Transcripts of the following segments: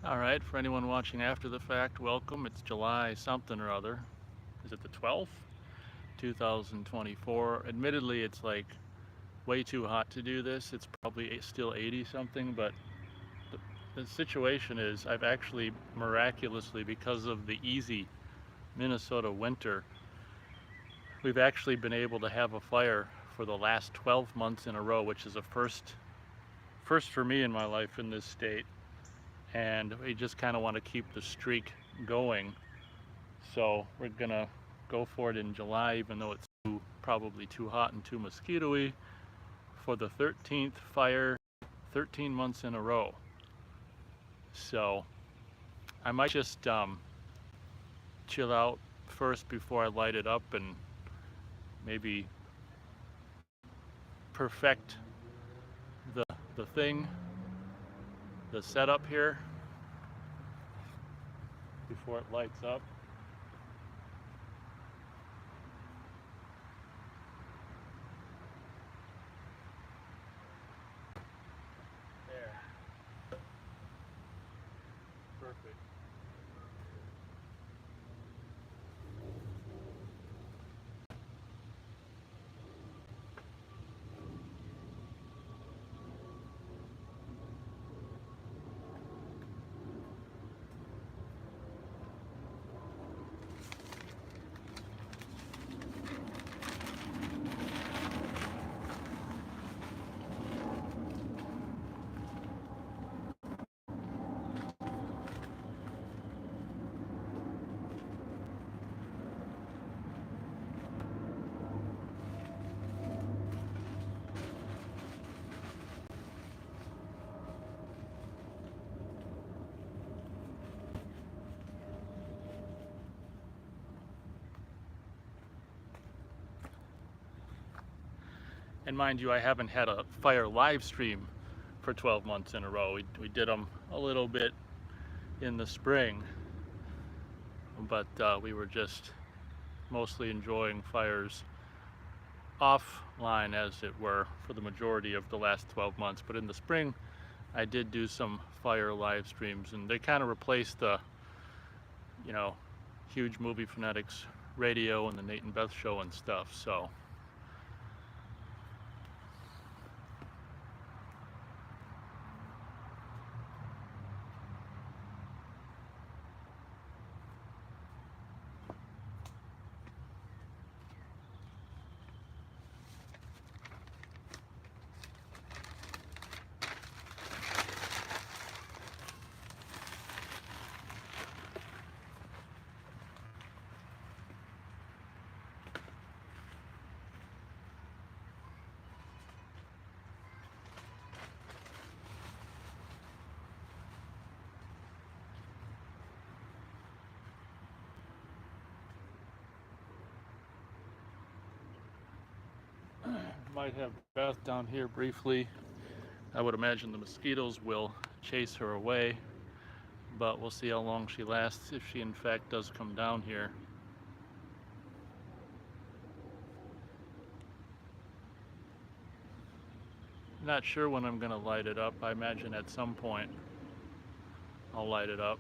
All right, for anyone watching after the fact, welcome. It's July something or other. Is it the 12th? 2024. Admittedly, it's like way too hot to do this. It's probably still 80 something, but the situation is I've actually miraculously, because of the easy Minnesota winter, we've actually been able to have a fire for the last 12 months in a row, which is a first for me in my life in this state. And we just kind of want to keep the streak going. So we're gonna go for it in July, even though it's probably too hot and too mosquito-y, for the 13th fire, 13 months in a row. So I might just chill out first before I light it up and maybe perfect the the thing, the setup here before it lights up. There. Perfect. And mind you, I haven't had a fire live stream for 12 months in a row. We did them a little bit in the spring, but we were just mostly enjoying fires offline, as it were, for the majority of the last 12 months. But in the spring, I did do some fire live streams, and they kind of replaced the, you know, huge movie fanatics radio and the Nate and Beth show and stuff. So might have Beth down here briefly. I would imagine the mosquitoes will chase her away, but we'll see how long she lasts, if she in fact does come down here. Not sure when I'm gonna light it up. I imagine at some point I'll light it up.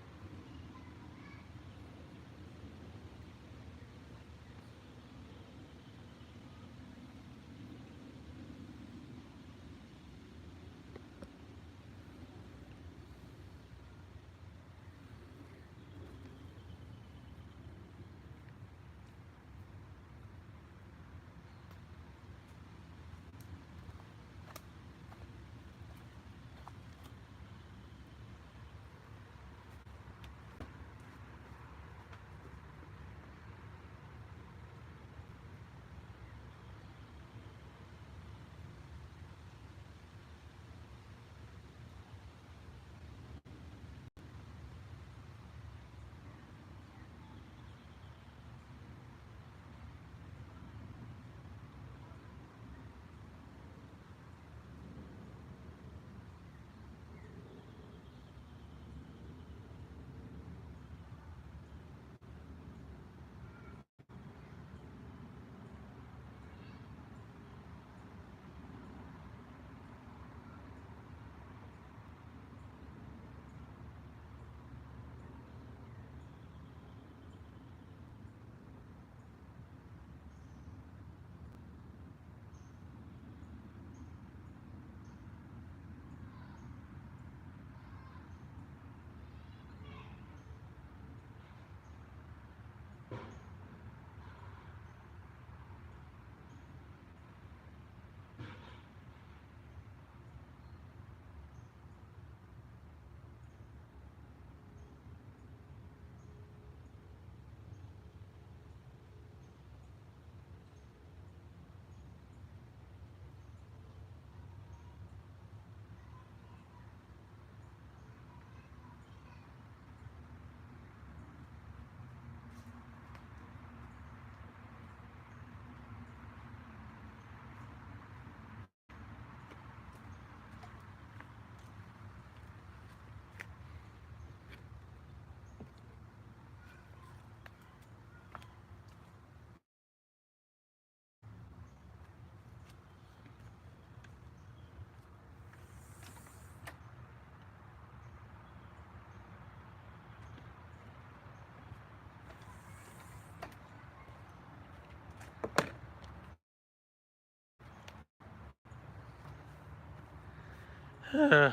Uh,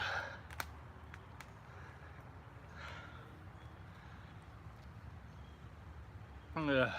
uh,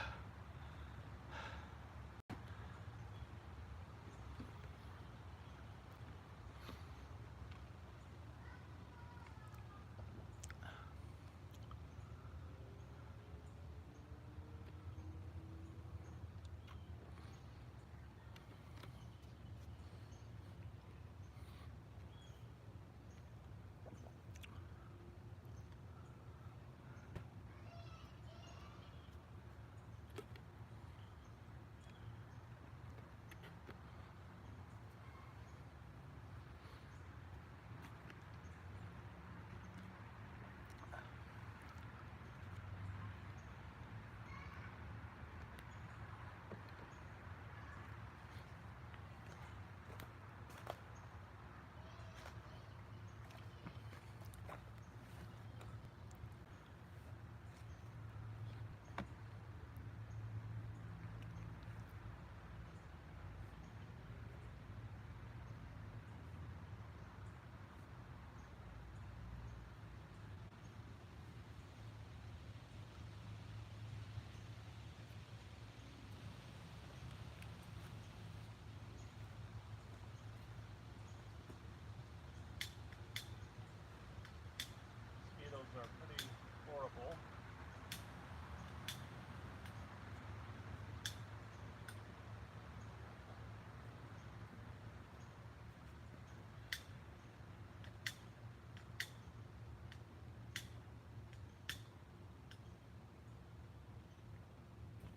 Mosquitoes are pretty horrible.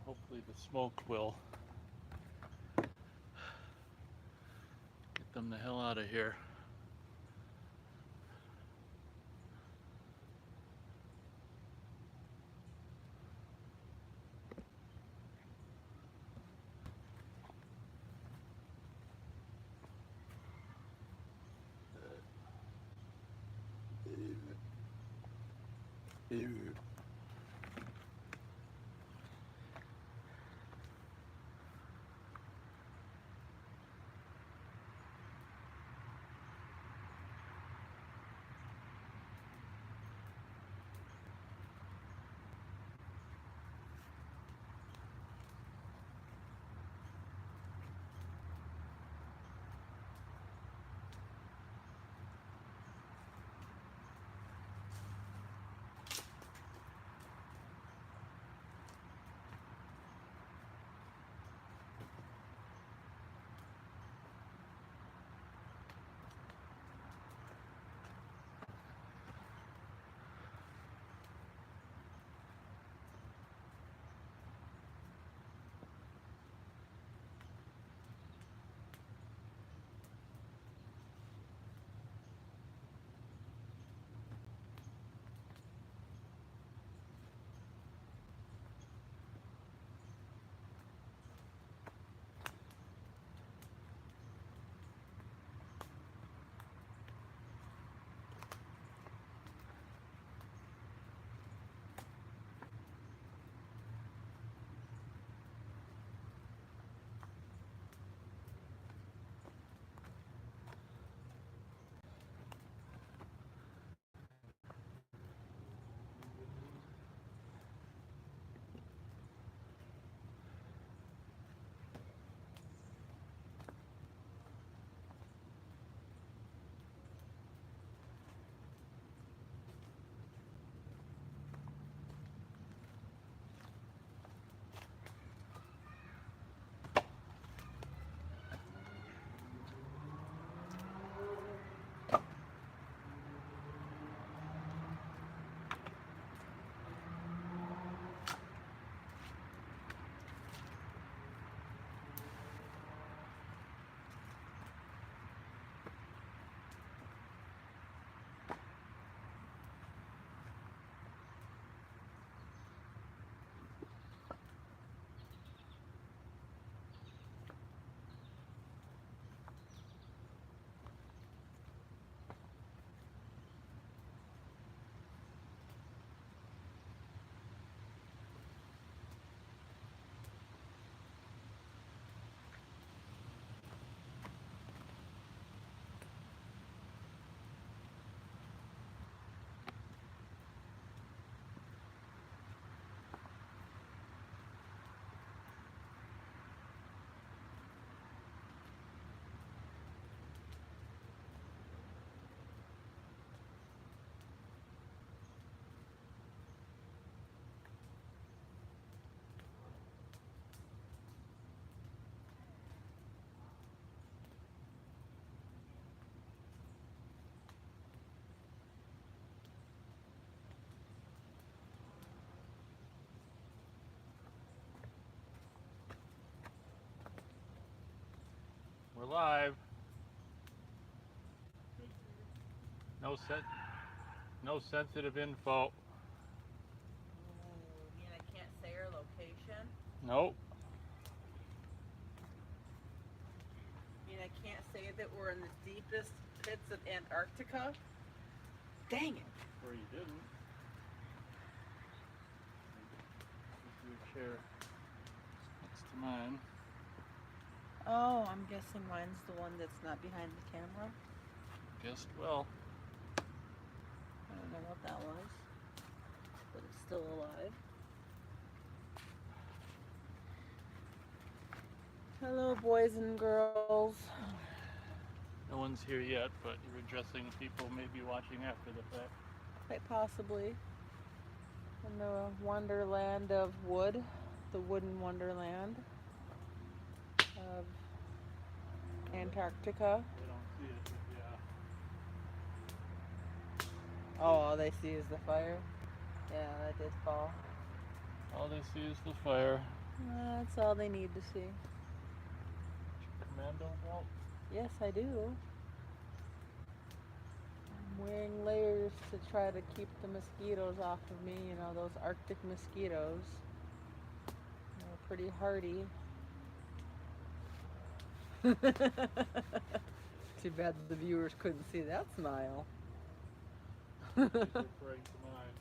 Hopefully the smoke will get them the hell out of here. We're live. No set. No sensitive info. You mean I can't say our location? Nope. You mean I can't say that we're in the deepest pits of Antarctica? Dang it. Or you didn't. Your chair next to mine. Oh, I'm guessing mine's the one that's not behind the camera. Guessed well. I don't know what that was, but it's still alive. Hello, boys and girls. No one's here yet, but you're addressing people maybe watching after the fact. Quite possibly. In the wonderland of wood, the wooden wonderland of Antarctica. They don't see it, but yeah. Oh, all they see is the fire? Yeah, that did fall. All they see is the fire. That's all they need to see. Commando belt? Yes, I do. I'm wearing layers to try to keep the mosquitoes off of me. You know, those Arctic mosquitoes. They're pretty hardy. Too bad the viewers couldn't see that smile. She's referring to mine.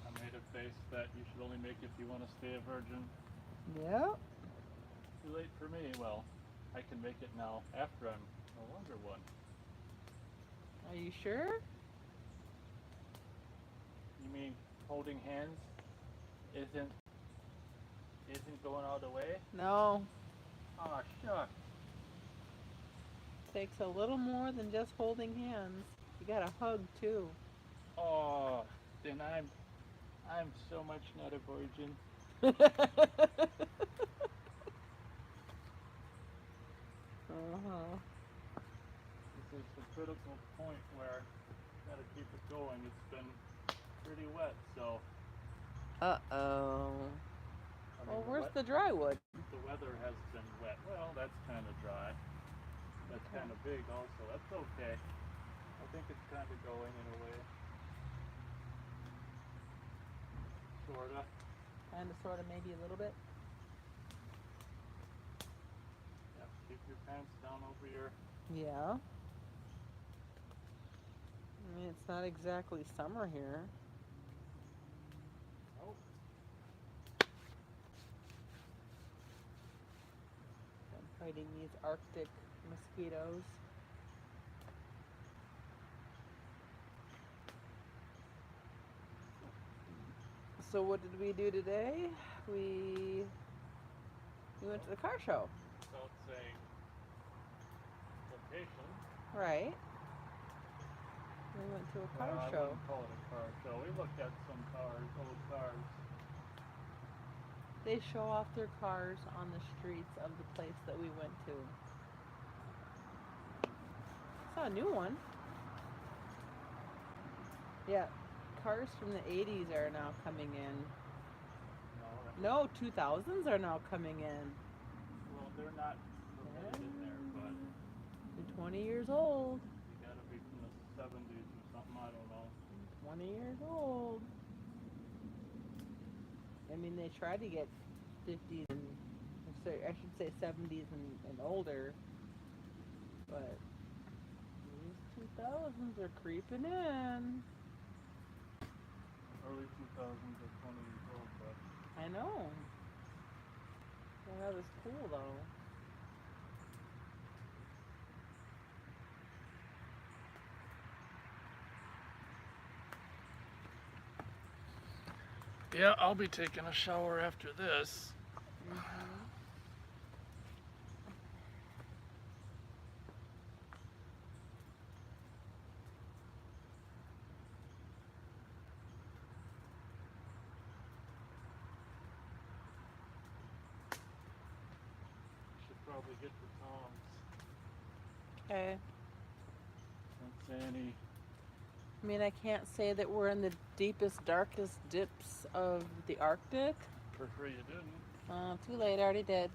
I made a face that you should only make if you want to stay a virgin. Yep. Too late for me. Well, I can make it now after I'm no longer one. Are you sure? You mean holding hands isn't going all the way? No. Aw, shucks. Takes a little more than just holding hands. You gotta hug too. Oh, then I'm so much not a virgin. Uh-huh. This is the critical point where gotta keep it going. It's been pretty wet, so. Uh-oh. I mean, Well, where's the dry wood? The weather has been wet. Well, that's kind of dry. That's Okay. kind of big also. That's okay. I think it's kind of going in a way. Sorta. Kind of, sort of, maybe a little bit. Yeah, keep your pants down over your... Yeah. I mean, it's not exactly summer here. Nope. I'm fighting these Arctic mosquitoes. So what did we do today? We went to the car show. Without saying location. Right. We went to a car I show. wouldn't call it a car show. We looked at some cars, old cars. They show off their cars on the streets of the place that we went to. Saw a new one. Yeah, cars from the 80s are now coming in. No, 2000s are now coming in. Well, they're not permitted in there, but They're 20 years old. you gotta be from the 70s or something, I don't know. 20 years old. I mean, they try to get 50s and, I should say 70s and older, but these 2000s are creeping in. Early 2000s or 20 years old, but I know. Well, that was cool though. yeah, I'll be taking a shower after this. Should probably get the tongs. Okay. Don't say any. I mean, I can't say that we're in the deepest, darkest dips of the Arctic. Prefer you didn't. Too late, I already did.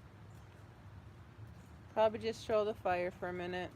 Probably just show the fire for a minute.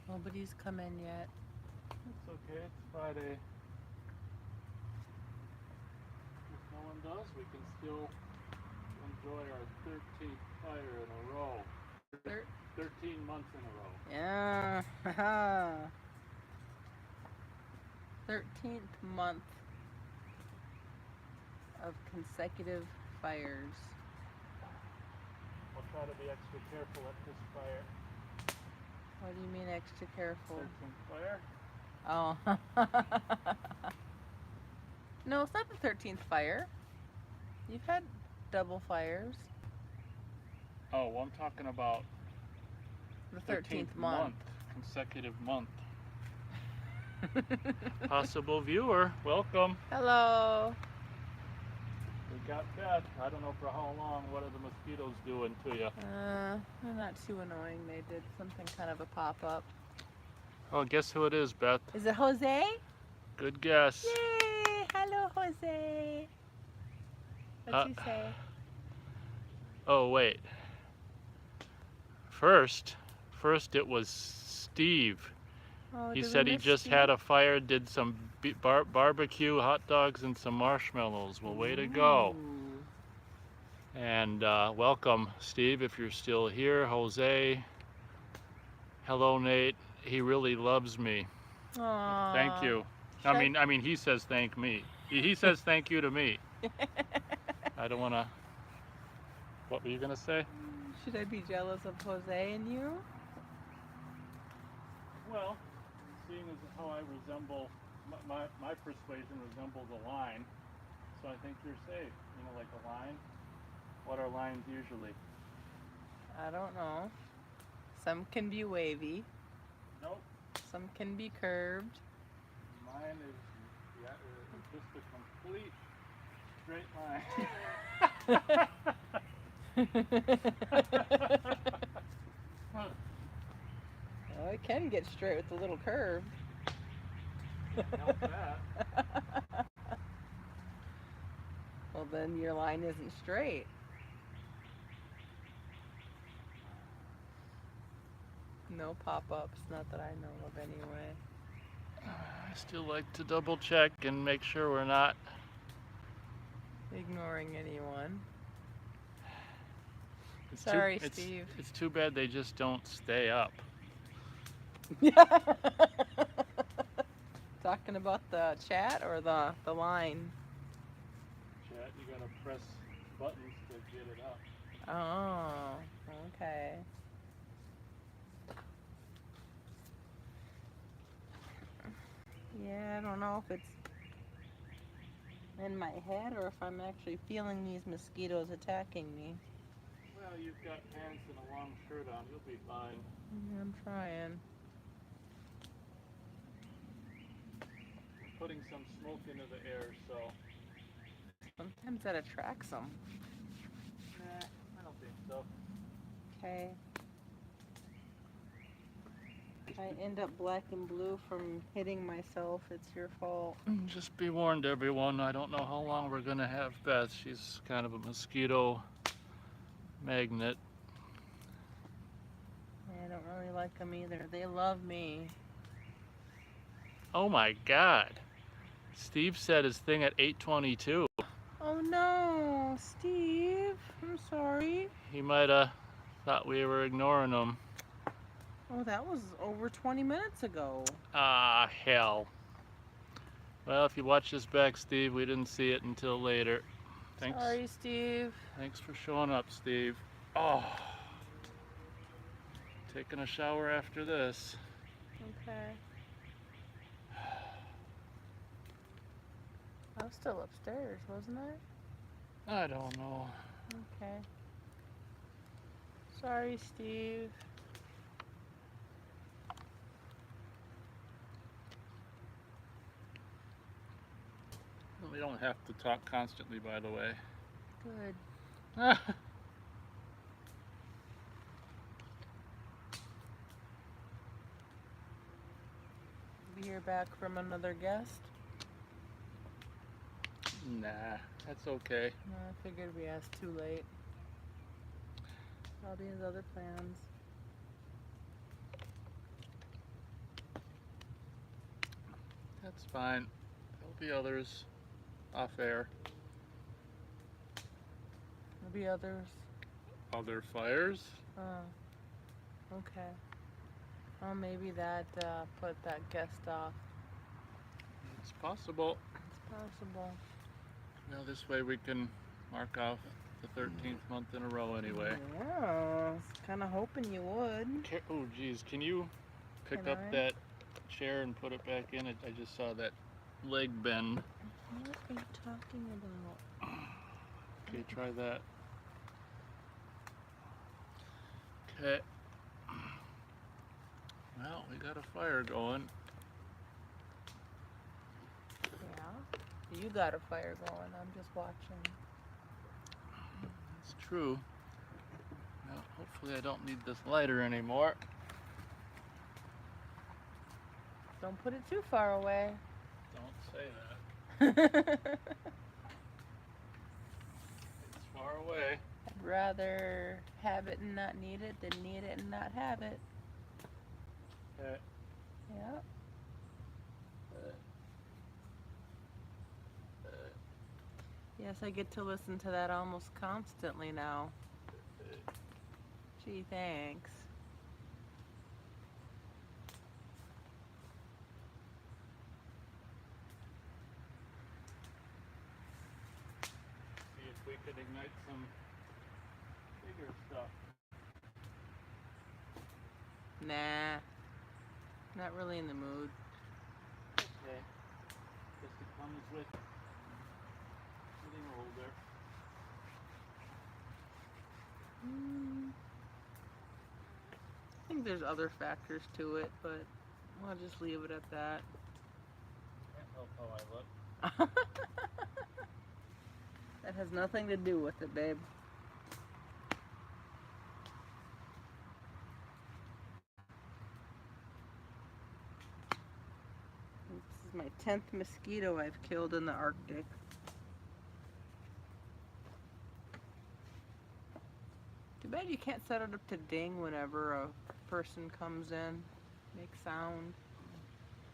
Nobody's come in yet. It's okay, it's Friday. If no one does, we can still enjoy our 13th fire in a row. 13 months in a row. Yeah. 13th month of consecutive fires. I'll try to be extra careful at this fire. What do you mean extra careful? 13th fire? Oh. No, it's not the 13th fire. You've had double fires. Oh, well, I'm talking about The 13th month. Consecutive month. Possible viewer, welcome. Hello. We got Beth. I don't know for how long. What are the mosquitoes doing to you? They're not too annoying. They did something kind of a pop-up. Oh, guess who it is, Beth? Is it Jose? Good guess. Yay! Hello, Jose. What's he say? Oh, wait. First it was Steve. Oh, He did we said he miss just Steve? had a fire, did some barbecue, hot dogs, and some marshmallows. Well, way to go. Ooh. And welcome, Steve, if you're still here. Jose. Hello, Nate. He really loves me. Aww. Thank you. I mean, he says thank me. He says thank you to me. I don't want to. What were you gonna say? Should I be jealous of Jose and you? Well, seeing as how I resemble, my persuasion resembles a line, so I think you're safe. You know, like a line. What are lines usually? I don't know. Some can be wavy. Nope. Some can be curved. Mine is just a complete straight line. Oh, it can get straight with a little curve. Help that. Well, then your line isn't straight. No pop-ups, not that I know of anyway. I still like to double check and make sure we're not. Ignoring anyone. It's Sorry, Steve. It's too bad they just don't stay up. Talking about the chat or the line? Chat, you gotta press buttons to get it up. Oh, okay. Yeah, I don't know if it's in my head or if I'm actually feeling these mosquitoes attacking me. Well, you've got pants and a long shirt on. You'll be fine. Yeah, I'm trying. We're putting some smoke into the air, so. Sometimes that attracts them. Nah, I don't think so. Okay. If I end up black and blue from hitting myself, it's your fault. Just be warned, everyone. I don't know how long we're gonna have Beth. She's kind of a mosquito magnet. I don't really like them either. They love me. Oh my God. Steve said his thing at 8:22. Oh no, Steve. I'm sorry. He might have thought we were ignoring him. Oh, that was over 20 minutes ago. Ah, hell. Well, if you watch this back, Steve, we didn't see it until later. Thanks. Sorry, Steve. Thanks for showing up, Steve. Oh. Taking a shower after this. Okay. I was still upstairs, wasn't I? I don't know. Okay. Sorry, Steve. We don't have to talk constantly, by the way. Good. We hear back from another guest. Nah, that's okay. No, I figured we asked too late. Probably his other plans. That's fine. There'll be others off air. There'll be others. Other fires? Oh, okay. Well, maybe that put that guest off. It's possible. It's possible. Well, this way we can mark off the 13th month in a row anyway. Yeah, I was kind of hoping you would. Oh, geez. Can you pick Can up I? that chair and put it back in? I just saw that leg bend. What are you talking about? Okay, try that. Okay. Well, we got a fire going. Yeah. You got a fire going. I'm just watching. That's true. Well, hopefully I don't need this lighter anymore. Don't put it too far away. Don't say that. It's far away. I'd rather have it and not need it than need it and not have it. Okay. Yeah. Yes, I get to listen to that almost constantly now. Gee, thanks. See if we could ignite some bigger stuff. Nah. Not really in the mood. Okay. Guess it comes with getting older. I think there's other factors to it, but I'll just leave it at that. Can't help how I look. That has nothing to do with it, babe. This is my 10th mosquito I've killed in the Arctic. Too bad you can't set it up to ding whenever a person comes in. Make sound.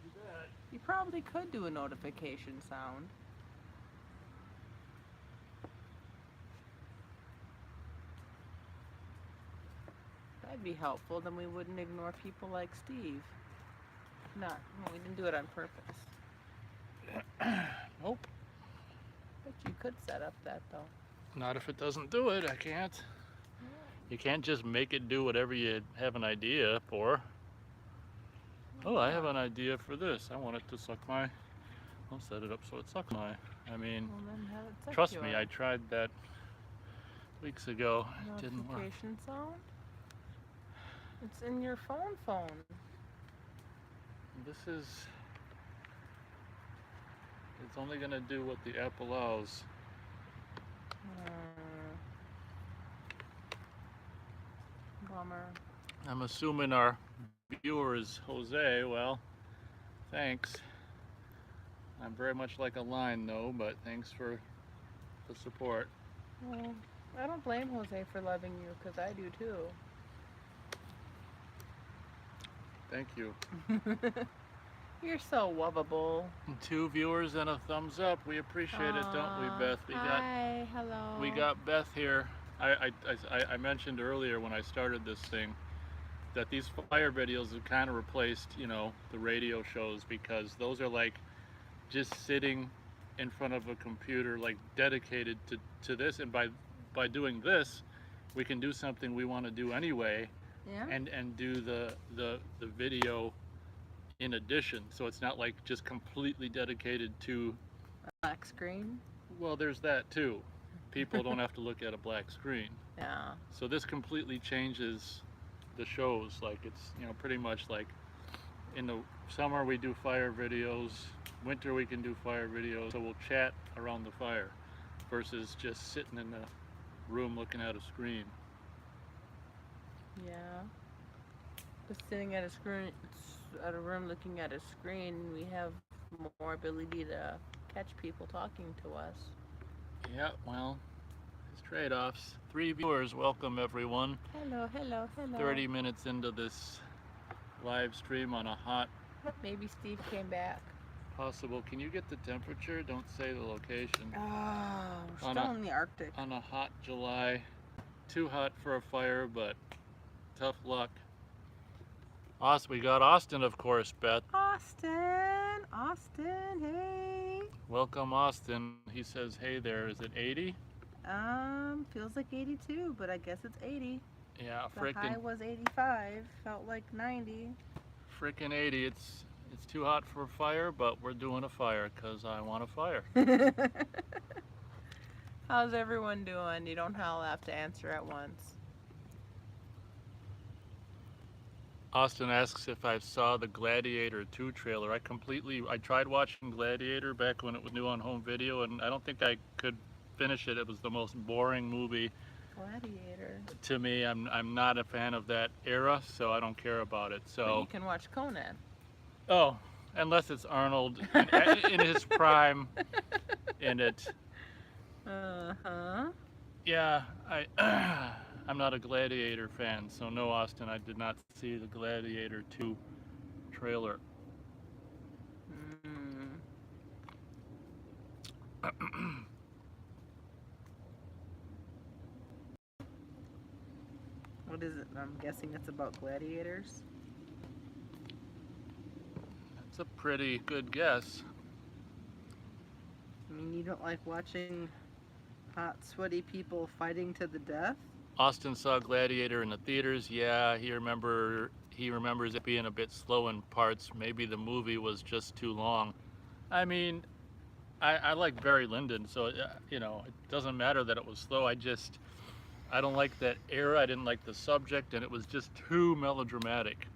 You bet. You probably could do a notification sound. That'd be helpful. Then we wouldn't ignore people like Steve. Not, well, we didn't do it on purpose. Nope. But you could set up that though. Not if it doesn't do it. I can't. You can't just make it do whatever you have an idea for. Oh, I have an idea for this. I want it to suck my. I'll set it up so it sucks my. I mean, Well, then have it suck trust me, yours. I tried that weeks ago. It didn't work. Notification sound? It's in your phone. This is. It's only gonna do what the app allows. Bummer. I'm assuming our viewer is Jose. Well, thanks. I'm very much like a line though, but thanks for the support. Well, I don't blame Jose for loving you, because I do too. Thank you. You're so lovable. 2 viewers and a thumbs up. We appreciate it, don't we, Beth? Hi, hello. We got Beth here. I mentioned earlier when I started this thing that these fire videos have kind of replaced, the radio shows, because those are like just sitting in front of a computer, like dedicated to this. And by doing this, we can do something we want to do anyway, Yeah. and do the video in addition. So it's not like just completely dedicated to. Black screen. Well, there's that too. People don't have to look at a black screen. Yeah. So this completely changes the shows. Like it's, pretty much like in the summer we do fire videos, winter we can do fire videos. So we'll chat around the fire versus just sitting in the room looking at a screen. Yeah. Just sitting at a room looking at a screen, we have more ability to catch people talking to us. Yeah, well, there's trade-offs. 3 viewers, welcome everyone. Hello. 30 minutes into this live stream on a hot Maybe Steve came back. possible. Can you get the temperature? Don't say the location. Oh, we're still in the Arctic. On a hot July. Too hot for a fire, but tough luck. We got Austin, of course, Beth. Austin, hey. Welcome, Austin. He says, hey there. Is it 80? Feels like 82, but I guess it's 80. Yeah, The high was 85, felt like 90. Frickin' 80. It's too hot for a fire, but we're doing a fire because I want a fire. How's everyone doing? You don't all have to answer at once. Austin asks if I saw the Gladiator 2 trailer. I tried watching Gladiator back when it was new on home video, and I don't think I could finish it. It was the most boring movie. Gladiator. To me, I'm not a fan of that era, so I don't care about it. So But you can watch Conan. Oh, unless it's Arnold in his prime in it. Uh-huh. Yeah, I'm not a Gladiator fan, so no, Austin, I did not see the Gladiator 2 trailer. What is it? I'm guessing it's about gladiators. That's a pretty good guess. I mean, you don't like watching hot, sweaty people fighting to the death? Austin saw Gladiator in the theaters. Yeah, he remembers it being a bit slow in parts. Maybe the movie was just too long. I mean, I like Barry Lyndon, so it doesn't matter that it was slow. I don't like that era. I didn't like the subject, and it was just too melodramatic.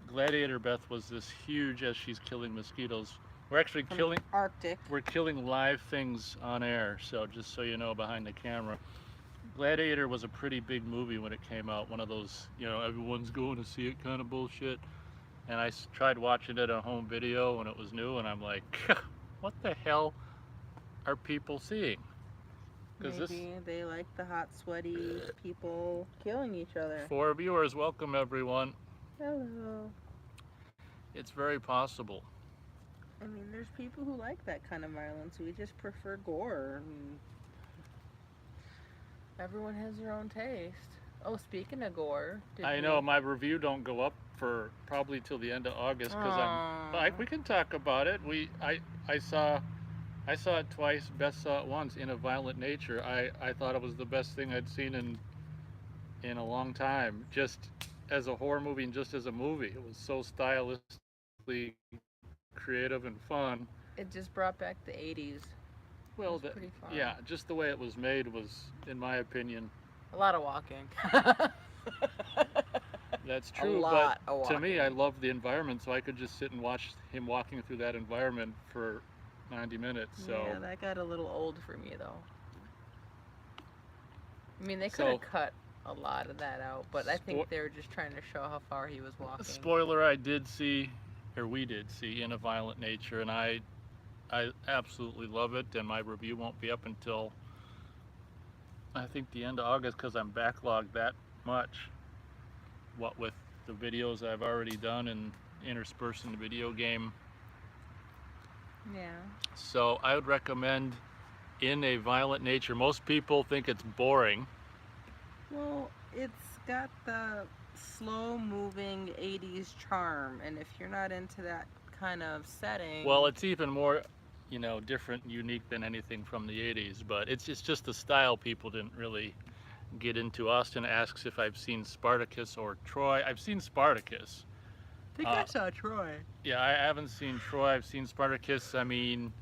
Gladiator Beth was this huge as she's killing mosquitoes. We're actually killing Arctic. We're killing live things on air, so just so you know, behind the camera. Gladiator was a pretty big movie when it came out. One of those, everyone's going to see it kind of bullshit. And I tried watching it on home video when it was new, and I'm like, what the hell are people seeing? Maybe they like the hot, sweaty people killing each other. 4 viewers, welcome everyone. Hello. It's very possible. I mean, there's people who like that kind of violence. We just prefer gore. And everyone has their own taste. Oh, speaking of gore, did I know my review don't go up for probably till the end of August because I'm. Like, we can talk about it. I saw I saw it twice. Beth saw it once. In a Violent Nature. I thought it was the best thing I'd seen in a long time. Just as a horror movie and just as a movie, it was so stylistically creative and fun. It just brought back the 80s. Well, It was pretty fun. yeah, just the way it was made was, in my opinion, A lot of walking. that's true. A lot But of to me, walking. I loved the environment, so I could just sit and watch him walking through that environment for 90 minutes. So Yeah, that got a little old for me though. I mean, they could So- have cut a lot of that out, but I think they were just trying to show how far he was walking. spoiler, we did see In a Violent Nature, and I absolutely love it. And my review won't be up until I think the end of August because I'm backlogged that much. What with the videos I've already done and interspersing the video game. Yeah. So I would recommend In a Violent Nature. Most people think it's boring. Well, it's got the slow moving 80s charm, and if you're not into that kind of setting. Well, it's even more, different and unique than anything from the 80s, but it's just the style people didn't really get into. Austin asks if I've seen Spartacus or Troy. I've seen Spartacus. I think I saw Troy. Yeah, I haven't seen Troy. I've seen Spartacus. I mean,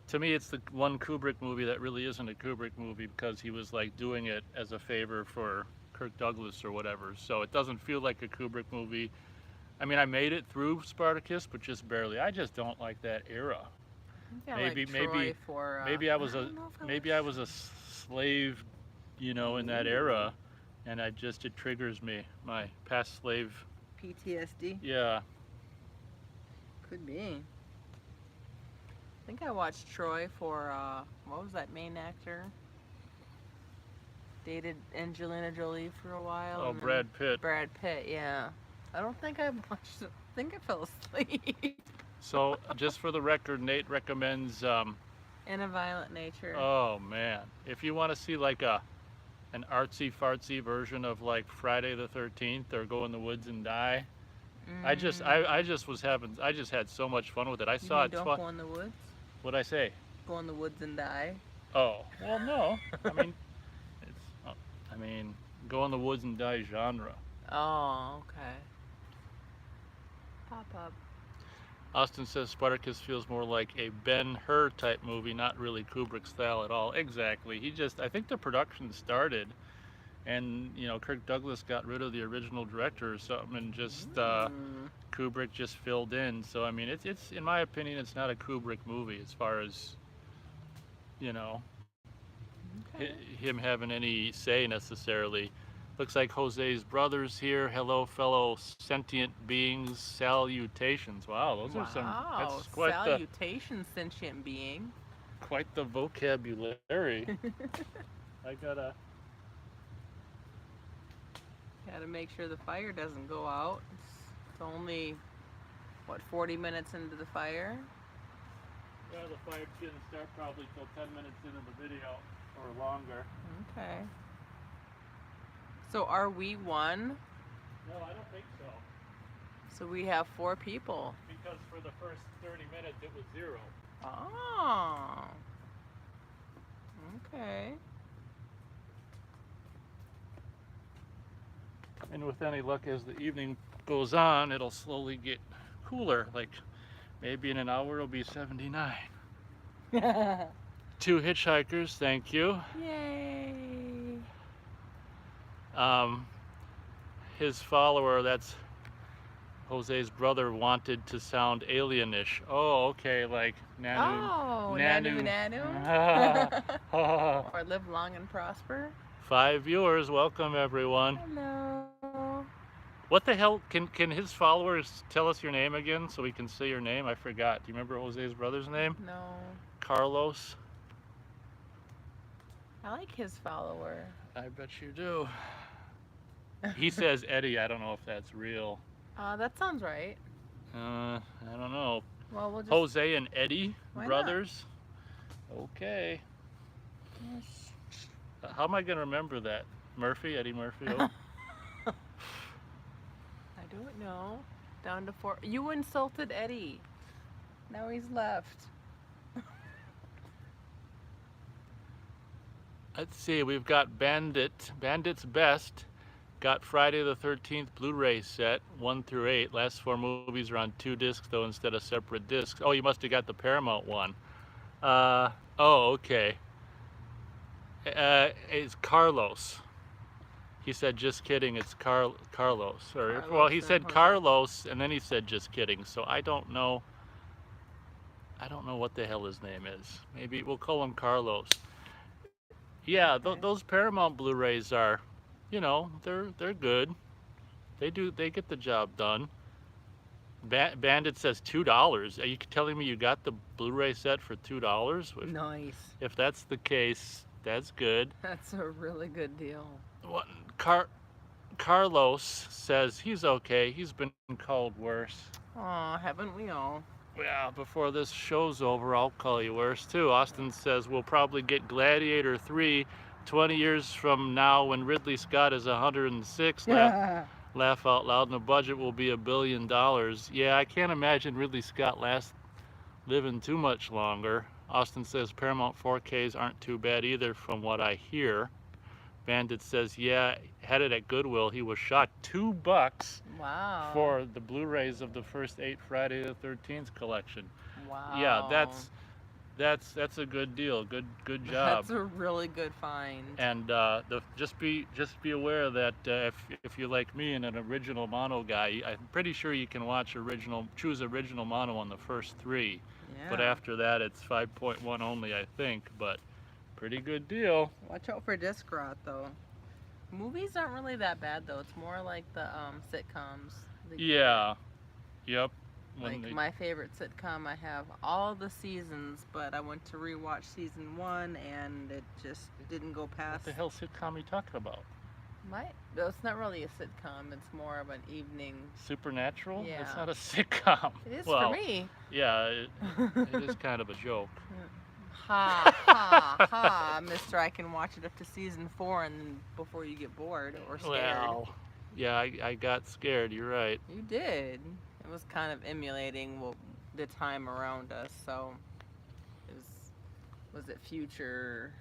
to me, it's the one Kubrick movie that really isn't a Kubrick movie because he was like doing it as a favor for Kirk Douglas or whatever. So it doesn't feel like a Kubrick movie. I mean, I made it through Spartacus, but just barely. I just don't like that era. Maybe I was a slave, in that era, and it triggers me. My past slave. PTSD. Yeah. Could be. I think I watched Troy for what was that main actor? Dated Angelina Jolie for a while. Oh, Brad Pitt. Brad Pitt, yeah. I don't think I watched it. I think I fell asleep. So, just for the record, Nate recommends. In a Violent Nature. Oh man, if you want to see like an artsy fartsy version of like Friday the 13th or Go in the Woods and Die, I just had so much fun with it. I saw it twice. Don't go in the woods. What'd I say? Go in the woods and die. Oh well, no. I mean, Go in the Woods and Die genre. Oh, okay. Pop up. Austin says Spartacus feels more like a Ben-Hur type movie, not really Kubrick style at all. Exactly. I think the production started, and Kirk Douglas got rid of the original director or something, and just Kubrick just filled in. So I mean, it's in my opinion, it's not a Kubrick movie as far as him having any say necessarily. Looks like Jose's brother's here. Hello, fellow sentient beings. Salutations. Wow, those are some. That's quite salutations, sentient being. Quite the vocabulary. I gotta make sure the fire doesn't go out. It's only 40 minutes into the fire. Yeah, the fire didn't start probably till 10 minutes into the video or longer. Okay. So are we one? No, I don't think so. So we have 4 people. Because for the first 30 minutes it was 0. Oh. Okay. And with any luck, as the evening goes on, it'll slowly get cooler. Like maybe in an hour it'll be 79. 2 hitchhikers, thank you. Yay. His follower, that's Jose's brother, wanted to sound alienish. Oh, okay, like Nanu. Oh, Nanu. Nanu. Or live long and prosper. 5 viewers, welcome everyone. Hello. What the hell, can his followers tell us your name again so we can say your name? I forgot. Do you remember Jose's brother's name? No. Carlos? I like his follower. I bet you do. He says Eddie. I don't know if that's real. That sounds right. I don't know. Well, we'll just. Jose and Eddie Why not? brothers. Okay. Yes. How am I gonna remember that? Murphy, Eddie Murphy. Oh, I don't know. Down to 4. You insulted Eddie. Now he's left. let's see. We've got Bandit's Best. Got Friday the 13th Blu-ray set, 1 through 8. Last 4 movies are on 2 discs though instead of separate discs. Oh, you must have got the Paramount one. Oh, okay. It's Carlos. He said, just kidding, it's Carlos. Or, well, Carlos he and said Jose. Carlos, and then he said, just kidding. So I don't know. I don't know what the hell his name is. Maybe we'll call him Carlos. Yeah, Okay. those Paramount Blu-rays are, they're good. They get the job done. Bandit says $2. Are you telling me you got the Blu-ray set for $2? Nice. If that's the case, that's good. That's a really good deal. What, Carlos says he's okay. He's been called worse. Aw, haven't we all? Well, before this show's over, I'll call you worse too. Austin says we'll probably get Gladiator 3 20 years from now when Ridley Scott is 106. Laugh out loud, and the budget will be $1 billion. Yeah, I can't imagine Ridley Scott living too much longer. Austin says Paramount 4Ks aren't too bad either from what I hear. Bandit says, yeah, had it at Goodwill. He was shocked. $2 Wow. for the Blu-rays of the first 8 Friday the 13th collection. Wow. Yeah, that's a good deal. Good job. That's a really good find. And just be aware that if you're like me and an original mono guy, I'm pretty sure you can choose original mono on the first 3. Yeah. But after that, it's 5.1 only, I think. But pretty good deal. Watch out for disc rot, though. Movies aren't really that bad, though. It's more like the sitcoms. Yeah. Yep. Like my favorite sitcom, I have all the seasons, but I went to rewatch season 1, and it just didn't go What past. the hell sitcom are you talking about? No, it's not really a sitcom. It's more of an evening. Supernatural? Yeah. It's not a sitcom. It is Well, for me. yeah, it is kind of a joke. Ha ha ha, Mister! I can watch it up to season 4, and before you get bored or scared. Well, yeah, I got scared. You're right. You did. It was kind of emulating the time around us. So, was it future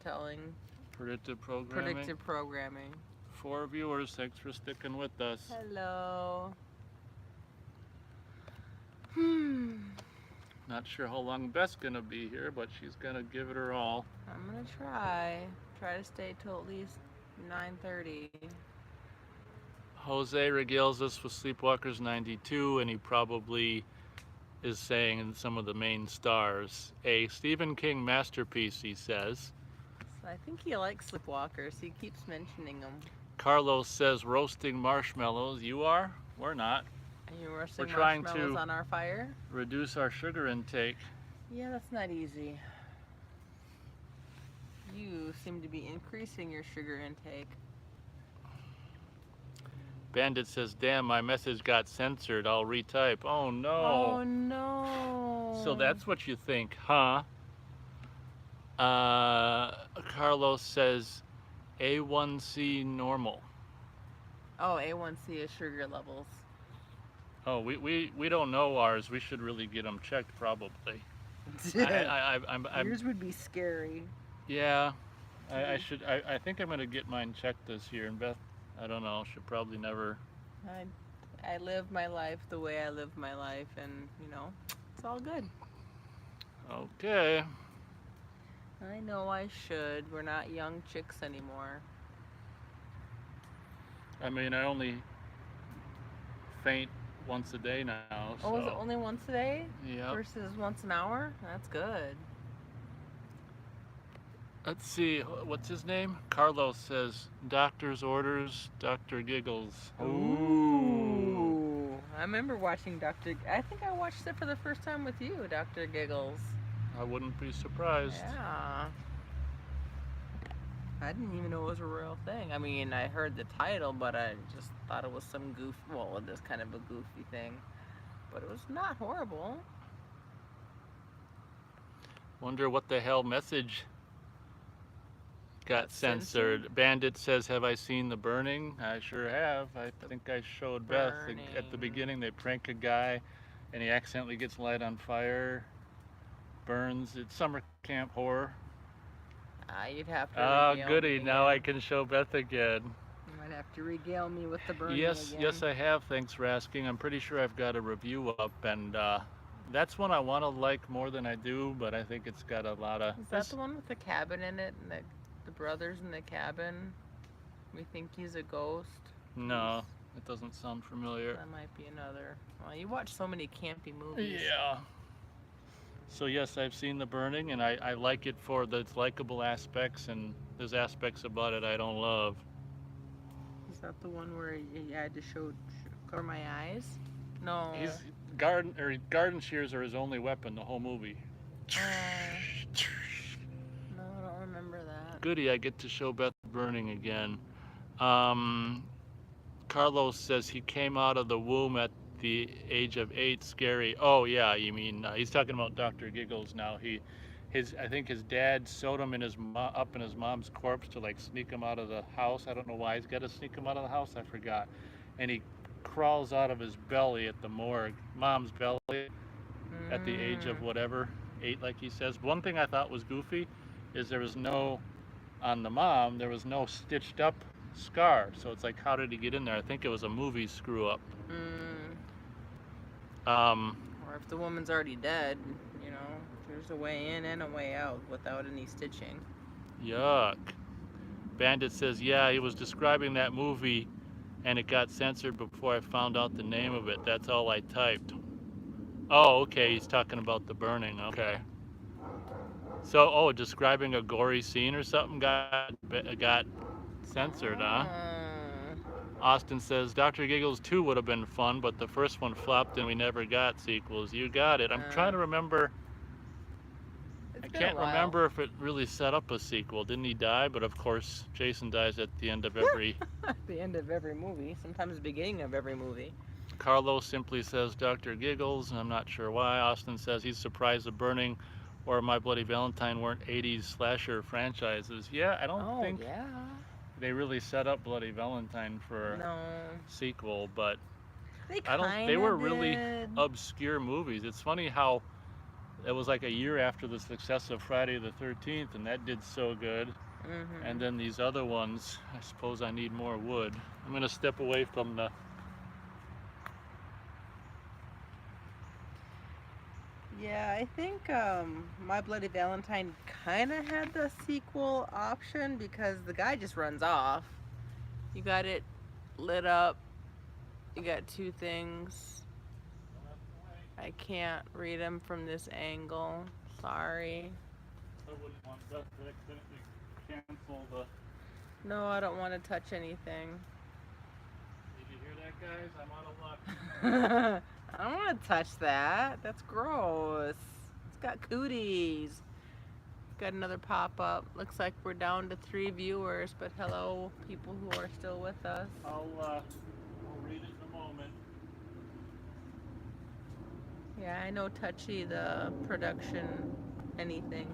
telling? Predictive programming. Predictive programming. 4 viewers. Thanks for sticking with us. Hello. Not sure how long Beth's gonna be here, but she's gonna give it her all. I'm gonna try to stay till at least 9:30. Jose regales us with Sleepwalkers 92, and he probably is saying in some of the main stars. A Stephen King masterpiece, he says. So I think he likes Sleepwalkers. He keeps mentioning them. Carlos says roasting marshmallows. You are? We're not. Are you roasting We're trying marshmallows to on our fire? reduce our sugar intake. Yeah, that's not easy. You seem to be increasing your sugar intake. Bandit says, damn, my message got censored. I'll retype. Oh no. Oh no. So that's what you think, huh? Carlos says A1C normal. Oh, A1C is sugar levels. Oh, we don't know ours. We should really get them checked, probably. I'm Yours would be scary. yeah. I should. I think I'm gonna get mine checked this year. And Beth, I don't know. Should probably never. I live my life the way I live my life, and it's all good. Okay. I know I should. We're not young chicks anymore. I mean, I only faint once a day now. So. Oh, is it only once a day? Yeah. Versus once an hour? That's good. Let's see. What's his name? Carlos says, doctor's orders, Dr. Giggles. Ooh. I remember watching I think I watched it for the first time with you, Dr. Giggles. I wouldn't be surprised. Yeah. I didn't even know it was a real thing. I mean, I heard the title, but I just thought it was some well, it is kind of a goofy thing. but it was not horrible. Wonder what the hell message got Censored? censored. Bandit says, "Have I seen The Burning?" I sure have. I think I showed Beth at the Burning. beginning. They prank a guy, and he accidentally gets light on fire, burns. It's summer camp horror. You'd have to Oh, regale goody! me Now I again. can show Beth again. You might have to regale me with the burning Yes, again. yes, I have. Thanks for asking. I'm pretty sure I've got a review up, and that's one I want to like more than I do. But I think it's got a lot of. Is that the one with the cabin in it and the brothers in the cabin? We think he's a ghost. No, it doesn't sound familiar. That might be another. Well, you watch so many campy movies. Yeah. So yes, I've seen The Burning, and I like it for its likable aspects, and there's aspects about it I don't love. Is that the one where you had to cover my eyes? No. He's garden shears are his only weapon the whole movie. No, I don't remember that. Goody, I get to show Beth The Burning again. Carlos says he came out of the womb at the age of 8. Scary. Oh yeah, you mean he's talking about Dr. Giggles now. I think his dad sewed him up in his mom's corpse to like sneak him out of the house. I don't know why he's got to sneak him out of the house. I forgot. And he crawls out of his belly at the morgue, mom's belly, at the age of whatever, 8, like he says. One thing I thought was goofy is on the mom, there was no stitched up scar. So it's like, how did he get in there? I think it was a movie screw up. Or if the woman's already dead, you know, there's a way in and a way out without any stitching. Yuck. Bandit says, yeah, he was describing that movie and it got censored before I found out the name of it. That's all I typed. Oh, okay, he's talking about The Burning. Okay. So, describing a gory scene or something got censored, huh? Austin says, Dr. Giggles 2 would have been fun, but the first one flopped and we never got sequels. You got it. I'm trying to remember. I can't remember if it really set up a sequel. Didn't he die? But of course, Jason dies at the end of every... the end of every movie. Sometimes the beginning of every movie. Carlos simply says Dr. Giggles, and I'm not sure why. Austin says he's surprised The Burning or My Bloody Valentine weren't 80s slasher franchises. Yeah, I don't think they really set up Bloody Valentine for a sequel, but they were really obscure movies. It's funny how it was like a year after the success of Friday the 13th, and that did so good. And then these other ones, I suppose I need more wood. I'm going to step away from the... Yeah, I think My Bloody Valentine kind of had the sequel option because the guy just runs off. You got it lit up. You got two things. I can't read them from this angle. Sorry. I wouldn't want Beth to accidentally cancel the... No, I don't want to touch anything. Did you hear that, guys? I'm out of luck. I don't want to touch that. That's gross. It's got cooties. Got another pop-up. Looks like we're down to 3 viewers, but hello, people who are still with us. I'll read it in a moment. Yeah, I know touchy the production anything.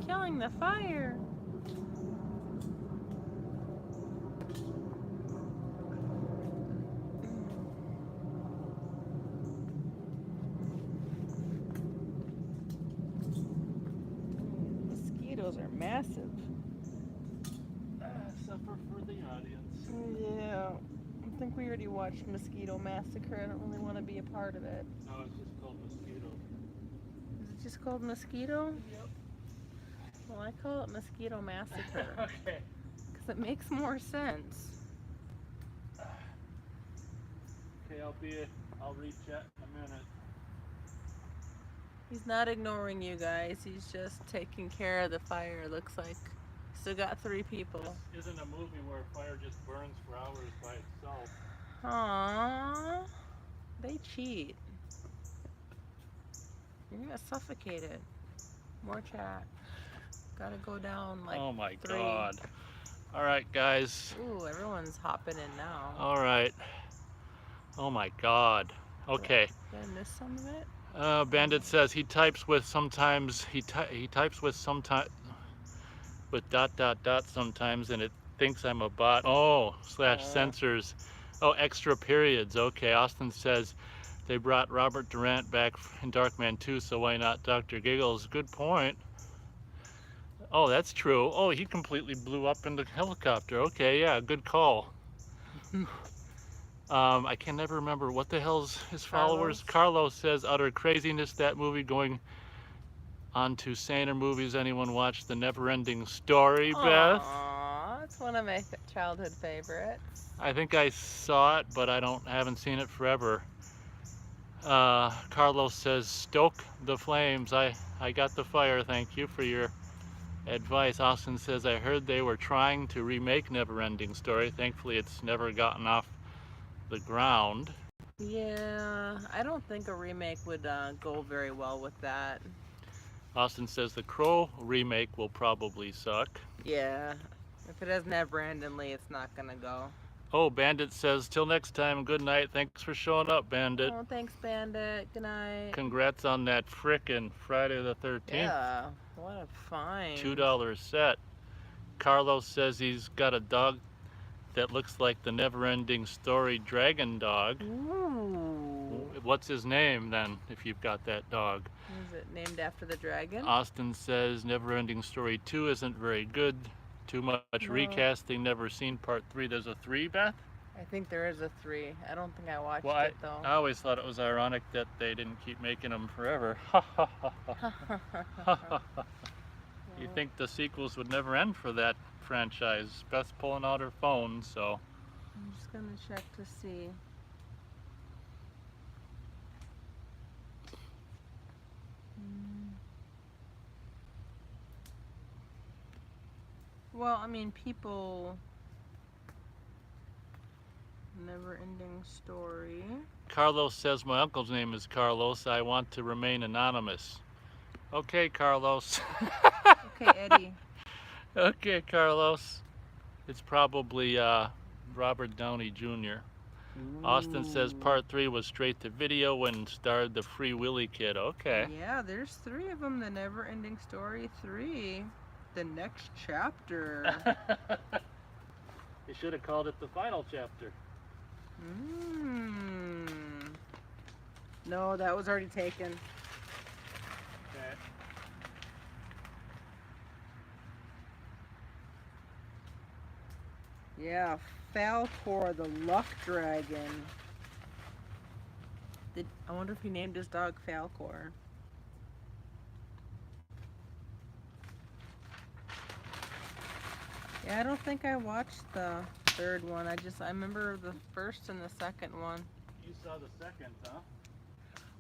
Killing the fire. Mosquitoes are massive. Suffer for the audience. Yeah. I think we already watched Mosquito Massacre. I don't really want to be a part of it. No, it's just called Mosquito. Is it just called Mosquito? Yep. Well, I call it Mosquito Massacre. Okay. Because it makes more sense. Okay, I'll read chat in a minute. He's not ignoring you guys. He's just taking care of the fire, looks like. Still got 3 people. This isn't a movie where fire just burns for hours by itself. Aww. They cheat. You're gonna suffocate it. More chat. Gotta go down like Oh my 3. God. All right, guys. Ooh, everyone's hopping in now. All right. Oh my God. Okay. Did I miss some of it? Bandit says he types with sometimes he types with sometimes with dot dot dot sometimes, and it thinks I'm a bot. Oh, slash censors. Oh, extra periods. Okay. Austin says they brought Robert Durant back in Darkman 2, so why not Dr. Giggles? Good point. Oh, that's true. Oh, he completely blew up in the helicopter. Okay, yeah, good call. I can never remember what the hell's his followers. Carlos says utter craziness. That movie going on to saner movies. Anyone watch The Neverending Story, Beth? Aww, it's one of my childhood favorites. I think I saw it, but I haven't seen it forever. Carlos says stoke the flames. I got the fire. Thank you for your advice. Austin says I heard they were trying to remake Neverending Story. Thankfully, it's never gotten off the ground. Yeah, I don't think a remake would go very well with that. Austin says the Crow remake will probably suck. Yeah, if it has Neverendingly, it's not gonna go. Oh, Bandit says till next time. Good night. Thanks for showing up, Bandit. Oh, thanks, Bandit. Good night. Congrats on that frickin' Friday the 13th. Yeah, what a find. $2 set. Carlos says he's got a dog that looks like the Neverending Story dragon dog. Ooh. What's his name then, if you've got that dog? Is it named after the dragon? Austin says Neverending Story 2 isn't very good. Too much recasting, never seen part 3. There's a 3, Beth? I think there is a 3. I don't think I watched Well, it though. I always thought it was ironic that they didn't keep making them forever. You think the sequels would never end for that franchise? Beth's pulling out her phone, so. I'm just gonna check to see. Well, I mean, people. Never-ending story. Carlos says my uncle's name is Carlos. I want to remain anonymous. Okay, Carlos. Okay, Eddie. Okay, Carlos. It's probably Robert Downey Jr. Austin says part 3 was straight to video and starred the Free Willy kid. Okay. Yeah, there's 3 of them. The Never-ending Story 3. The next chapter. You should have called it the final chapter. No, that was already taken. Okay. Yeah, Falcor, the luck dragon. I wonder if he named his dog Falcor. Yeah, I don't think I watched the 3rd one. I remember the 1st and the 2nd one. You saw the 2nd, huh?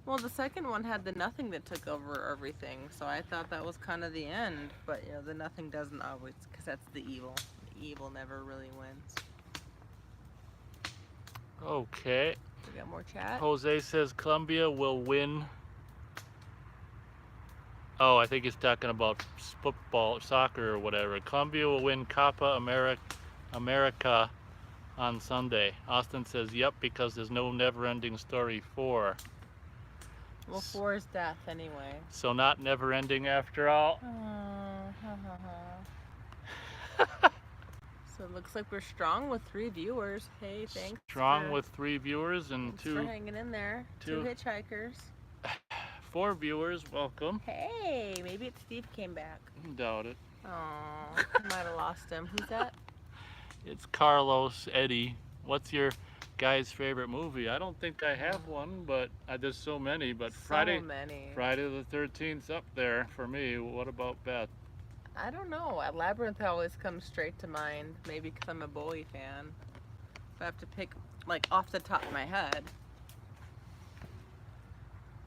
Well, the 2nd one had the nothing that took over everything, so I thought that was kind of the end. But, you know, the nothing doesn't always, because that's the evil. The evil never really wins. Okay. We got more chat? Jose says Colombia will win. Oh, I think he's talking about football, soccer or whatever. Colombia will win Copa America on Sunday. Austin says, yep, because there's no Never-ending Story 4. Well, 4 is death anyway. So not never-ending after all. So it looks like we're strong with 3 viewers. Hey, thanks. Strong with 3 viewers and thanks for hanging in there. 2 hitchhikers. 4 viewers, welcome. Hey, maybe it's Steve came back. Doubt it. Oh, might have lost him. Who's that? It's Carlos, Eddie. What's your guy's favorite movie? I don't think I have one, but there's so many. But Friday the 13th's up there for me. What about Beth? I don't know. Labyrinth always comes straight to mind. Maybe because I'm a Bowie fan. If I have to pick, like, off the top of my head.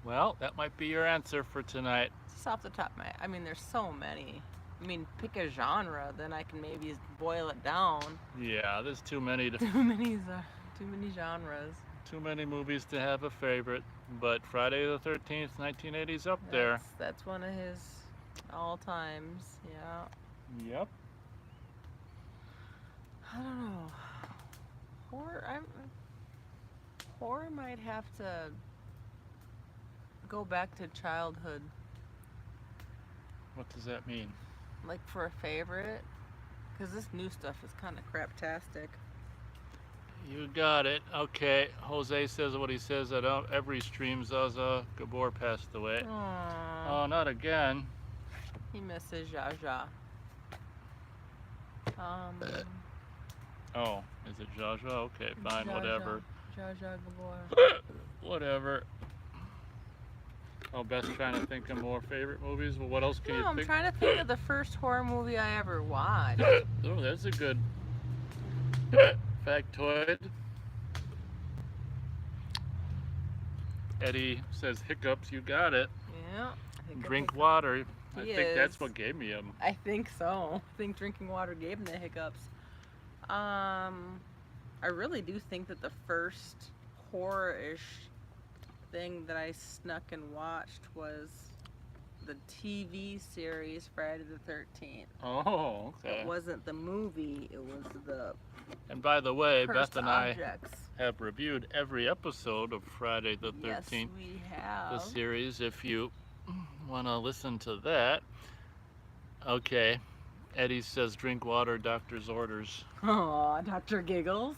Well, that might be your answer for tonight. Just off the top of my head. I mean, there's so many. I mean, pick a genre, then I can maybe boil it down. Yeah, there's too many to... Too many genres. Too many movies to have a favorite. But Friday the 13th, 1980's up there. That's one of his all times. Yeah. Yep. I don't know. Horror might have to go back to childhood, What does that mean? like for a favorite, because this new stuff is kind of craptastic. You got it. Okay. Jose says what he says at every stream. Zaza Gabor passed away. Aww, Oh, not again. he misses Jaja. Um, Oh, is it Jaja? Okay, fine, Jaja, whatever. Jaja Gabor. Whatever. Oh, Beth's trying to think of more favorite movies. Well, what else can No, you I'm think? trying to think of the first horror movie I ever watched. Oh, that's a good factoid. Eddie says hiccups. You got it. Yeah, Drink water. I He think that's is. what gave me them. I think so. I think drinking water gave him the hiccups. I really do think that the first horror-ish thing that I snuck and watched was the TV series Friday the 13th. Oh, okay. It wasn't the movie, it was the And by the way, cursed Beth and I objects. have reviewed every episode of Friday the 13th, Yes, we the have. series. If you want to listen to that. Okay. Eddie says drink water, doctor's orders. Aw, Dr. Giggles.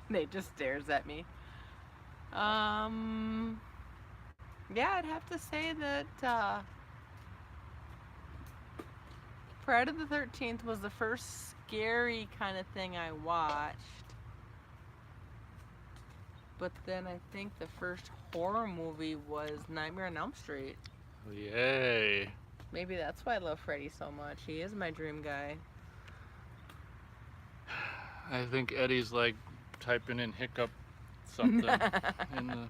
Nate just stares at me. Yeah, I'd have to say that Friday the 13th was the first scary kind of thing I watched. But then I think the first horror movie was Nightmare on Elm Street. Yay. Maybe that's why I love Freddy so much. He is my dream guy. I think Eddie's like typing in hiccup something in the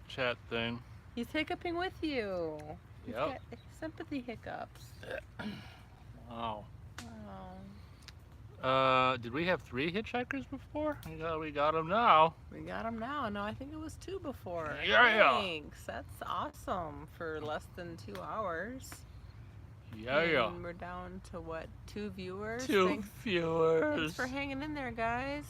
chat thing. He's hiccuping with you. He's Yep. got sympathy hiccups. Wow. Oh. Did we have 3 hitchhikers before? We got them now. We got him now. No, I think it was 2 before. Yeah. Thanks. That's awesome for less than 2 hours. Yeah. And we're down to what? 2 viewers? 2 Thanks viewers. for hanging in there, guys.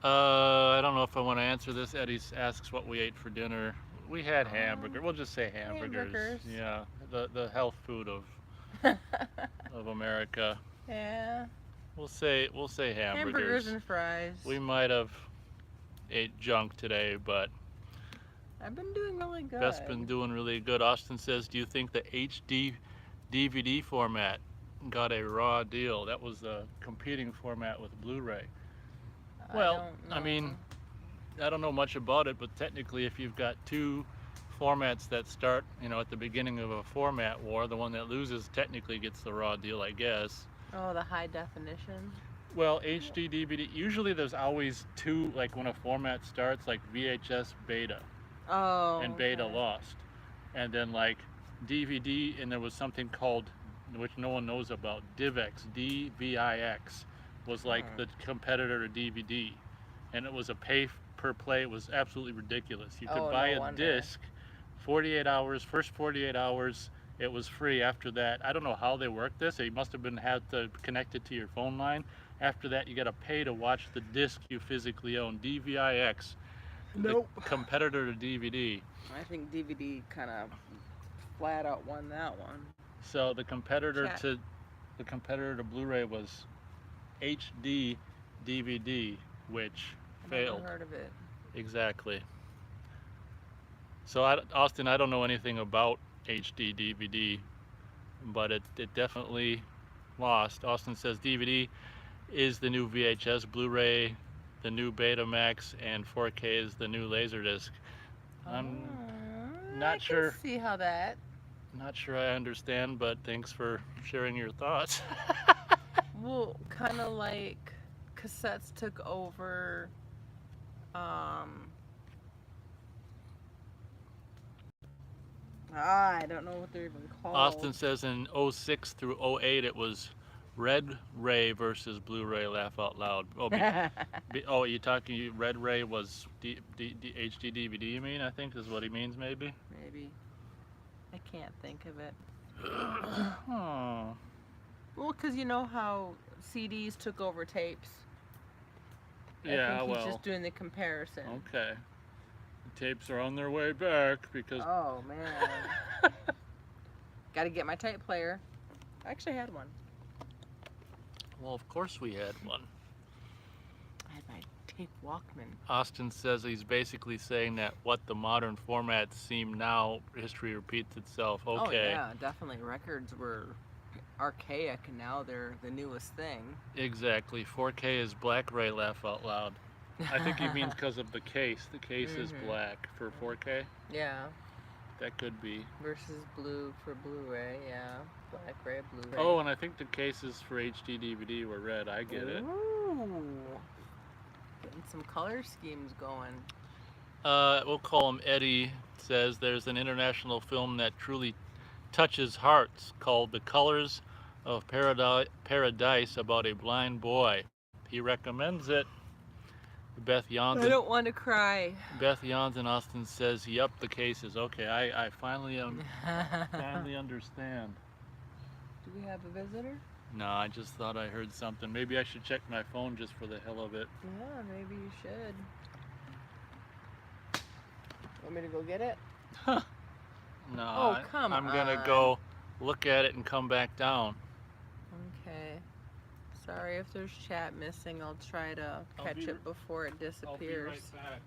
I don't know if I want to answer this. Eddie asks what we ate for dinner. We had hamburger. We'll just say hamburgers. Yeah, the health food of America. Yeah. We'll say hamburgers. Hamburgers and fries. We might have ate junk today, but I've been doing really good. Beth's been doing really good. Austin says, do you think the HD DVD format got a raw deal? That was the competing format with Blu-ray. Well, I mean, I don't know much about it, but technically if you've got 2 formats that start, at the beginning of a format war, the one that loses technically gets the raw deal, I guess. Oh, the high definition? Well, HD DVD, usually there's always 2, like when a format starts, like VHS beta. Oh. And beta okay. lost. And then like DVD, and there was something called, which no one knows about, DivX, DVIX, was like the competitor to DVD. And it was a pay per play. It was absolutely ridiculous. You could buy a disc, 48 hours, first 48 hours, it was free. After that, I don't know how they worked this. They must have had to connect it to your phone line. After that, you got to pay to watch the disc you physically own. DVIX, Nope. the competitor to DVD. I think DVD kind of flat out won that one. So the competitor to Blu-ray was HD DVD, which failed. Never heard of it. Exactly. So Austin, I don't know anything about HD DVD, but it definitely lost. Austin says DVD is the new VHS, Blu-ray the new Betamax, and 4K is the new Laserdisc. I'm not sure. I can see how that. Not sure I understand, but thanks for sharing your thoughts. Well, kind of like cassettes took over. I don't know what they're even called. Austin says in 06 through 08 it was Red Ray versus Blu-ray. Laugh out loud. Oh, you talking? Red Ray was HD DVD. You mean? I think is what he means. Maybe. Maybe. I can't think of it. Oh. Well, because you know how CDs took over tapes. I Yeah, think he's well, just doing the comparison. okay. The tapes are on their way back because. Oh man. Got to get my tape player. I actually had one. Well, of course we had one. I had my tape Walkman. Austin says he's basically saying that what the modern formats seem now, history repeats itself. Oh Okay. yeah, definitely. Records were archaic, and now they're the newest thing. Exactly. 4K is black. Ray laugh out loud. I think he means because of the case. The case is black for 4K. Yeah. That could be. Versus blue for Blu-ray, yeah. Black, ray, Blu-ray. Oh, and I think the cases for HD DVD were red. I get it. Ooh. Getting some color schemes going. We'll call him Eddie. Says there's an international film that truly touches hearts called The Colors of Paradise about a blind boy. He recommends it. Beth yawns. I don't want to cry. Beth yawns and Austin says, "Yep, the cases." Okay, I finally finally understand. Do we have a visitor? No, I just thought I heard something. Maybe I should check my phone just for the hell of it. Yeah, maybe you should. Want me to go get it? No, Oh, come I'm gonna on. go look at it and come back down. Okay. Sorry if there's chat missing. I'll try to catch it before it disappears. I'll be right back.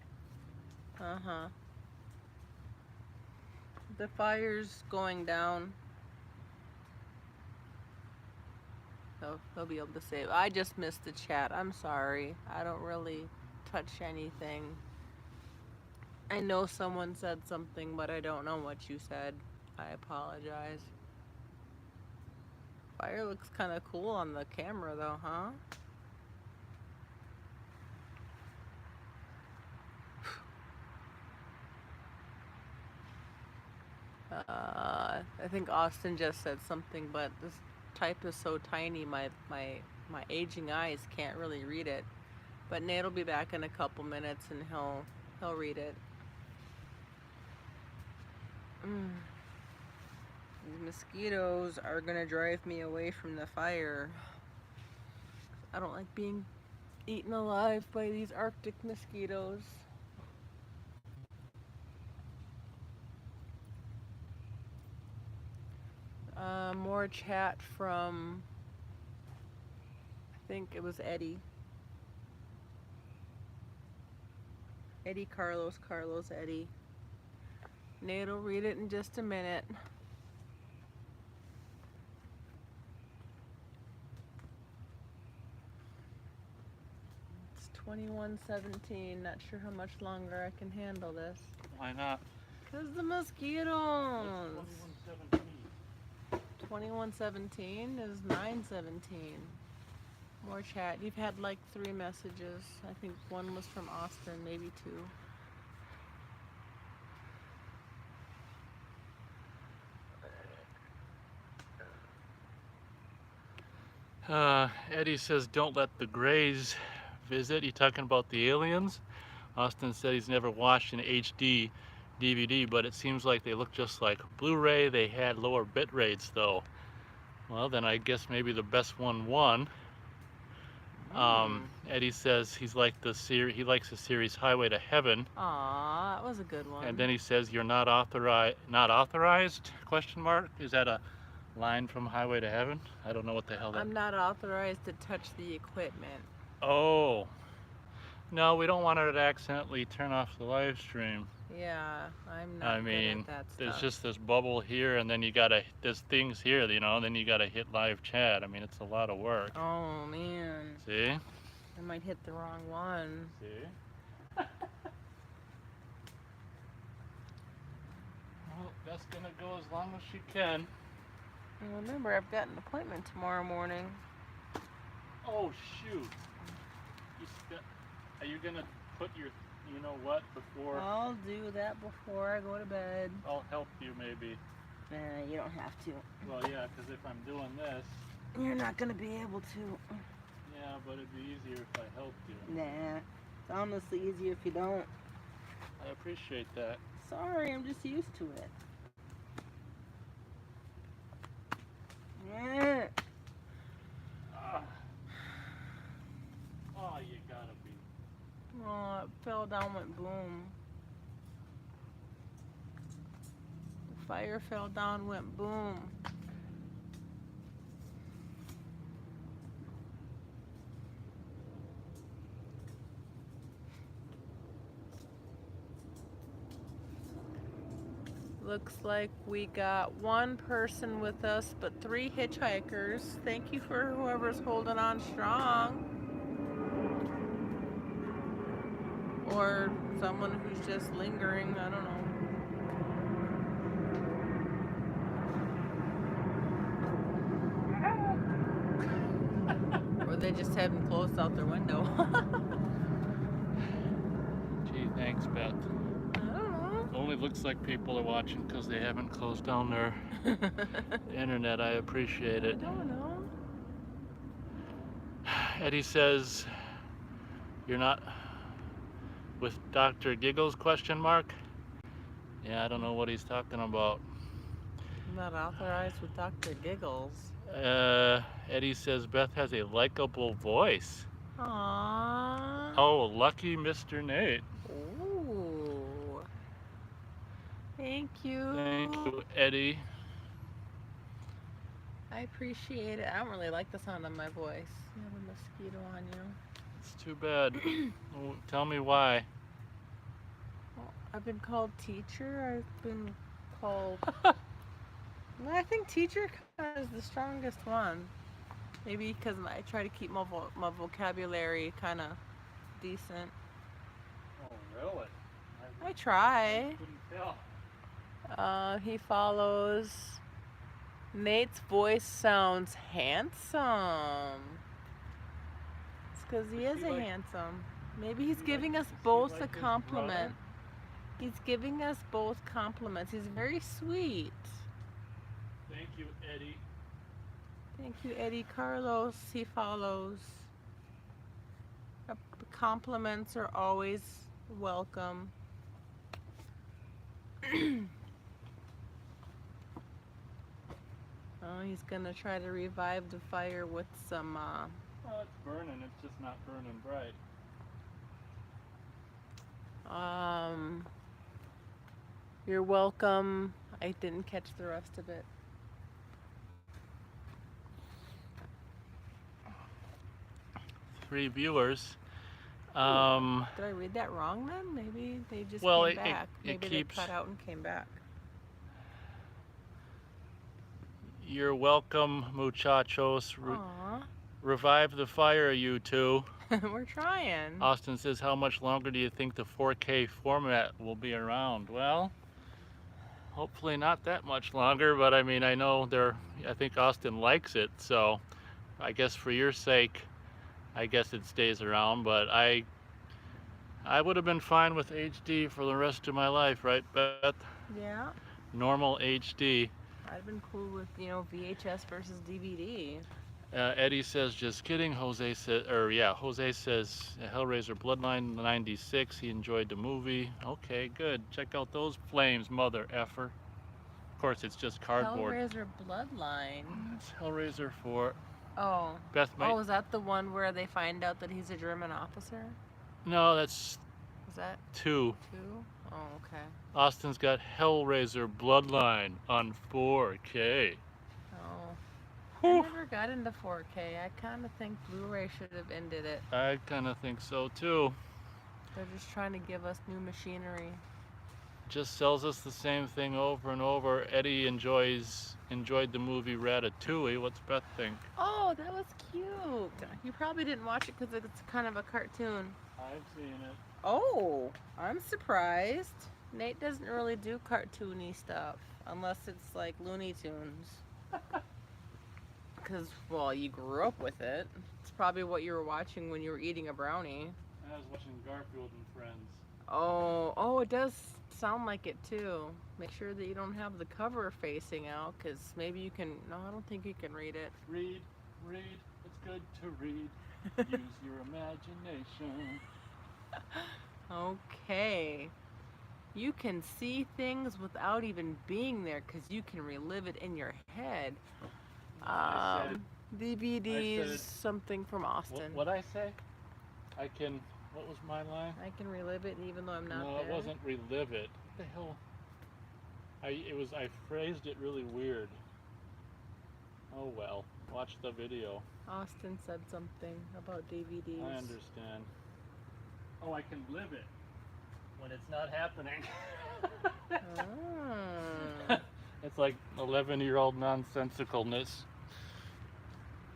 Uh-huh. The fire's going down. So they'll be able to save. I just missed the chat. I'm sorry. I don't really touch anything. I know someone said something, but I don't know what you said. I apologize. Fire looks kind of cool on the camera though, huh? I think Austin just said something, but this type is so tiny, my aging eyes can't really read it. But Nate will be back in a couple minutes and he'll read it. These mosquitoes are gonna drive me away from the fire. I don't like being eaten alive by these Arctic mosquitoes. More chat from, I think it was Eddie. Eddie, Carlos, Eddie. Nate will read it in just a minute. It's 21:17. Not sure how much longer I can handle this. Why not? Because the mosquitoes. 21:17 is 9:17. More chat. You've had like 3 messages. I think one was from Austin, maybe 2. Eddie says, "Don't let the Greys visit." You talking about the aliens? Austin said he's never watched an HD DVD, but it seems like they look just like Blu-ray. They had lower bit rates though. Well, then I guess maybe the best one won. Eddie says he's like he likes the series Highway to Heaven. Aw, that was a good one. And then he says you're not authorized? Question mark. Is that a line from Highway to Heaven? I don't know what the hell that. I'm not authorized to touch the equipment. Oh. No, we don't want her to accidentally turn off the live stream. Yeah, I'm not good at that stuff. There's just this bubble here, and then there's things here, you know, and then you gotta hit live chat. I mean, it's a lot of work. Oh, man. See? I might hit the wrong one. See? Well, that's gonna go as long as she can. And remember, I've got an appointment tomorrow morning. Oh, shoot. Are you gonna put your, you know what, before? I'll do that before I go to bed. I'll help you, maybe. Nah, you don't have to. Well, yeah, because if I'm doing this. You're not gonna be able to. Yeah, but it'd be easier if I helped you. Nah, it's honestly easier if you don't. I appreciate that. Sorry, I'm just used to it. Oh, you gotta be. Oh, it fell down, went boom. The fire fell down, went boom. Looks like we got one person with us, but 3 hitchhikers. Thank you for whoever's holding on strong. Or someone who's just lingering, I don't know. Or they just haven't closed out their window. Gee, thanks, Beth. I don't know. Only looks like people are watching because they haven't closed down their internet. I appreciate I it. don't know. Eddie says, you're not with Dr. Giggles, question mark? Yeah, I don't know what he's talking about. I'm not authorized with Dr. Giggles. Eddie says Beth has a likable voice. Aww. Oh, lucky Mr. Nate. Ooh. Thank you. Thank you, Eddie. I appreciate it. I don't really like the sound of my voice. You have a mosquito on you. It's too bad. Oh, tell me why. Well, I've been called teacher. I've been called... Well, I think teacher kind of is the strongest one. Maybe because I try to keep my vocabulary kind of decent. Oh, really? I try. Couldn't tell. He follows. Nate's voice sounds handsome. It's because he is a handsome. Maybe he's giving us both a compliment. He's giving us both compliments. He's very sweet. Thank you, Eddie. Thank you, Eddie. Carlos, he follows. Compliments are always welcome. Oh, he's gonna try to revive the fire with some, Well, it's burning. It's just not burning bright. You're welcome. I didn't catch the rest of it. Three viewers. Did I read that wrong then? Maybe they just came back. Maybe they cut out and came back. You're welcome, muchachos. Aww. Revive the fire, you two. We're trying. Austin says, how much longer do you think the 4K format will be around? Well, hopefully not that much longer, but I mean, I know I think Austin likes it, so I guess for your sake, I guess it stays around, but I would have been fine with HD for the rest of my life, right, Beth? Yeah. Normal HD. I'd have been cool with, VHS versus DVD. Eddie says, just kidding. Jose says Hellraiser Bloodline 96. He enjoyed the movie. Okay, good. Check out those flames, mother effer. Of course, it's just cardboard. Hellraiser Bloodline. It's Hellraiser 4. Oh. Beth, Oh, is that the one where they find out that he's a German officer? No, that's Is that 2. 2? Oh, okay. Austin's got Hellraiser Bloodline on 4K. Oh. I never got into 4K. I kind of think Blu-ray should have ended it. I kind of think so too. They're just trying to give us new machinery. Just sells us the same thing over and over. Eddie enjoyed the movie Ratatouille. What's Beth think? Oh, that was cute. You probably didn't watch it because it's kind of a cartoon. I've seen it. Oh, I'm surprised. Nate doesn't really do cartoony stuff unless it's like Looney Tunes. Because, well, you grew up with it. It's probably what you were watching when you were eating a brownie. I was watching Garfield and Friends. Oh, it does sound like it too. Make sure that you don't have the cover facing out, because maybe you can... No, I don't think you can read it. Read. It's good to read. Use your imagination. Okay. You can see things without even being there, because you can relive it in your head. I said, DVDs, something from Austin. What'd I say? I can, what was my line? I can relive it even though I'm not No, there. it wasn't relive it. What the hell? I phrased it really weird. Oh well, watch the video. Austin said something about DVDs. I understand. Oh, I can live it when it's not happening. It's like 11-year-old nonsensicalness.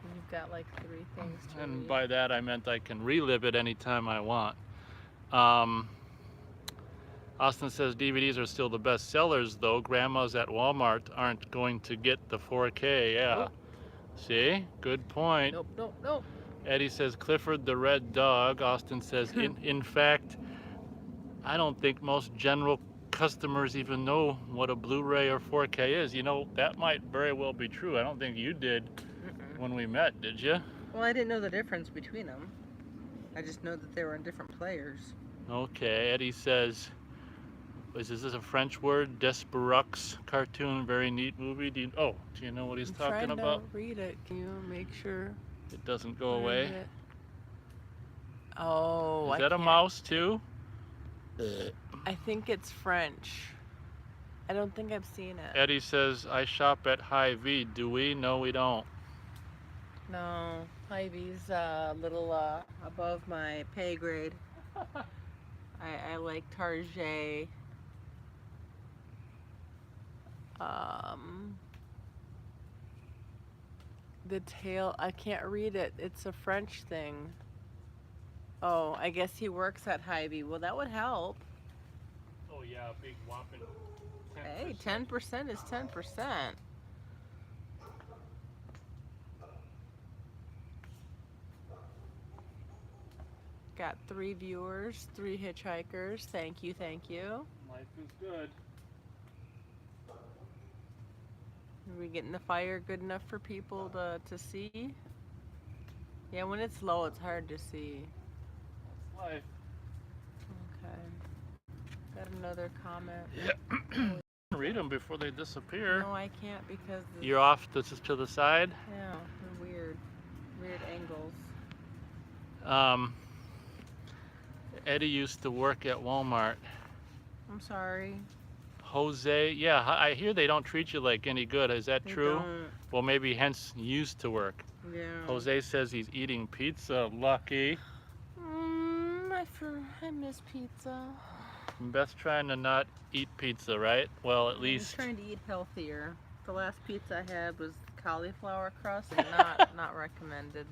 You've got like 3 things to And read. by that I meant I can relive it anytime I want. Austin says DVDs are still the best sellers, though. Grandmas at Walmart aren't going to get the 4K. Yeah. Nope. See? Good point. Nope. Eddie says Clifford the Red Dog. Austin says, in fact, I don't think most general customers even know what a Blu-ray or 4K is. You know, that might very well be true. I don't think you did when we met, did you? Well, I didn't know the difference between them. I just know that they were in different players. Okay, Eddie says, is this a French word? Desperux cartoon, very neat movie. Do you know what he's talking about? I'm trying to read it. Can you make sure It doesn't go away. Oh, Is that a mouse too? I think it's French. I don't think I've seen it. Eddie says, I shop at Hy-Vee. Do we? No, we don't. No, Hy-Vee's a little above my pay grade. I like Target. The tail, I can't read it. It's a French thing. Oh, I guess he works at Hy-Vee. Well, that would help. Oh yeah, a big whopping 10%. Hey, 10% is 10%. Got 3 viewers, 3 hitchhikers. Thank you. Life is good. Are we getting the fire good enough for people to see? Yeah, when it's low, it's hard to see. That's life. Okay. Got another comment. Yeah. Read them before they disappear. No, I can't because You're off to the side? Yeah, they're weird angles. Eddie used to work at Walmart. I'm sorry. Jose, yeah, I hear they don't treat you like any good. Is that They true? don't. Well, maybe hence used to work. Yeah. Jose says he's eating pizza. Lucky. I miss pizza. Beth's trying to not eat pizza, right? Well, at least. I'm trying to eat healthier. The last pizza I had was cauliflower crust, and not recommended.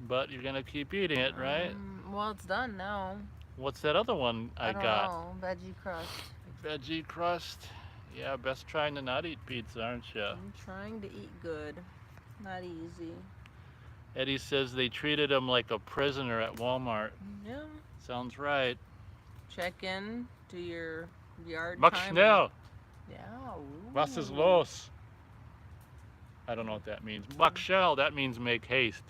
But you're gonna keep eating it, right? Well, it's done now. What's that other one I don't got? know. Veggie crust. Veggie crust. Yeah, Beth's trying to not eat pizza, aren't you? I'm trying to eat good. Not easy. Eddie says they treated him like a prisoner at Walmart. Yeah. Sounds right. Check in, do your yard Mach time. schnell. Yeah. Was ist los? I don't know what that means. Mach schnell, that means make haste.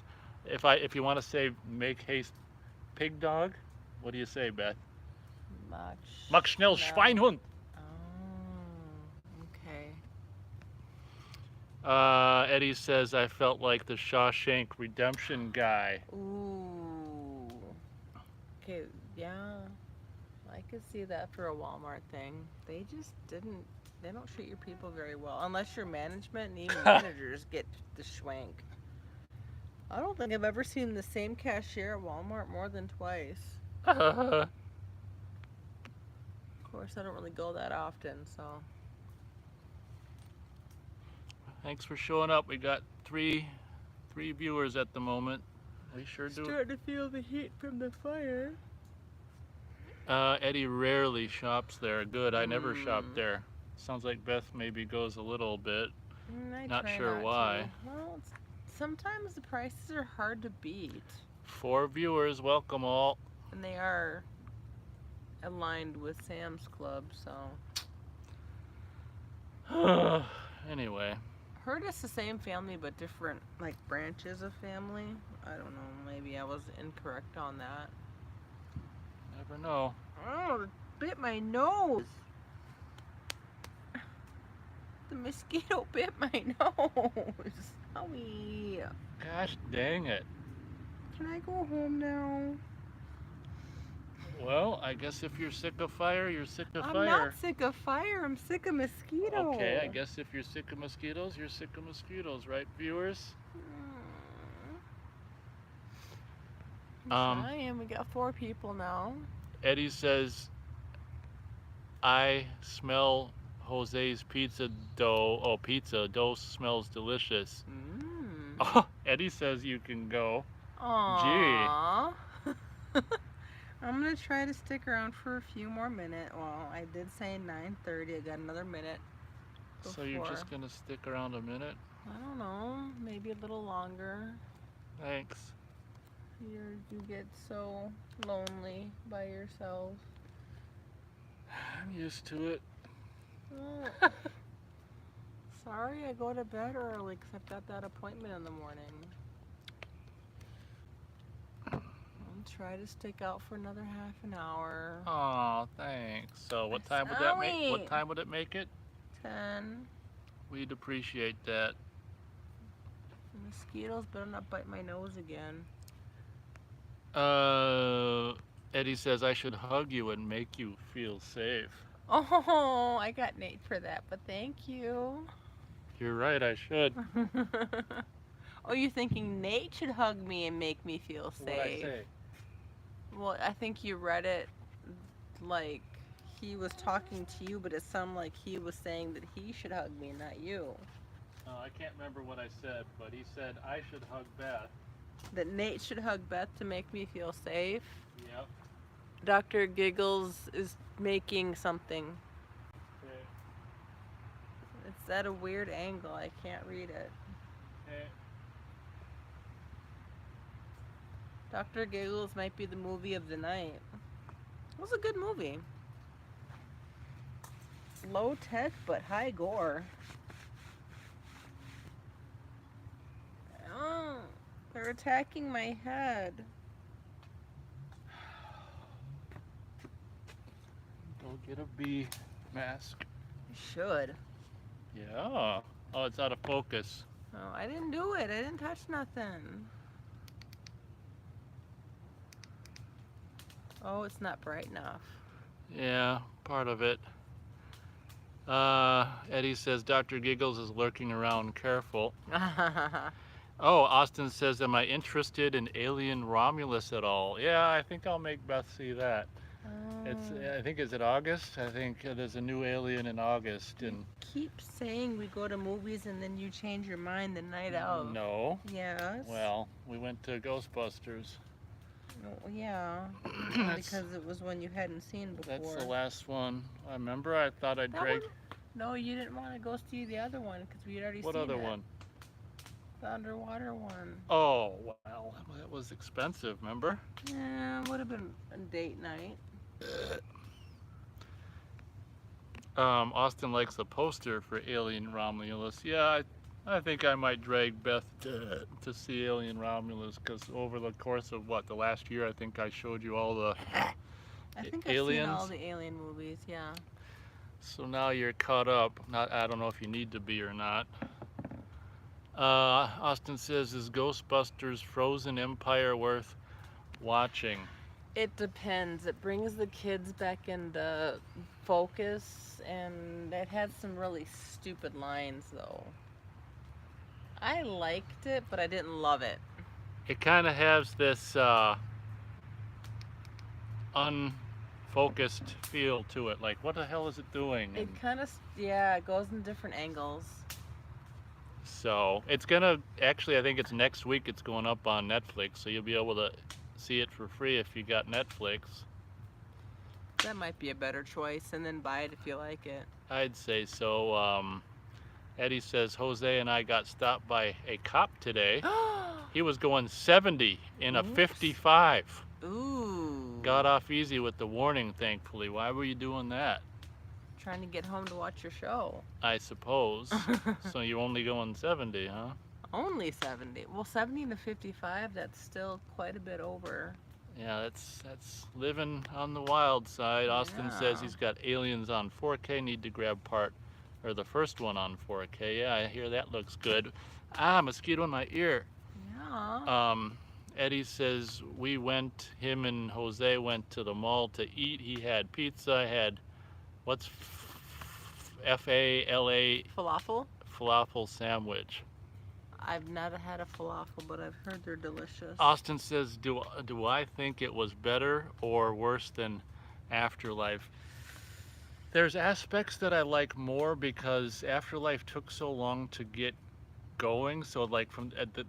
If you want to say make haste pig dog, what do you say, Beth? Mach schnell Schweinhund. Oh, okay. Eddie says I felt like the Shawshank Redemption guy. Ooh. Okay, yeah. I could see that for a Walmart thing. They don't treat your people very well. Unless your management and even managers get the schwank. I don't think I've ever seen the same cashier at Walmart more than twice. Of course, I don't really go that often, so. Thanks for showing up. We got three viewers at the moment. We sure do. Starting to feel the heat from the fire. Eddie rarely shops there. Good, I never shop there. Sounds like Beth maybe goes a little bit. Not sure why. Well, sometimes the prices are hard to beat. 4 viewers, welcome all. And they are aligned with Sam's Club, so. Anyway. Heard it's the same family but different, like, branches of family. I don't know, maybe I was incorrect on that. Never know. Oh, it bit my nose. The mosquito bit my nose. Owie. Gosh dang it. Can I go home now? Well, I guess if you're sick of fire, you're sick of I'm not fire. sick of fire. I'm sick of mosquito. Okay, I guess if you're sick of mosquitoes, you're sick of mosquitoes, right, viewers? I'm trying. We got 4 people now. Eddie says, I smell Jose's pizza dough. Oh, pizza dough smells delicious. Oh, Eddie says you can go. Aww. I'm gonna try to stick around for a few more minutes. Well, I did say 9:30. I got another minute. So you're just gonna stick around a minute? I don't know. Maybe a little longer. Thanks. You get so lonely by yourself. I'm used to it. Oh. Sorry, I go to bed early because I've got that appointment in the morning. I'll try to stick out for another half an hour. Oh, thanks. So what time would that make? What time would it make it? 10. We'd appreciate that. The mosquitoes better not bite my nose again. Eddie says I should hug you and make you feel safe. Oh, I got Nate for that, but thank you. You're right, I should. Oh, you're thinking Nate should hug me and make me feel safe? What'd I say? Well, I think you read it like he was talking to you, but it sounded like he was saying that he should hug me, not you. I can't remember what I said, but he said I should hug Beth. That Nate should hug Beth to make me feel safe? Yep. Dr. Giggles is making something. Okay. It's at a weird angle. I can't read it. Okay. Dr. Giggles might be the movie of the night. It was a good movie. Low tech, but high gore. Oh, they're attacking my head. Go get a bee mask. I should. Yeah. Oh, it's out of focus. Oh, I didn't do it. I didn't touch nothing. Oh, it's not bright enough. Yeah, part of it. Eddie says Dr. Giggles is lurking around. Careful. Oh, Austin says, am I interested in Alien Romulus at all? Yeah, I think I'll make Beth see that. I think, is it August? I think there's a new Alien in August. And keep saying we go to movies and then you change your mind the night of. No. Yes. Well, we went to Ghostbusters. Oh, yeah. Because it was one you hadn't seen before. That's the last one. I remember I thought I'd drag... No, you didn't want to go see the other one because we had already seen it. What other one? The underwater one. Oh, well, that was expensive, remember? Yeah, it would have been a date night. Austin likes the poster for Alien Romulus. Yeah, I think I might drag Beth to see Alien Romulus because over the course of the last year, I think I showed you all the I think aliens. I've seen all the alien movies, yeah. So now you're caught up. I don't know if you need to be or not. Austin says, is Ghostbusters Frozen Empire worth watching? It depends. It brings the kids back into focus, and it had some really stupid lines, though. I liked it, but I didn't love it. It kind of has this unfocused feel to it. Like, what the hell is it doing? It kind of, yeah, it goes in different angles. So, it's gonna, actually, I think it's next week it's going up on Netflix, so you'll be able to see it for free if you got Netflix. That might be a better choice, and then buy it if you like it. I'd say so. Eddie says, Jose and I got stopped by a cop today. He was going 70 in a 55. Ooh. Got off easy with the warning, thankfully. Why were you doing that? Trying to get home to watch your show. I suppose. So you're only going 70, huh? Only 70. Well, 70 to 55, that's still quite a bit over. Yeah, that's living on the wild side. Austin says he's got Aliens on 4K, need to grab part or the first one on 4K. Yeah, I hear that looks good. Ah, mosquito in my ear. Yeah. Eddie says him and Jose went to the mall to eat. He had pizza, had what's FALA Falafel? falafel sandwich. I've not had a falafel, but I've heard they're delicious. Austin says, do I think it was better or worse than Afterlife? There's aspects that I like more because Afterlife took so long to get going. So like from at the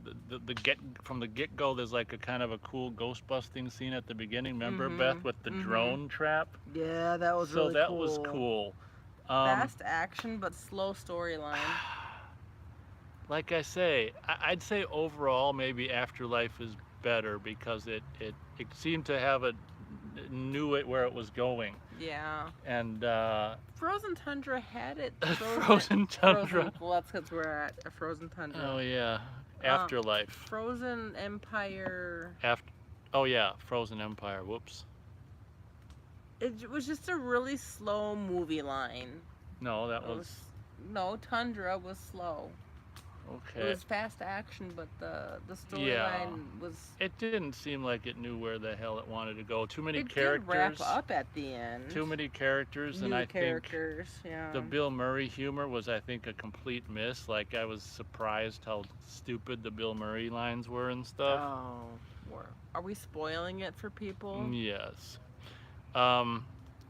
get go, there's like a kind of a cool ghost busting scene at the beginning. Remember, Beth, with the drone trap? Yeah, that was So really that cool. was cool. Fast action, but slow storyline. Like I say, I'd say overall maybe Afterlife is better because it seemed to have knew it where it was going. Yeah. And Frozen Tundra had it. Frozen Tundra. Frozen, well, that's because we're at a Frozen Tundra. Oh yeah, Afterlife. Frozen Empire. Oh yeah, Frozen Empire. Whoops. It was just a really slow movie line. No, that was. No, Tundra was slow. Okay. It was fast action, but the storyline was. It didn't seem like it knew where the hell it wanted to go. Too many it characters. Did wrap up at the end. Too many characters, New and I characters, think yeah. the Bill Murray humor was, I think, a complete miss. Like I was surprised how stupid the Bill Murray lines were and stuff. Oh, are we spoiling it for people? Yes.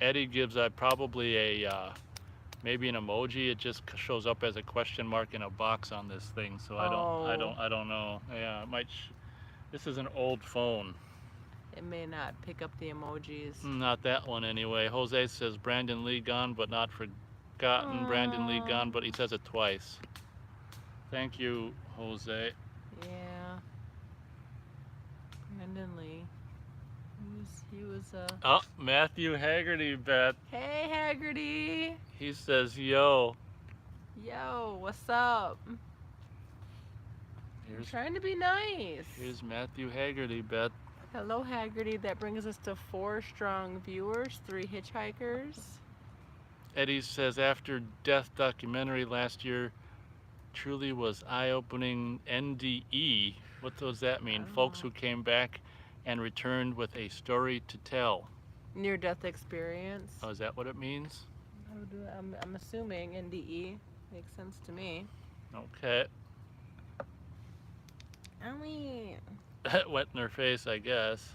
Eddie gives probably a. Maybe an emoji. It just shows up as a question mark in a box on this thing, so I don't know. Yeah, it might. This is an old phone. It may not pick up the emojis. Not that one anyway. Jose says Brandon Lee gone, but not forgotten. Brandon Lee gone, but he says it twice. Thank you, Jose. Yeah. Brandon Lee. He was Oh, Matthew Haggerty, Beth. Hey, Haggerty. He says, yo. Yo, what's up? I'm trying to be nice. Here's Matthew Haggerty, Beth. Hello, Haggerty. That brings us to 4 strong viewers, 3 hitchhikers. Eddie says, after Death documentary last year truly was eye-opening. NDE. What does that mean? Folks who came back and returned with a story to tell. Near-death experience. Oh, is that what it means? I'm assuming NDE makes sense to me. Okay. Wet in her face, I guess.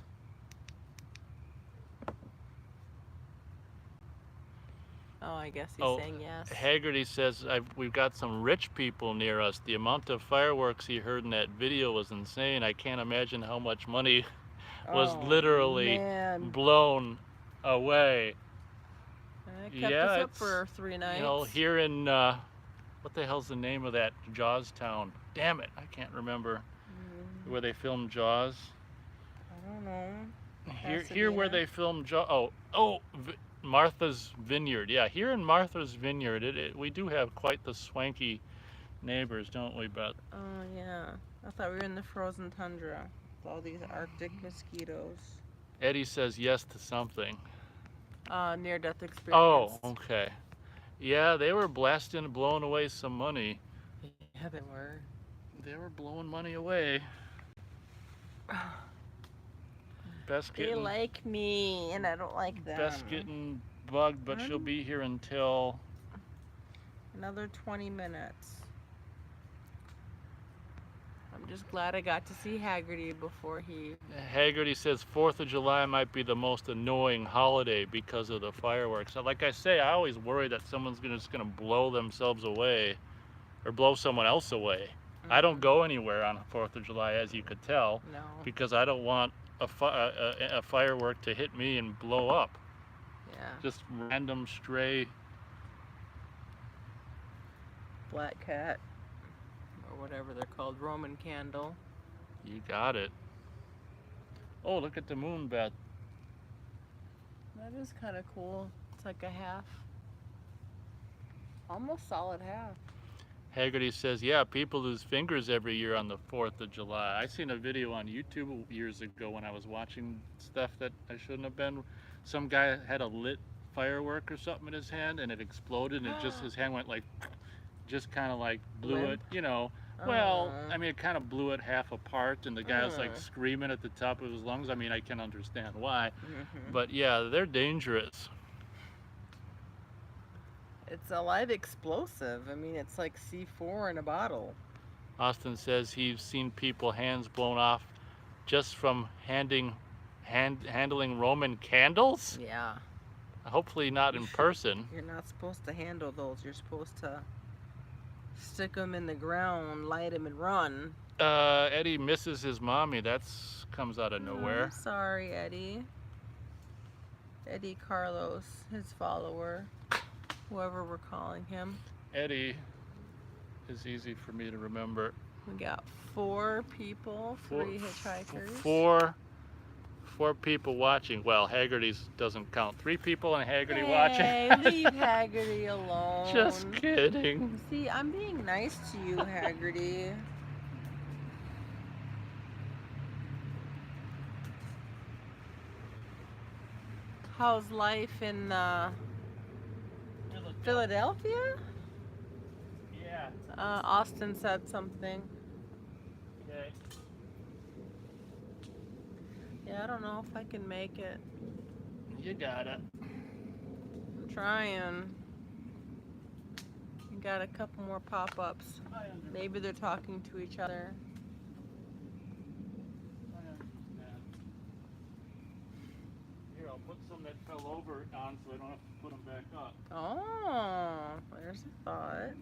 Oh, I guess he's saying yes. Haggerty says, we've got some rich people near us. The amount of fireworks he heard in that video was insane. I can't imagine how much money was literally blown away. It kept us up for 3 nights. You know, here in, what the hell's the name of that Jaws town? Damn it, I can't remember. Where they filmed Jaws. I don't know. Here where they filmed Jaws. Martha's Vineyard. Yeah, here in Martha's Vineyard, we do have quite the swanky neighbors, don't we, Beth? Oh, yeah. I thought we were in the frozen tundra with all these Arctic mosquitoes. Eddie says yes to something. Near-death experience. Oh, okay. Yeah, they were blowing away some money. Yeah, they were. They were blowing money away. They like me, and I don't like them. Beth's getting bugged, but she'll be here until... another 20 minutes. I'm just glad I got to see Haggerty before he... Haggerty says 4th of July might be the most annoying holiday because of the fireworks. Like I say, I always worry that someone's just going to blow themselves away or blow someone else away. I don't go anywhere on 4th of July, as you could tell, because I don't want a firework to hit me and blow up. Yeah. Just random stray... black cat. Or whatever they're called, Roman candle. You got it. Oh, look at the moon, Beth. That is kind of cool. It's like a half. Almost solid half. Haggerty says, yeah, people lose fingers every year on the 4th of July. I seen a video on YouTube years ago when I was watching stuff that I shouldn't have been. Some guy had a lit firework or something in his hand, and it exploded, and it just his hand went like, just kind of like blew it, Limp? you know. Well, Oh. I mean, it kind of blew it half apart, and the guy was like screaming at the top of his lungs. I mean, I can understand why, Mm-hmm. but yeah, they're dangerous. It's a live explosive. I mean, it's like C4 in a bottle. Austin says he's seen people hands blown off just from handling Roman candles. Yeah. Hopefully not in person. You're not supposed to handle those. You're supposed to stick them in the ground, light them, and run. Eddie misses his mommy. That's comes out of nowhere. I'm sorry, Eddie. Eddie Carlos, his follower, whoever we're calling him. Eddie is easy for me to remember. We got 4 people, 3 hitchhikers. Four people watching. Well, Haggerty's doesn't count. 3 people and Haggerty Hey, watching. leave Haggerty alone. Just kidding. See, I'm being nice to you, Haggerty. How's life in Philadelphia? Yeah. Austin said something. Okay. Yeah, I don't know if I can make it. You got it. I'm trying. We got a couple more pop-ups. Maybe they're talking to each other. Here, I'll put some that fell over on so I don't have to put them back up. Oh, there's a thought.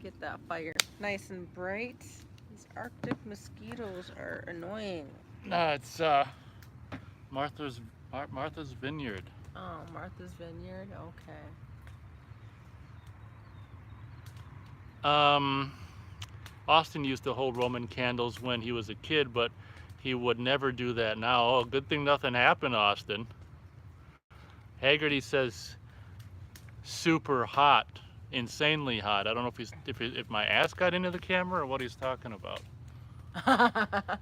Get that fire nice and bright. These Arctic mosquitoes are annoying. No, it's Martha's Vineyard. Oh, Martha's Vineyard. Okay. Austin used to hold Roman candles when he was a kid, but he would never do that now. Oh, good thing nothing happened, Austin. Haggerty says super hot, insanely hot. I don't know if my ass got into the camera or what he's talking about. I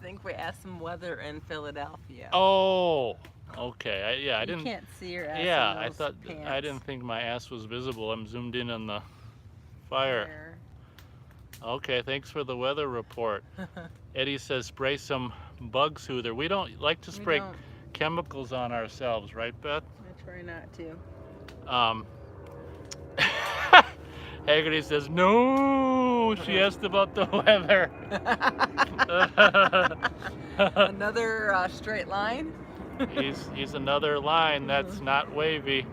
think we asked some weather in Philadelphia. Oh, okay. I you didn't. can't see your ass. Yeah, in I those thought pants. I didn't think my ass was visible. I'm zoomed in on the fire. Okay, thanks for the weather report. Eddie says spray some bug soother. We don't like to spray chemicals on ourselves, right, Beth? I try not to. Haggerty says, no, she asked about the weather. Another straight line? He's another line that's not wavy.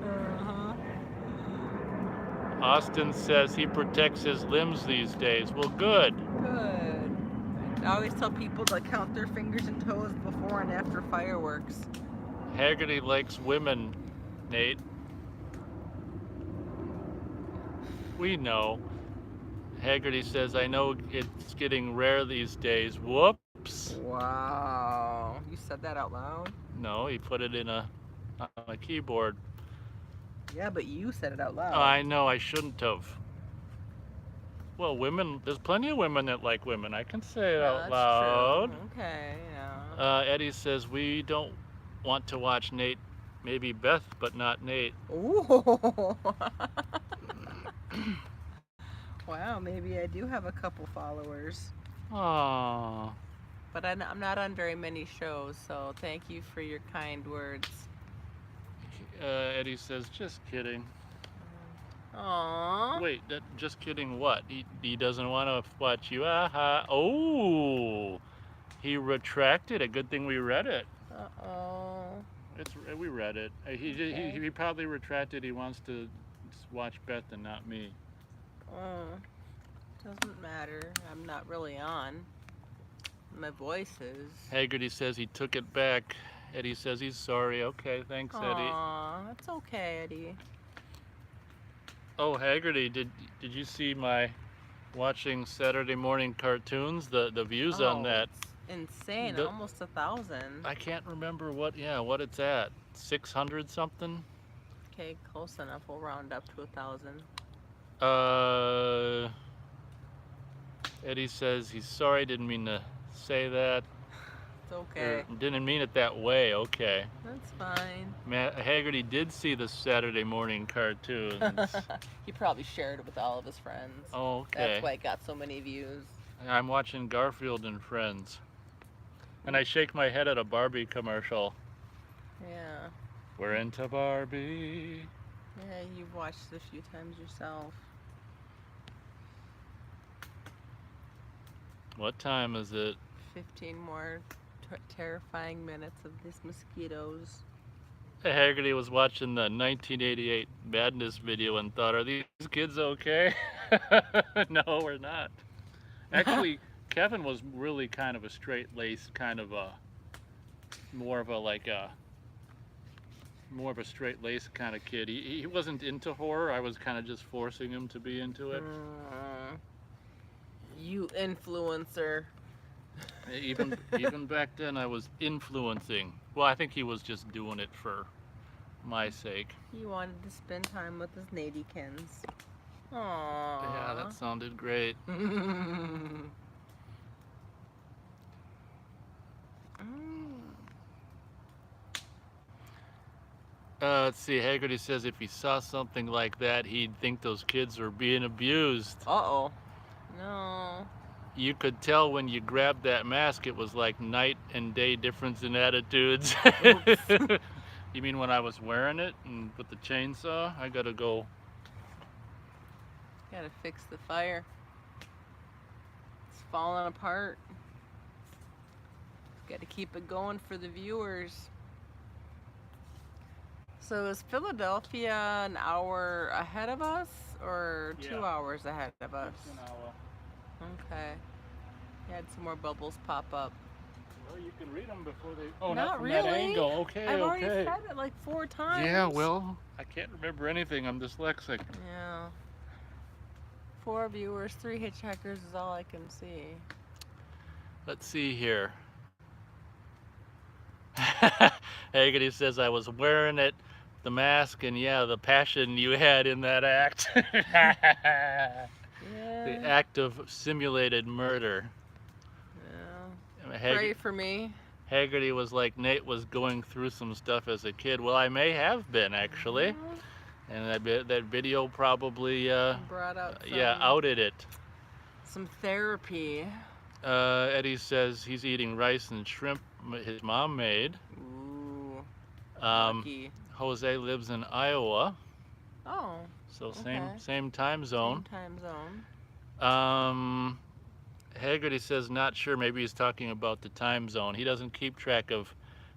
Austin says he protects his limbs these days. Well, good. Good. I always tell people to count their fingers and toes before and after fireworks. Haggerty likes women, Nate. We know. Haggerty says, I know it's getting rare these days. Whoops. Wow. You said that out loud? No, he put it on a keyboard. Yeah, but you said it out loud. Oh, I know, I shouldn't have. Well, women, there's plenty of women that like women. I can say it out loud. True. Okay, yeah. Eddie says, we don't want to watch Nate, maybe Beth, but not Nate. Ooh. Wow, maybe I do have a couple followers. Aww. But I'm not on very many shows, so thank you for your kind words. Eddie says, just kidding. Aww. Wait, just kidding what? He doesn't want to watch you. Aha. Oh, he retracted it. Good thing we read it. Uh-oh. We read it. He probably retracted. He wants to watch Beth and not me. Oh, doesn't matter. I'm not really on. My voice is. Haggerty says he took it back. Eddie says he's sorry. Okay, thanks, Eddie. Aw, that's okay, Eddie. Oh, Haggerty, did you see my watching Saturday morning cartoons? The views on that. It's insane. Almost 1,000. I can't remember what it's at. 600 something? Okay, close enough. We'll round up to 1,000. Eddie says he's sorry, didn't mean to say that. It's okay. Didn't mean it that way. Okay. That's fine. Haggerty did see the Saturday morning cartoons. He probably shared it with all of his friends. Oh, okay. That's why it got so many views. I'm watching Garfield and Friends. And I shake my head at a Barbie commercial. Yeah. We're into Barbie. Yeah, you've watched it a few times yourself. What time is it? 15 more terrifying minutes of these mosquitoes. Haggerty was watching the 1988 Madness video and thought, are these kids okay? No, we're not. Actually, Kevin was really kind of a straight-laced, kind of a, more of a straight-laced kind of kid. He wasn't into horror. I was kind of just forcing him to be into it. You influencer. Even back then, I was influencing. Well, I think he was just doing it for my sake. He wanted to spend time with his Nadykins. Aww. Yeah, that sounded great. Let's see, Haggerty says if he saw something like that, he'd think those kids were being abused. Uh-oh. No. You could tell when you grabbed that mask, it was like night and day difference in attitudes. You mean when I was wearing it and with the chainsaw? I gotta go. Gotta fix the fire. It's falling apart. Gotta keep it going for the viewers. So is Philadelphia an hour ahead of us or 2 hours ahead of us? An hour. Okay. You had some more bubbles pop up. Well, you can read them before they... Oh, Not not from really. that angle. Okay, I've already okay. said it like 4 times. Yeah, well, I can't remember anything. I'm dyslexic. Yeah. 4 viewers, 3 hitchhikers is all I can see. Let's see here. Haggerty says I was wearing it, the mask, and yeah, the passion you had in that act. Yeah. The act of simulated murder. Yeah. Pray for me. Haggerty was like, Nate was going through some stuff as a kid. Well, I may have been, actually. And that video probably brought out outed it. Some therapy. Eddie says he's eating rice and shrimp his mom made. Ooh. Lucky. Jose lives in Iowa. Oh. So okay. same time zone. Same time zone. Haggerty says not sure. Maybe he's talking about the time zone. He doesn't keep track of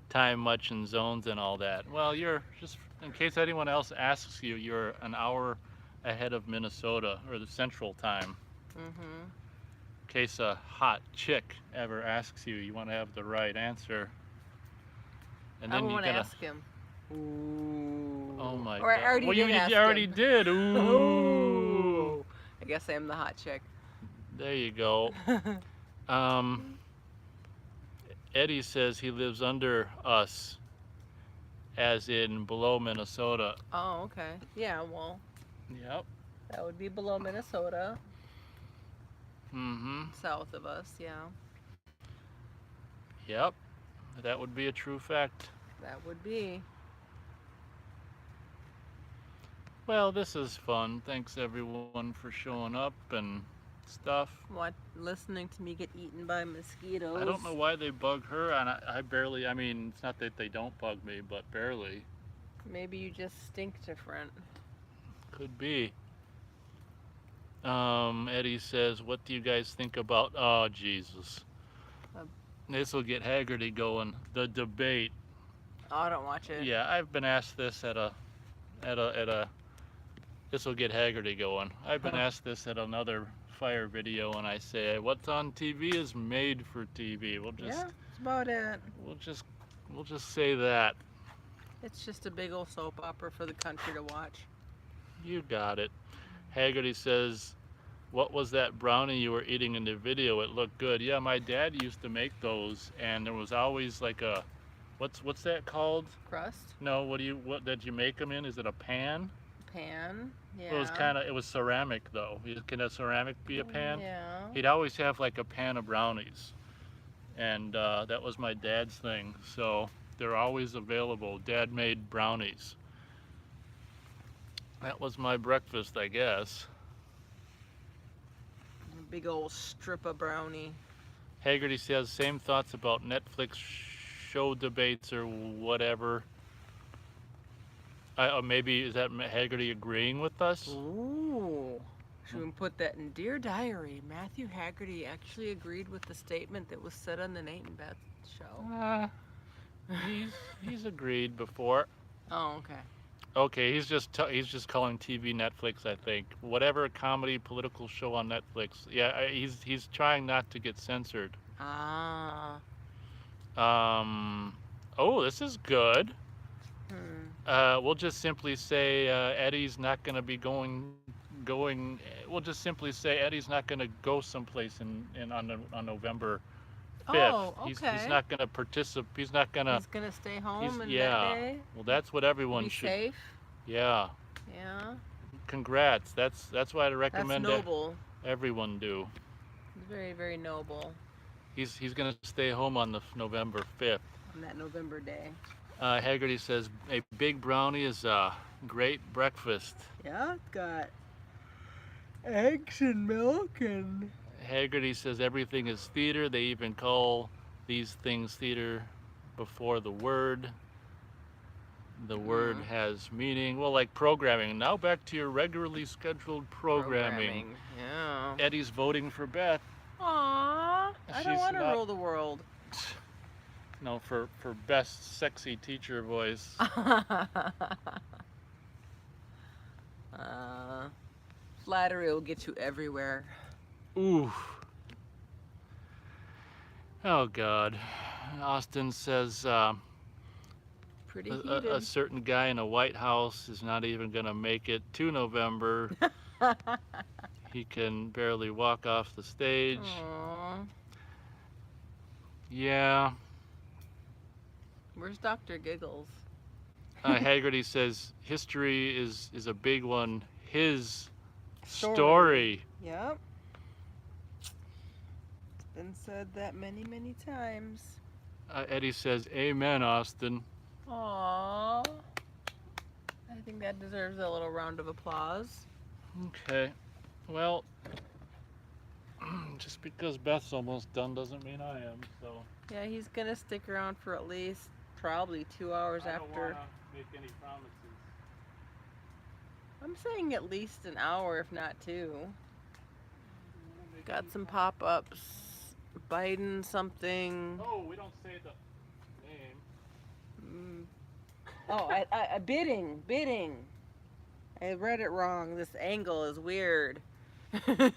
time much and zones and all that. Well, you're just, in case anyone else asks you, you're an hour ahead of Minnesota, or the central time. Mm-hmm. In case a hot chick ever asks you, you want to have the right answer. And then I want to ask him. Ooh. Oh my or God. I already well, did you ask already him. did. Ooh. Ooh. I guess I am the hot chick. There you go. Eddie says he lives under us, as in below Minnesota. Oh, okay. Yeah, well. Yep. That would be below Minnesota. Mm-hmm. South of us, yeah. Yep. That would be a true fact. That would be. Well, this is fun. Thanks everyone for showing up and stuff. What? Listening to me get eaten by mosquitoes. I don't know why they bug her, and I barely, I mean, it's not that they don't bug me, but barely. Maybe you just stink different. Could be. Eddie says, what do you guys think about, oh, Jesus. This will get Haggerty going. The debate. Oh, I don't watch it. Yeah, I've been asked this at a, this will get Haggerty going. I've been asked this at another fire video, and I say, what's on TV is made for TV. We'll just, yeah, that's about it. We'll just say that. It's just a big old soap opera for the country to watch. You got it. Haggerty says, what was that brownie you were eating in the video? It looked good. Yeah, my dad used to make those, and there was always like a, what's that called? Crust? No, what did you make them in? Is it a pan? Pan, yeah. It was ceramic though. Can a ceramic be a pan? Yeah. He'd always have like a pan of brownies. and that was my dad's thing. So they're always available. Dad made brownies. That was my breakfast, I guess. A big old strip of brownie. Haggerty says same thoughts about Netflix show debates or whatever. Or maybe is that Haggerty agreeing with us? Ooh. Should we put that in Dear Diary? Matthew Haggerty actually agreed with the statement that was said on the Nate and Beth show. He's agreed before. Oh, okay. Okay, he's just calling TV Netflix, I think. Whatever comedy political show on Netflix. Yeah, he's trying not to get censored. Ah. Oh, this is good. Hmm. We'll just simply say Eddie's not going to be going. We'll just simply say Eddie's not going to go someplace on November 5th. Oh, He's okay. not going to participate. He's not going to. He's gonna stay home that Yeah. day. Well, that's what everyone Be should. safe. Yeah. Yeah. Congrats. That's what I That's recommend noble. everyone do. Very, very noble. He's going to stay home on the November 5th. On that November day. Haggerty says a big brownie is a great breakfast. Yeah, it's got eggs and milk and. Haggerty says everything is theater. They even call these things theater before the word. The word has meaning. Well, like programming. Now back to your regularly scheduled programming. Yeah. Eddie's voting for Beth. Aww. I don't She's want to not- rule the world. No, for best sexy teacher voice. Flattery will get you everywhere. Ooh. Oh, God. Austin says Pretty heated. a certain guy in a White House is not even going to make it to November. He can barely walk off the stage. Aww. Yeah. Where's Dr. Giggles? Haggerty says history is a big one. His story. Yep. It's been said that many, many times. Eddie says, amen, Austin. Aww. I think that deserves a little round of applause. Okay. Well, just because Beth's almost done doesn't mean I am, so. Yeah, he's gonna stick around for at least probably 2 hours I don't after. wanna make any promises. I'm saying at least an hour, if not 2. Got some pop-ups. Biden something. Oh, we don't say the name. Oh, I bidding. I read it wrong. This angle is weird. Nice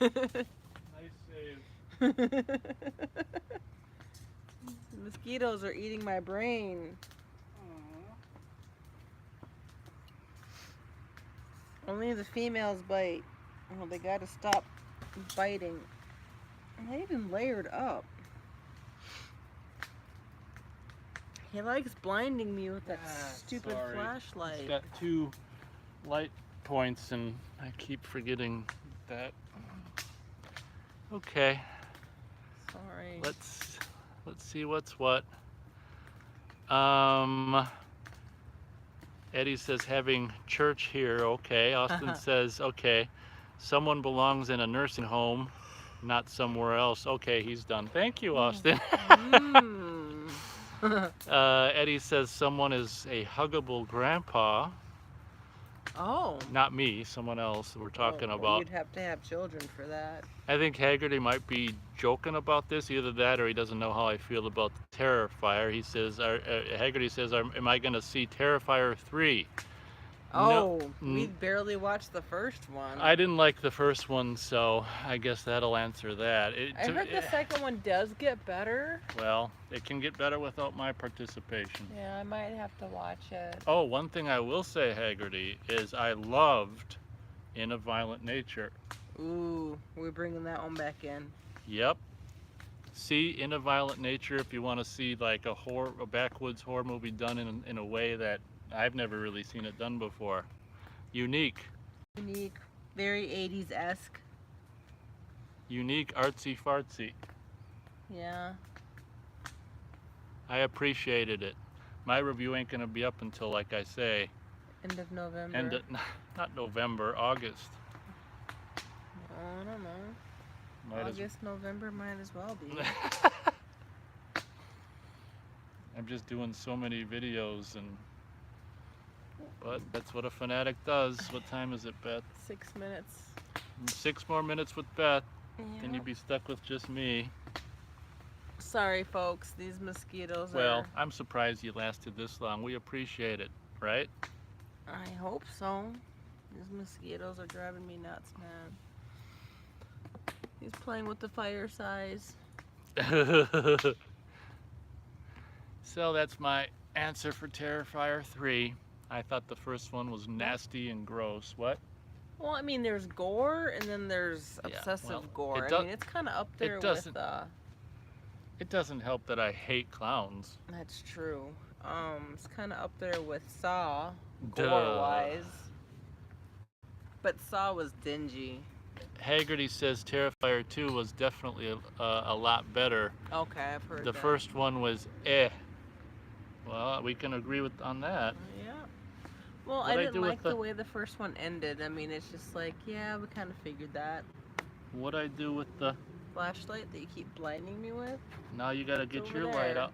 save. Mosquitoes are eating my brain. Only the females bite. Oh, they gotta stop biting. And they even layered up. He likes blinding me with that stupid Sorry. flashlight. It's got 2 light points and I keep forgetting that. Okay, Sorry. let's see what's what. Eddie says having church here. Okay. Austin says okay. Someone belongs in a nursing home, not somewhere else. Okay, he's done. Thank you, Austin. Eddie says someone is a huggable grandpa. Oh. Not me, someone else we're talking Well, about. You'd have to have children for that. I think Haggerty might be joking about this, either that or he doesn't know how I feel about the Terrifier. He says, Haggerty says, am I going to see Terrifier 3? Oh, No, we barely watched the first one. I didn't like the first one, so I guess that'll answer that. I heard the second one does get better. Well, it can get better without my participation. Yeah, I might have to watch it. Oh, one thing I will say, Haggerty, is I loved In a Violent Nature. Ooh, we're bringing that one back in. Yep. See In a Violent Nature if you want to see like a backwoods horror movie done in a way that I've never really seen it done before. Unique. Unique, very 80s-esque. Unique, artsy fartsy. Yeah. I appreciated it. My review ain't gonna be up until, like I say, End of November. end of, not November, August. I don't know. Might August, November might as well be. I'm just doing so many videos, but that's what a fanatic does. What time is it, Beth? 6 minutes. 6 more minutes with Beth, Yeah. then you'd be stuck with just me. Sorry, folks. These mosquitoes Well, are... I'm surprised you lasted this long. We appreciate it, right? I hope so. These mosquitoes are driving me nuts, man. He's playing with the fire size. So that's my answer for Terrifier 3. I thought the first one was nasty and gross. What? Well, I mean, there's gore, and then there's Yeah, obsessive well, gore. it I mean, it's kind of up there with... It doesn't help that I hate clowns. That's true. It's kind of up there with Saw, Duh. gore-wise. But Saw was dingy. Haggerty says Terrifier 2 was definitely a lot better. Okay, I've heard The that. first one was eh. Well, we can agree on that. Yeah. Well, What'd I I didn't do with like the way the first one ended. I mean, it's just like, yeah, we kind of figured that. What'd I do with the... Flashlight that you keep blinding me with? Now you gotta get over your light there. up.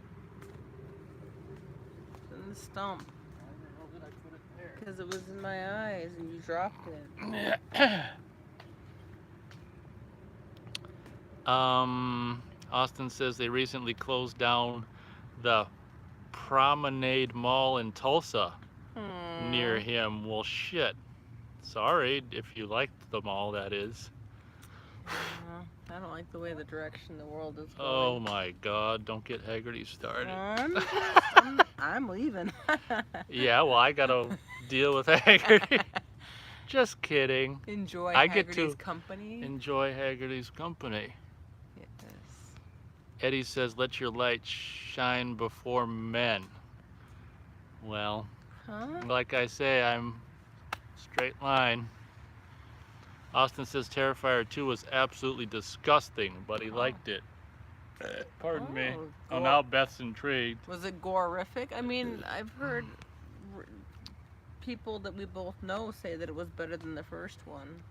It's in the stump. Why did I put it there? Because it was in my eyes and you dropped it. Austin says they recently closed down the Promenade Mall in Tulsa near him. Well, shit. Sorry if you liked the mall, that is. I don't like the way the direction the world is going. Oh my God, don't get Haggerty started. I'm leaving. Yeah, well, I gotta deal with Haggerty. Just kidding. Enjoy I get Haggerty's to company. Enjoy Haggerty's company. Yes. Eddie says, let your light shine before men. Well, like I say, I'm straight line. Austin says Terrifier 2 was absolutely disgusting, but he liked it. Pardon me. Oh, now Beth's intrigued. Was it gore-rific? I mean, I've heard people that we both know say that it was better than the first one.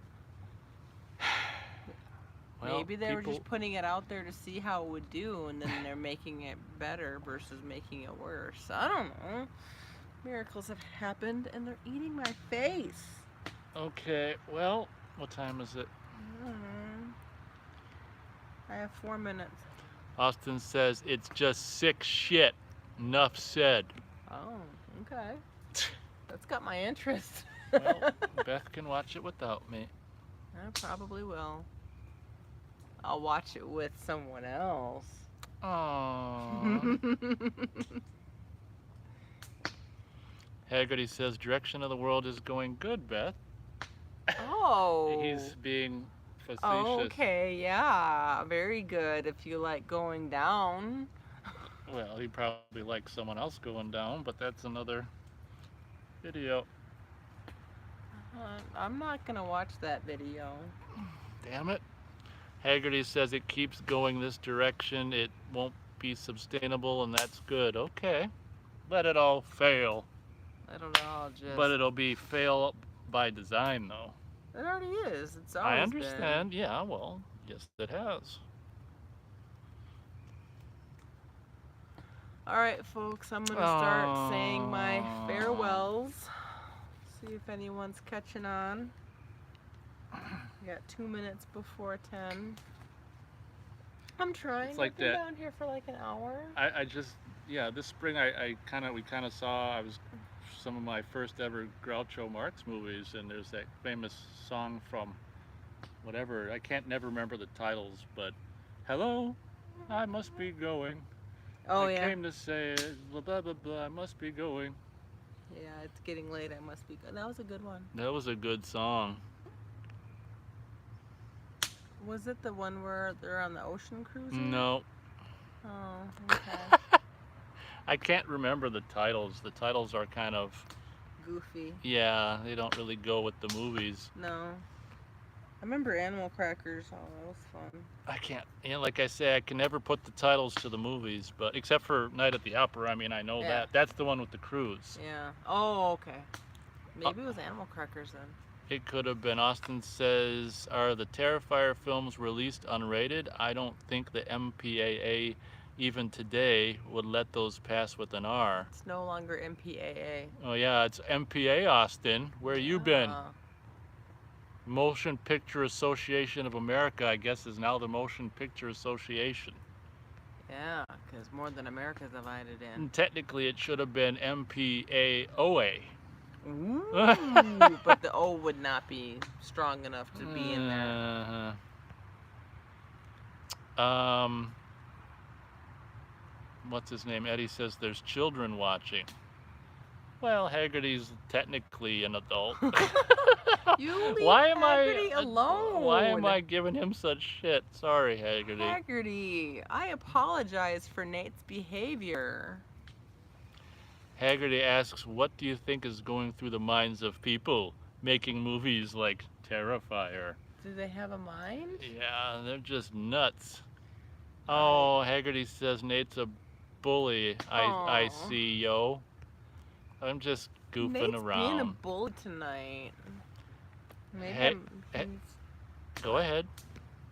Well, maybe they were just putting it out there to see how it would do, and then they're making it better versus making it worse. I don't know. Miracles have happened, and they're eating my face. Okay, well, what time is it? I have 4 minutes. Austin says, it's just sick shit. Enough said. Oh, okay. That's got my interest. Well, Beth can watch it without me. I probably will. I'll watch it with someone else. Aww. Haggerty says, direction of the world is going good, Beth. Oh. He's being facetious. Okay, yeah. Very good if you like going down. Well, he probably likes someone else going down, but that's another video. I'm not going to watch that video. Damn it. Haggerty says it keeps going this direction. It won't be sustainable, and that's good. Okay. Let it all fail. Let it all just... But it'll be fail by design, though. It already is. It's always I understand. been. Yeah, well, yes, it has. All right, folks. I'm going to start saying my farewells. See if anyone's catching on. We got 2 minutes before 10. I'm trying. It's like I've been that. down here for like an hour. I just, yeah, this spring we kind of saw, I was some of my first ever Groucho Marx movies, and there's that famous song from whatever, I can't never remember the titles, but hello, I must be going. Oh, I yeah. came to say blah, blah, blah, blah, I must be going. Yeah, it's getting late. I must be good. That was a good one. That was a good song. Was it the one where they're on the ocean cruiser? No. Oh, okay. I can't remember the titles. The titles are kind of... Goofy. Yeah, they don't really go with the movies. No. I remember Animal Crackers. Oh, that was fun. I can't, like I say, I can never put the titles to the movies, but except for Night at the Opera, I mean, I know Yeah. that. That's the one with the cruise. Yeah. Oh, okay. Uh, Maybe it was Animal Crackers then. it could have been. Austin says, are the Terrifier films released unrated? I don't think the MPAA, even today, would let those pass with an R. It's no longer MPAA. Oh, yeah, it's MPA, Austin. Where you been? Ah. Motion Picture Association of America, I guess, is now the Motion Picture Association. Yeah, because more than America's divided in. And technically, it should have been MPAOA. Ooh, but the O would not be strong enough to be in there. What's his name? Eddie says there's children watching. Well, Haggerty's technically an adult. You leave Haggerty alone. Why am I giving him such shit? Sorry, Haggerty. Haggerty, I apologize for Nate's behavior. Haggerty asks, what do you think is going through the minds of people making movies like Terrifier? Do they have a mind? Yeah, they're just nuts. Oh, Haggerty says Nate's a bully. I see, yo. I'm just goofing Nate's around. being a bully tonight. Maybe Go ahead.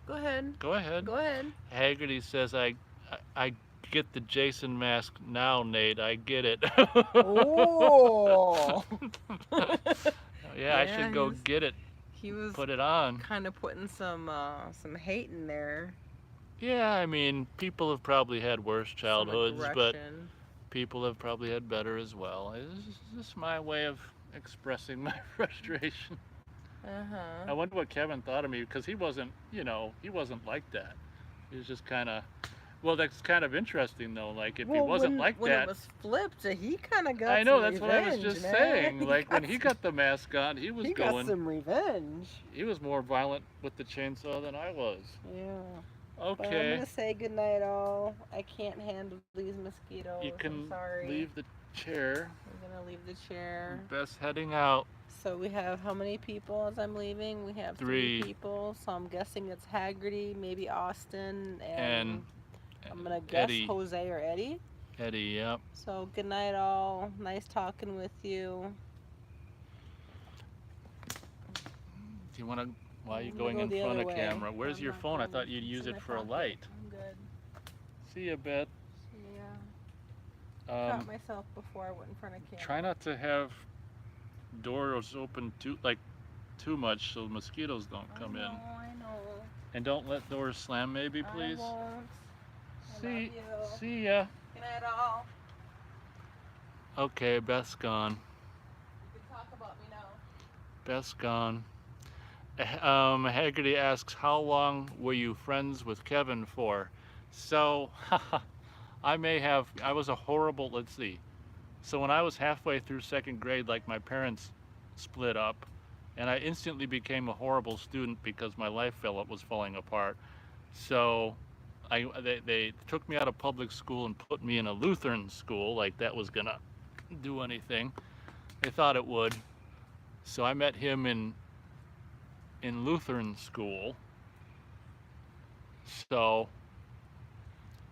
Go ahead. Go ahead. Go ahead. Haggerty says, I get the Jason mask now, Nate. I get it. Oh. Yeah, I should go get it. He was put it on. Kind of putting some hate in there. Yeah, I mean, people have probably had worse childhoods, but people have probably had better as well. It's just my way of expressing my frustration. I wonder what Kevin thought of me, because he wasn't like that. He was just kind of, well, that's kind of interesting though. Like if he wasn't like that, when it was flipped, he kind of got. I know, that's what I was just saying. Like when he got the mask on, he got some revenge. He was more violent with the chainsaw than I was. Yeah. Okay. But I'm gonna say goodnight, all. I can't handle these mosquitoes. You can I'm sorry. leave the chair. I'm gonna leave the chair. Best heading out. So we have how many people as I'm leaving? We have 3 people. So I'm guessing it's Haggerty, maybe Austin, and I'm gonna guess Eddie. Jose or Eddie. Eddie, yep. So good night, all. Nice talking with you. Do you want to? Why are you going in front of camera? Where's your phone? I thought you'd use it for a light. I'm good. See ya, Beth. Yeah. Caught myself before I went in front of camera. Try not to have doors open too much so mosquitoes don't come in. I know. And don't let doors slam, maybe, please. I won't. See ya. Good night, all. Okay, Beth's gone. You can talk about me now. Beth's gone. Haggerty asks, how long were you friends with Kevin for? So, I was a horrible, let's see. So when I was halfway through 2nd grade, like my parents split up, and I instantly became a horrible student because my life was falling apart. So they took me out of public school and put me in a Lutheran school, like that was gonna do anything. They thought it would. So I met him in Lutheran school. So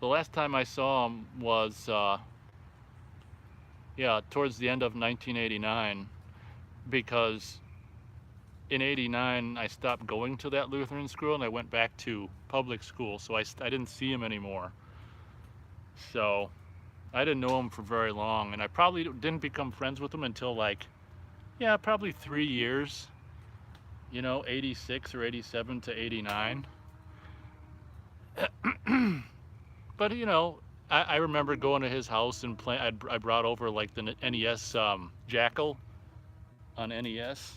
the last time I saw him was towards the end of 1989, because in 89 I stopped going to that Lutheran school and I went back to public school, so I didn't see him anymore. So I didn't know him for very long, and I probably didn't become friends with him until probably 3 years. 86 or 87 to 89. But I remember going to his house and playing. I brought over like the NES Jackal on NES.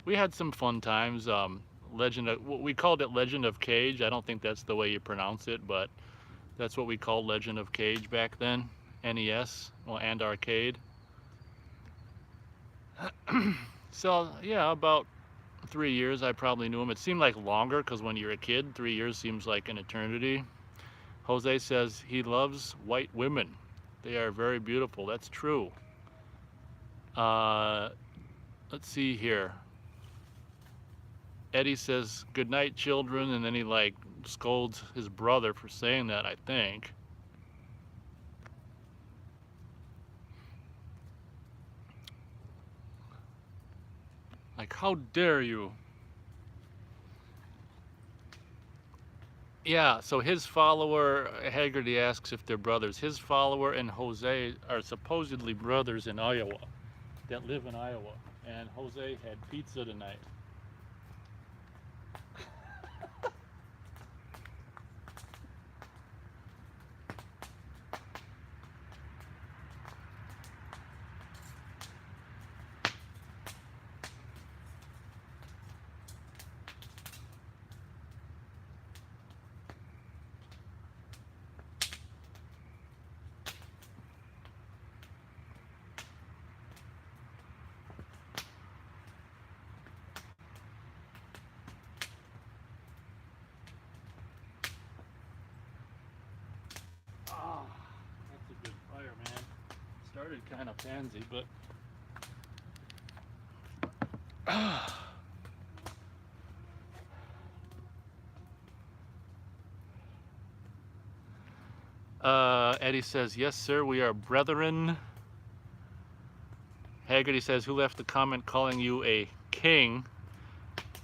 We had some fun times. We called it Legend of Cage. I don't think that's the way you pronounce it, but that's what we called Legend of Cage back then. NES, and arcade. So yeah, about 3 years I probably knew him. It seemed like longer because when you're a kid, 3 years seems like an eternity. Jose says he loves white women. They are very beautiful. That's true. Let's see here. Eddie says, "Good night, children," and then he like scolds his brother for saying that, I think. Like, how dare you? Yeah, so his follower, Haggerty asks if they're brothers. His follower and Jose are supposedly brothers in Iowa, that live in Iowa. And Jose had pizza tonight. Ah, that's a good fire, man. Started kind of pansy, but Eddie says, "Yes, sir, we are brethren." Haggerty says, "Who left the comment calling you a king?"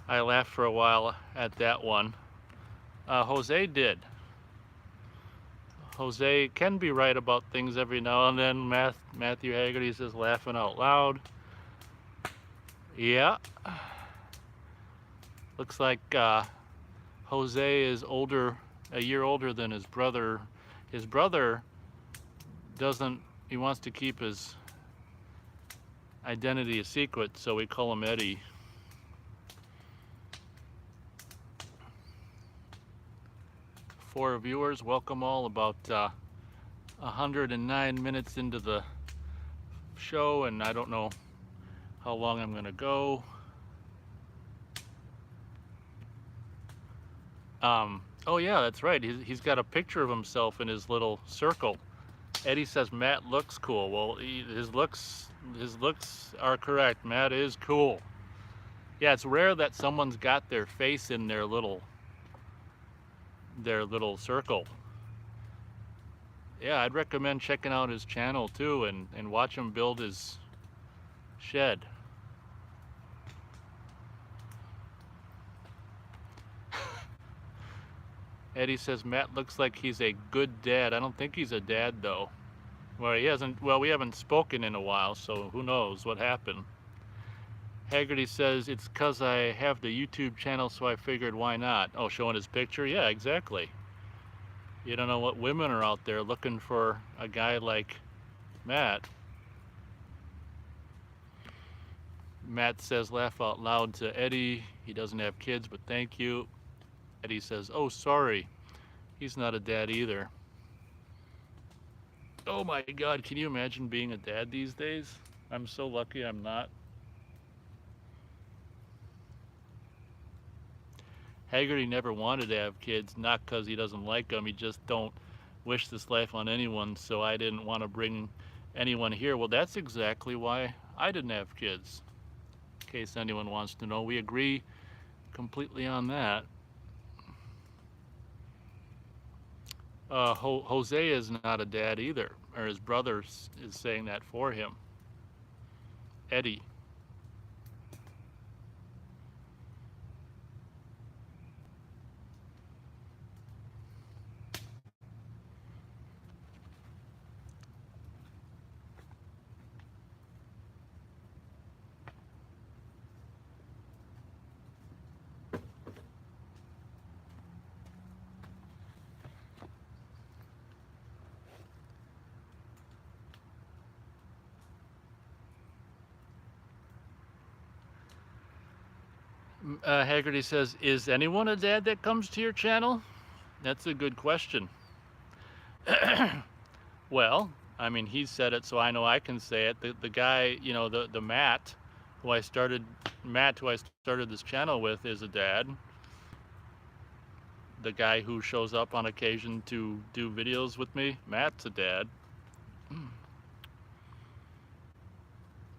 I laughed for a while at that one. Jose did. Jose can be right about things every now and then. Matthew Haggerty says, laughing out loud. Yeah. Looks like Jose is a year older than his brother. His brother doesn't, he wants to keep his identity a secret, so we call him Eddie. For viewers, welcome all. About 109 minutes into the show, and I don't know how long I'm gonna go. Oh yeah, that's right. He's got a picture of himself in his little circle. Eddie says Matt looks cool. Well, his looks are correct. Matt is cool. Yeah, it's rare that someone's got their face in their little circle. Yeah, I'd recommend checking out his channel too and watch him build his shed. Eddie says Matt looks like he's a good dad. I don't think he's a dad though. Well, he hasn't. Well, we haven't spoken in a while, so who knows what happened. Haggerty says it's because I have the YouTube channel, so I figured why not. Oh, showing his picture? Yeah, exactly. You don't know what women are out there looking for a guy like Matt. Matt says, laugh out loud to Eddie. He doesn't have kids, but thank you. Eddie says, oh, sorry. He's not a dad either. Oh my God, can you imagine being a dad these days? I'm so lucky I'm not. Haggerty never wanted to have kids, not because he doesn't like them. He just don't wish this life on anyone, so I didn't want to bring anyone here. Well, that's exactly why I didn't have kids. In case anyone wants to know, we agree completely on that. Jose is not a dad either, or his brother is saying that for him. Eddie. Haggerty says, is anyone a dad that comes to your channel? That's a good question. Well, I mean, he said it, so I know I can say it. The guy, you know, the Matt, who I started this channel with, is a dad. The guy who shows up on occasion to do videos with me, Matt's a dad.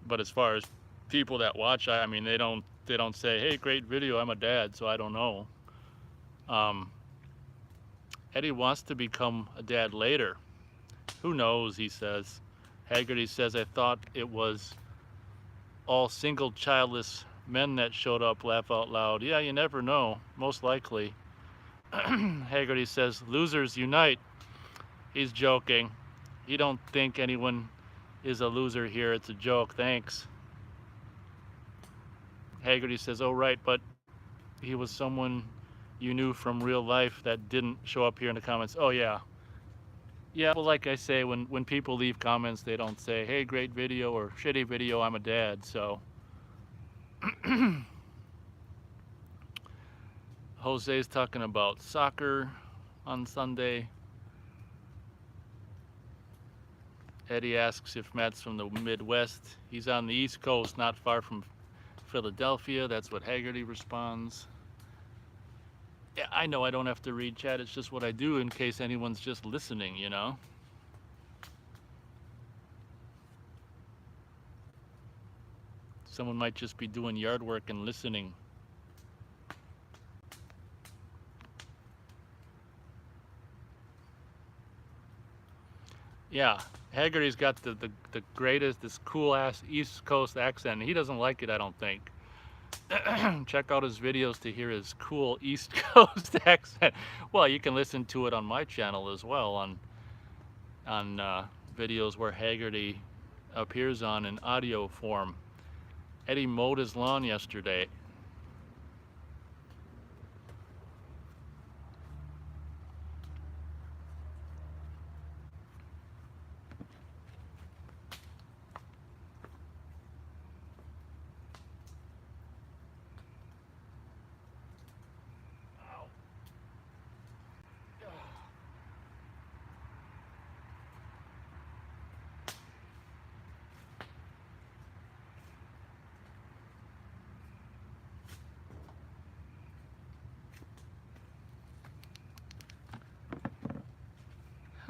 But as far as people that watch, I mean, they don't they don't say, hey, great video, I'm a dad, so I don't know. Um, Eddie wants to become a dad later. Who knows, he says. Haggerty says, I thought it was all single childless men that showed up, laugh out loud. Yeah, you never know, most likely. Haggerty says, losers unite. He's joking. He don't think anyone is a loser here. It's a joke, thanks. Haggerty says, oh right, but he was someone you knew from real life that didn't show up here in the comments. Oh yeah. Yeah, well, like I say, when people leave comments, they don't say, hey, great video or shitty video, I'm a dad, so. Jose's talking about soccer on Sunday. Eddie asks if Matt's from the Midwest. He's on the East Coast, not far from Philadelphia. That's what Haggerty responds. Yeah, I know I don't have to read chat. It's just what I do in case anyone's just listening, you know? Someone might just be doing yard work and listening. Yeah, Haggerty's got the greatest, this cool ass East Coast accent. He doesn't like it, I don't think. Check out his videos to hear his cool East Coast accent. Well, you can listen to it on my channel as well on videos where Haggerty appears on in audio form. Eddie mowed his lawn yesterday.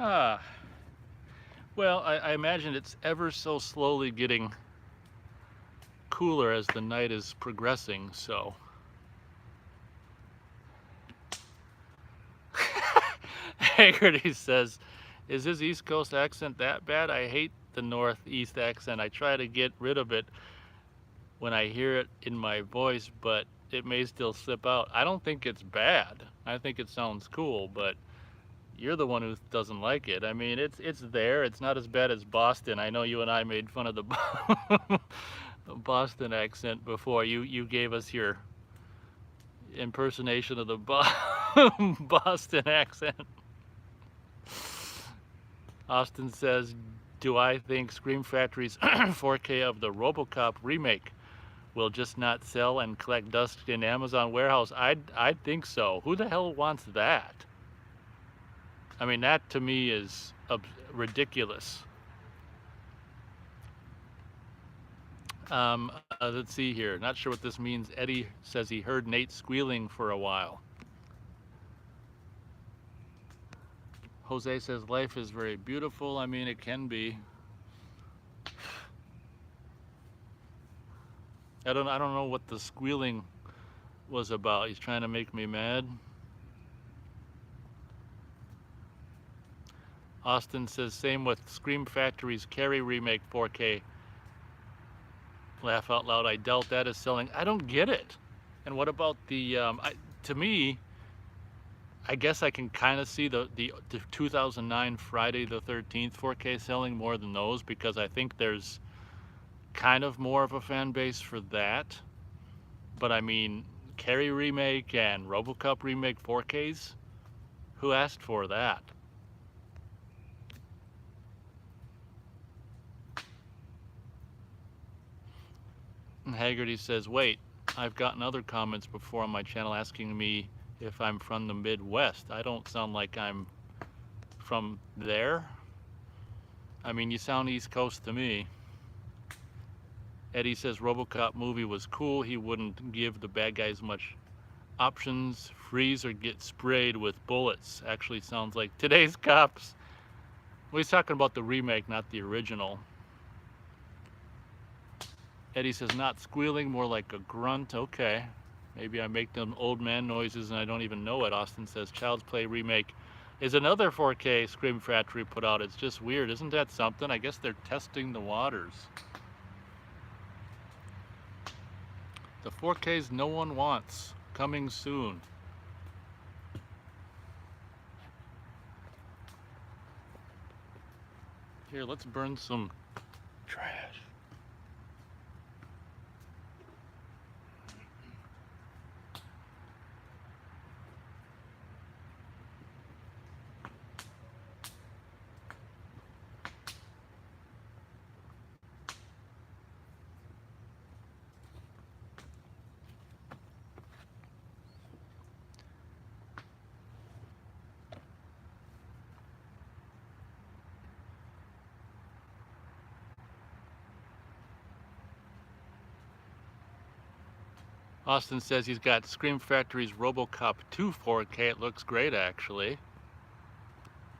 Ah. Well, I imagine it's ever so slowly getting cooler as the night is progressing, so. Haggerty says, is his East Coast accent that bad? I hate the Northeast accent. I try to get rid of it when I hear it in my voice, but it may still slip out. I don't think it's bad. I think it sounds cool, but you're the one who doesn't like it. I mean, it's there. It's not as bad as Boston. I know you and I made fun of the Boston accent before. You gave us your impersonation of the Boston accent. Austin says, do I think Scream Factory's 4K of the RoboCop remake will just not sell and collect dust in Amazon warehouse? I'd think so. Who the hell wants that? I mean, that to me is ridiculous. Let's see here. Not sure what this means. Eddie says he heard Nate squealing for a while. Jose says life is very beautiful. I mean, it can be. I don't know what the squealing was about. He's trying to make me mad. Austin says same with Scream Factory's Carrie remake 4K. Laugh out loud. I doubt that is selling. I don't get it. And what about the? To me, I guess I can kind of see the 2009 Friday the 13th 4K selling more than those, because I think there's kind of more of a fan base for that. But I mean, Carrie remake and RoboCop remake 4Ks, who asked for that? And Haggerty says, wait, I've gotten other comments before on my channel asking me if I'm from the Midwest. I don't sound like I'm from there. I mean, you sound East Coast to me. Eddie says RoboCop movie was cool. He wouldn't give the bad guys much options. Freeze or get sprayed with bullets. Actually sounds like today's cops. Well, he's talking about the remake, not the original. Eddie says, not squealing, more like a grunt. Okay. Maybe I make them old man noises and I don't even know it. Austin says, Child's Play remake is another 4K Scream Factory put out. It's just weird. Isn't that something? I guess they're testing the waters. The 4Ks no one wants. Coming soon. Here, let's burn some trash. Austin says he's got Scream Factory's RoboCop 2 4K. It looks great, actually.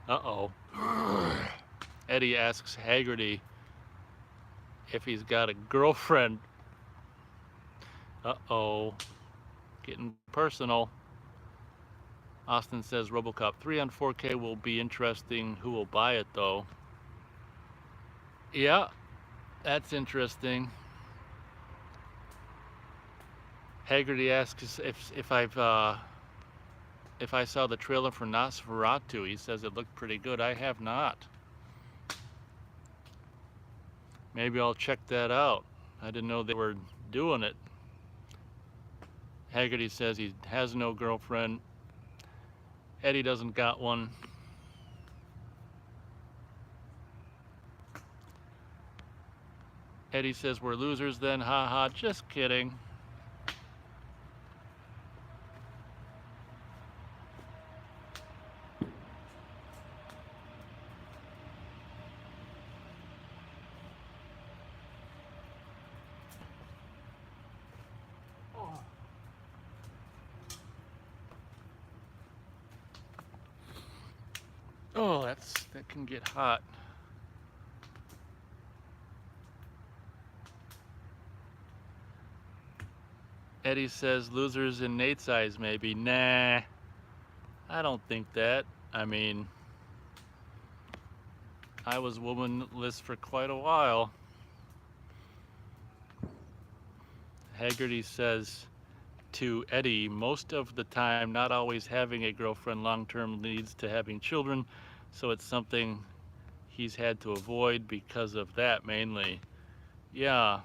Uh-oh. Eddie asks Haggerty if he's got a girlfriend. Uh-oh. Getting personal. Austin says RoboCop 3 on 4K will be interesting. Who will buy it, though? Yeah, that's interesting. Haggerty asks if I saw the trailer for Nosferatu. He says it looked pretty good. I have not. Maybe I'll check that out. I didn't know they were doing it. Haggerty says he has no girlfriend. Eddie doesn't got one. Eddie says we're losers then. Ha ha, just kidding. Oh, that can get hot. Eddie says losers in Nate's eyes maybe. Nah, I don't think that. I mean, I was womanless for quite a while. Haggerty says to Eddie, most of the time, not always having a girlfriend long-term leads to having children, so it's something he's had to avoid because of that mainly. Yeah,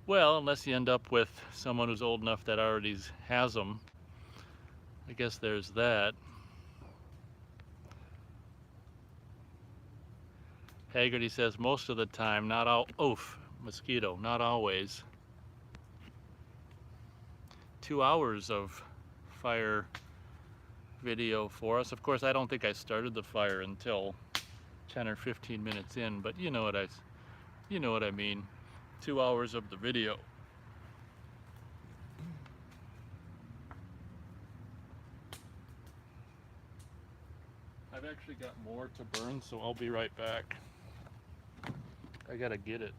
well, unless you end up with someone who's old enough that already has them. I guess there's that. Haggerty says most of the time, not all, oof, mosquito, not always. 2 hours of fire video for us. Of course, I don't think I started the fire until 10 or 15 minutes in, but you know what I mean. 2 hours of the video. I've actually got more to burn, so I'll be right back. I gotta get it.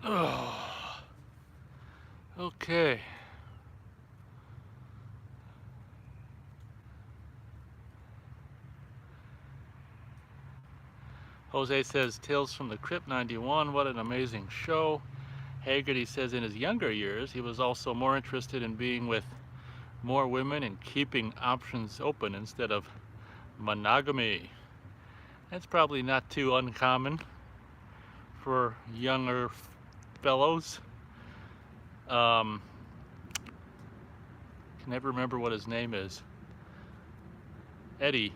Oh, okay. Jose says Tales from the Crypt 91. What an amazing show. Haggerty says in his younger years he was also more interested in being with more women and keeping options open instead of monogamy. That's probably not too uncommon for younger fellows. Can never remember what his name is. Eddie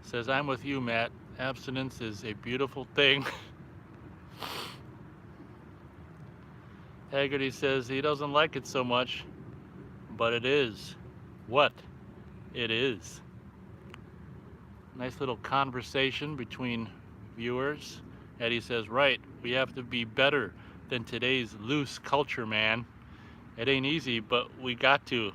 says, I'm with you, Matt. Abstinence is a beautiful thing. Haggerty says he doesn't like it so much, but it is what it is. Nice little conversation between viewers. Eddie says, right, we have to be better than today's loose culture, man. It ain't easy, but we got to.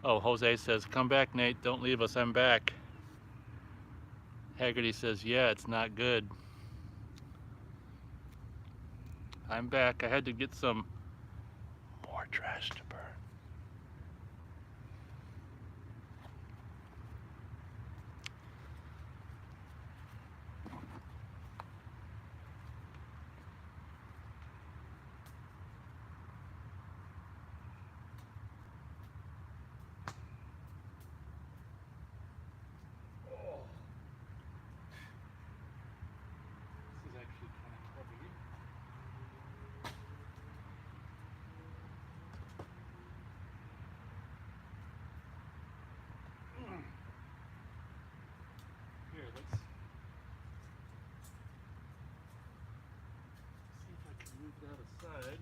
Oh, Jose says, come back, Nate. Don't leave us. I'm back. Haggerty says, yeah, it's not good. I'm back. I had to get some more trash to burn. This is actually kind of heavy. Here, let's see if I can move that aside.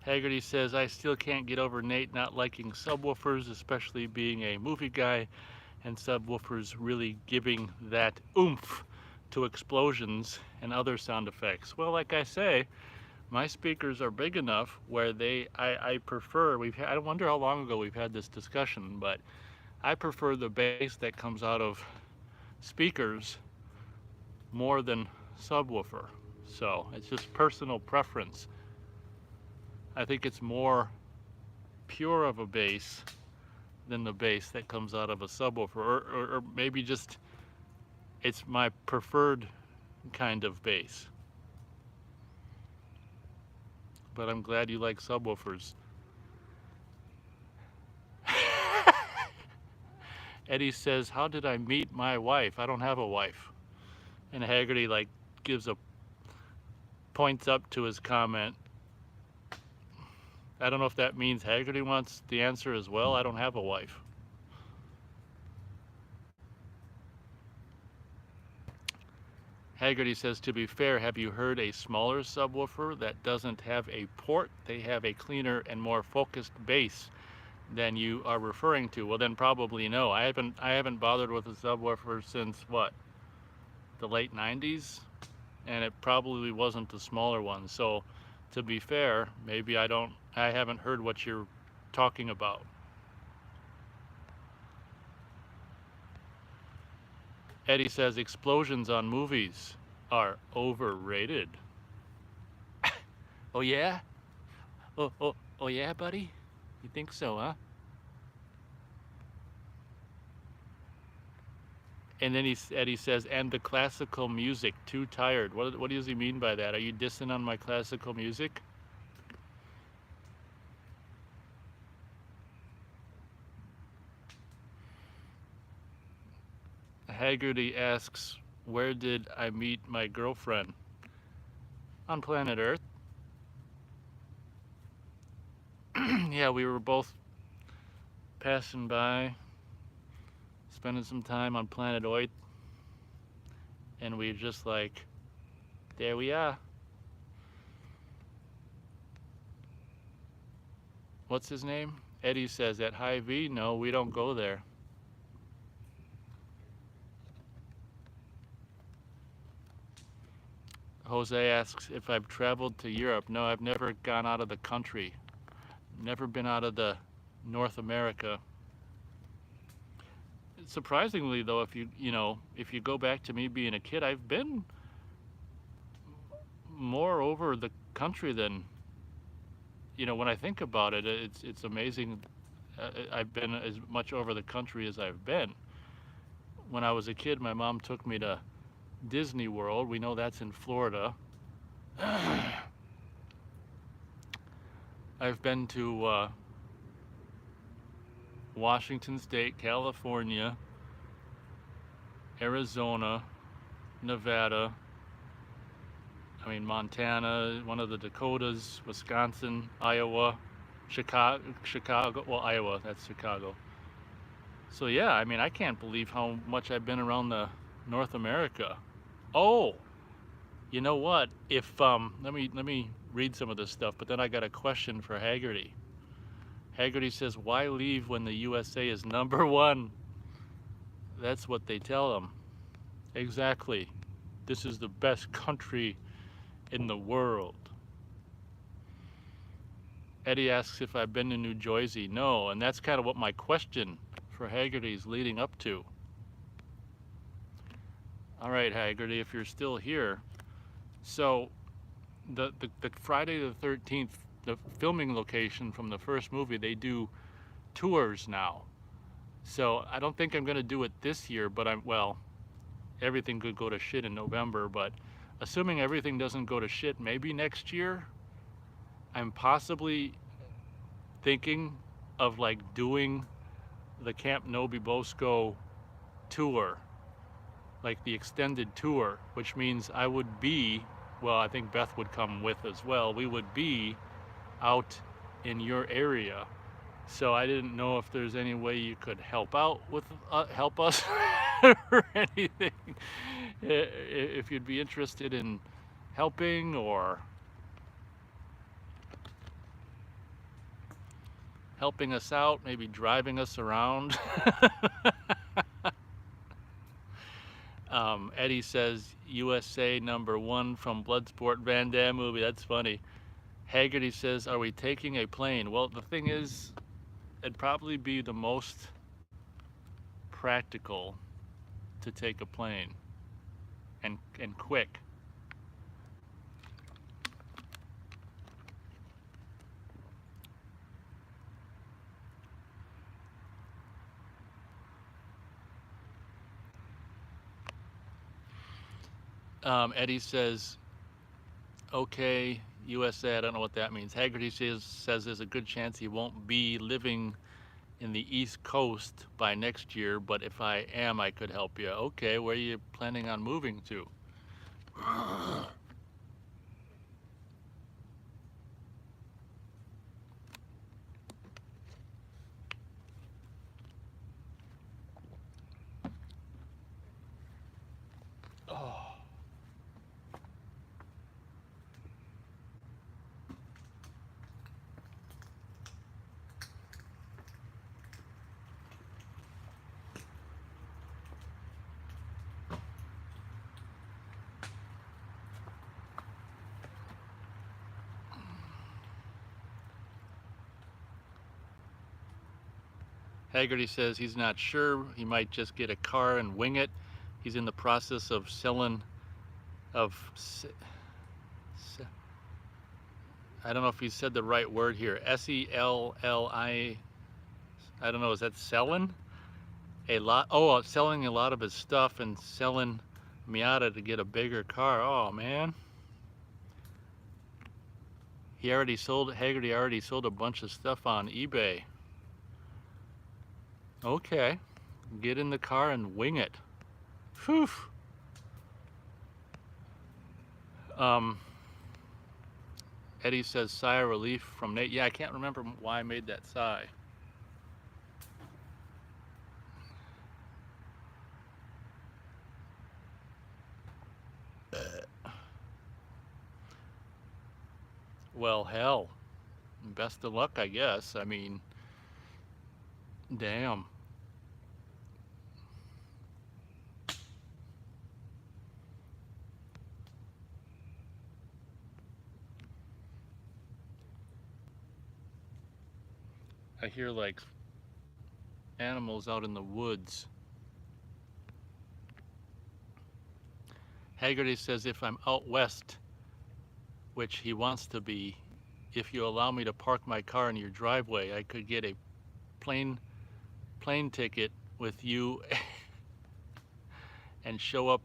Haggerty says, I still can't get over Nate not liking subwoofers, especially being a movie guy, and subwoofers really giving that oomph to explosions and other sound effects. Well, like I say, my speakers are big enough where I prefer, I wonder how long ago we've had this discussion, but I prefer the bass that comes out of speakers more than subwoofer. So it's just personal preference. I think it's more pure of a bass than the bass that comes out of a subwoofer, or maybe just it's my preferred kind of bass. But I'm glad you like subwoofers. Eddie says, how did I meet my wife? I don't have a wife. And Haggerty like gives a points up to his comment. I don't know if that means Haggerty wants the answer as well. I don't have a wife. Haggerty says, to be fair, have you heard a smaller subwoofer that doesn't have a port? They have a cleaner and more focused bass than you are referring to. Well, then probably no. I haven't bothered with a subwoofer since what? The late 90s? And it probably wasn't the smaller one. So to be fair, maybe I haven't heard what you're talking about. Eddie says explosions on movies are overrated. Oh yeah? Oh yeah, buddy? You think so, huh? And then Eddie says, and the classical music, too tired. What does he mean by that? Are you dissing on my classical music? Haggerty asks, where did I meet my girlfriend? On planet Earth. Yeah, we were both passing by, spending some time on planet Earth, and we just like, there we are. what's his name? Eddie says at Hy-Vee, no, we don't go there. Jose asks if I've traveled to Europe. No, I've never gone out of the country. Never been out of the North America. Surprisingly though, if you go back to me being a kid, I've been more over the country than, when I think about it, it's amazing. I've been as much over the country as I've been. When I was a kid, my mom took me to Disney World. We know that's in Florida. I've been to Washington State, California, Arizona, Nevada, Montana, one of the Dakotas, Wisconsin, Iowa, Chicago, well, Iowa, that's Chicago. So yeah, I can't believe how much I've been around the North America. Oh, you know what? If let me read some of this stuff, but then I got a question for Haggerty. Haggerty says, "Why leave when the USA is number one?" That's what they tell them. Exactly. This is the best country in the world. Eddie asks if I've been to New Jersey. No, and that's kind of what my question for Haggerty is leading up to. All right, Haggerty, if you're still here. So the Friday the 13th, the filming location from the first movie, they do tours now. So I don't think I'm going to do it this year, but everything could go to shit in November, but assuming everything doesn't go to shit, maybe next year, I'm possibly thinking of doing the Camp Nobi Bosco tour, like the extended tour, which means I would be, I think Beth would come with as well. We would be out in your area. So I didn't know if there's any way you could help out with, help us or anything. If you'd be interested in helping or helping us out, maybe driving us around. Eddie says USA #1 from Bloodsport Van Damme movie. That's funny. Haggerty says, are we taking a plane? Well, the thing is, it'd probably be the most practical to take a plane and quick. Eddie says, okay, USA, I don't know what that means. Haggerty says there's a good chance he won't be living in the East Coast by next year, but if I am, I could help you. Okay, where are you planning on moving to? Oh. Haggerty says he's not sure. He might just get a car and wing it. He's in the process of I don't know if he said the right word here. SELLI. I don't know. Is that selling? Selling a lot of his stuff and selling Miata to get a bigger car. Oh man. Haggerty already sold a bunch of stuff on eBay. Okay, get in the car and wing it. Phew. Eddie says sigh of relief from Nate. Yeah, I can't remember why I made that sigh. Well, hell, best of luck, I guess. I mean, damn. I hear like animals out in the woods. Haggerty says if I'm out west, which he wants to be, if you allow me to park my car in your driveway, I could get a plane plane ticket with you and show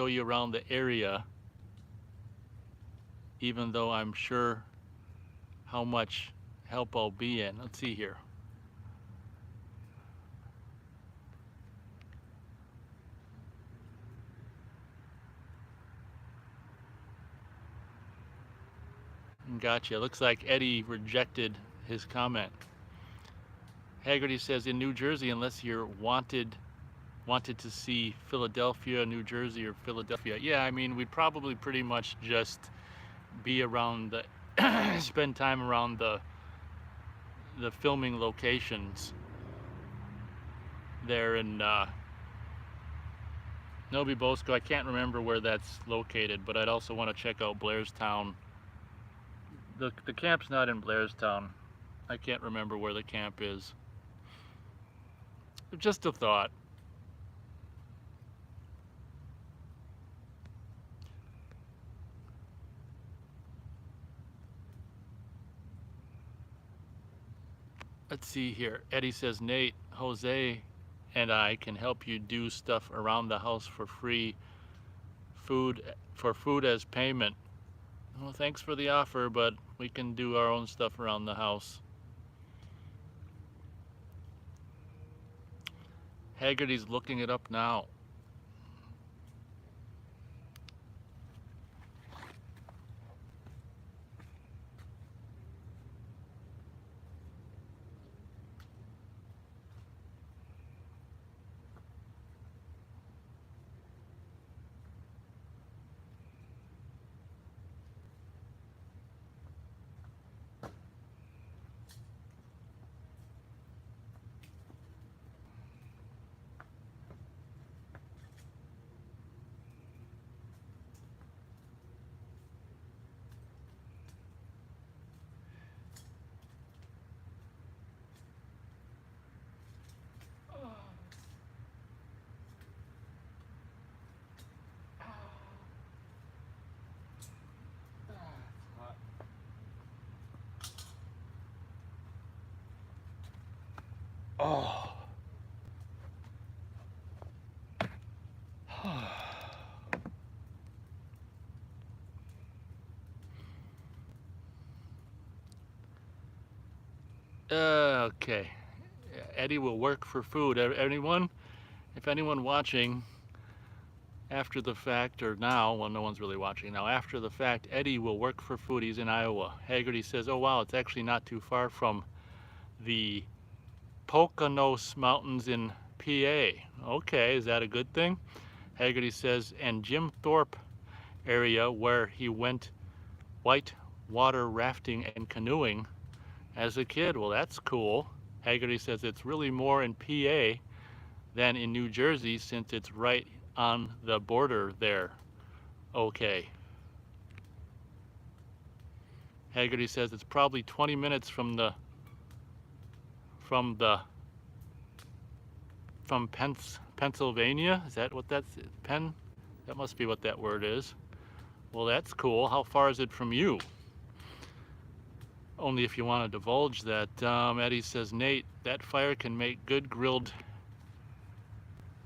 you around the area, even though I'm sure how much help I'll be in. Let's see here. Gotcha. Looks like Eddie rejected his comment. Haggerty says in New Jersey, unless you're wanted to see Philadelphia, New Jersey, or Philadelphia. Yeah, I mean, we'd probably pretty much just be around the spend time around the filming locations there in Novi Bosco. I can't remember where that's located, but I'd also want to check out Blairstown. The camp's not in Blairstown. I can't remember where the camp is. Just a thought. Let's see here. Eddie says, Nate, Jose, and I can help you do stuff around the house for free. Food as payment. Well, thanks for the offer, but we can do our own stuff around the house. Haggerty's looking it up now. Oh. Okay. Eddie will work for food. Anyone? If anyone watching after the fact or now, well, no one's really watching now. After the fact, Eddie will work for food. He's in Iowa. Haggerty says, oh, wow, it's actually not too far from the Poconos Mountains in PA. Okay, is that a good thing? Haggerty says, and Jim Thorpe area where he went white water rafting and canoeing as a kid. Well, that's cool. Haggerty says it's really more in PA than in New Jersey since it's right on the border there. Okay. Haggerty says it's probably 20 minutes from Pennsylvania. Is that what that's Penn? That must be what that word is. Well, that's cool. How far is it from you? Only if you want to divulge that. Eddie says, Nate, that fire can make good grilled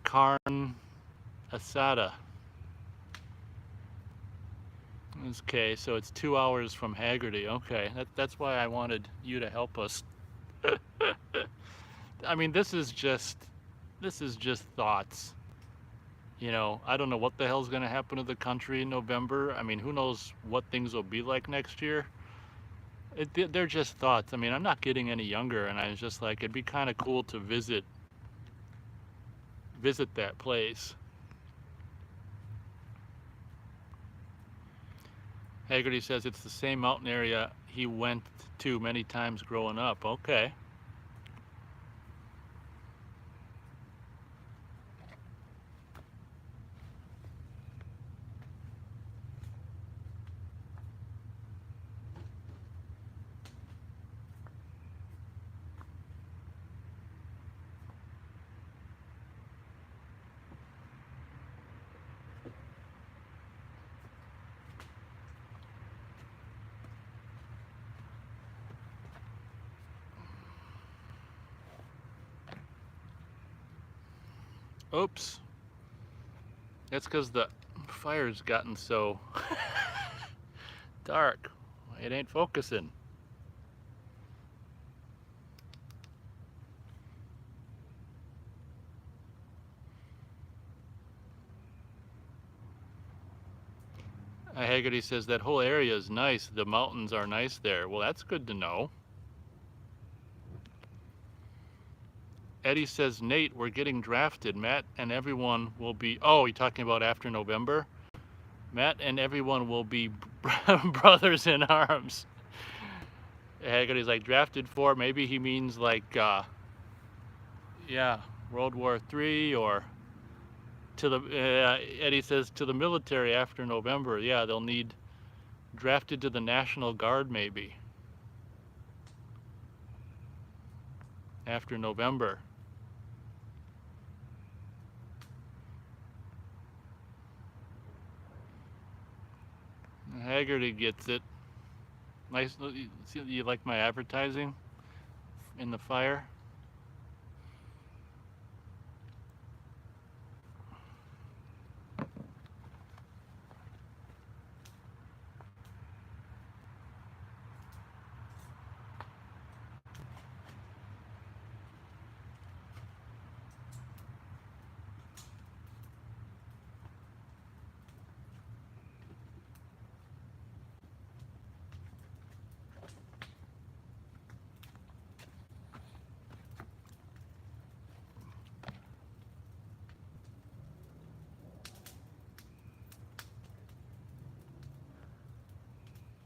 carne asada. Okay, so it's 2 hours from Haggerty. Okay, that's why I wanted you to help us. I mean, this is just thoughts. You know, I don't know what the hell's going to happen to the country in November. I mean, who knows what things will be like next year. They're just thoughts. I mean, I'm not getting any younger, and I was just like, it'd be kind of cool to visit that place. Haggerty says it's the same mountain area he went to many times growing up. Okay. Oops. That's because the fire's gotten so dark. It ain't focusing. Haggerty says that whole area is nice. The mountains are nice there. Well, that's good to know. Eddie says, Nate, we're getting drafted. Matt and everyone will be. Oh, you're talking about after November? Matt and everyone will be brothers in arms. Haggerty's like, drafted for, maybe he means like, yeah, World War III or to the, Eddie says, to the military after November. Yeah, they'll need drafted to the National Guard maybe after November. Haggerty gets it. Nice. You like my advertising in the fire?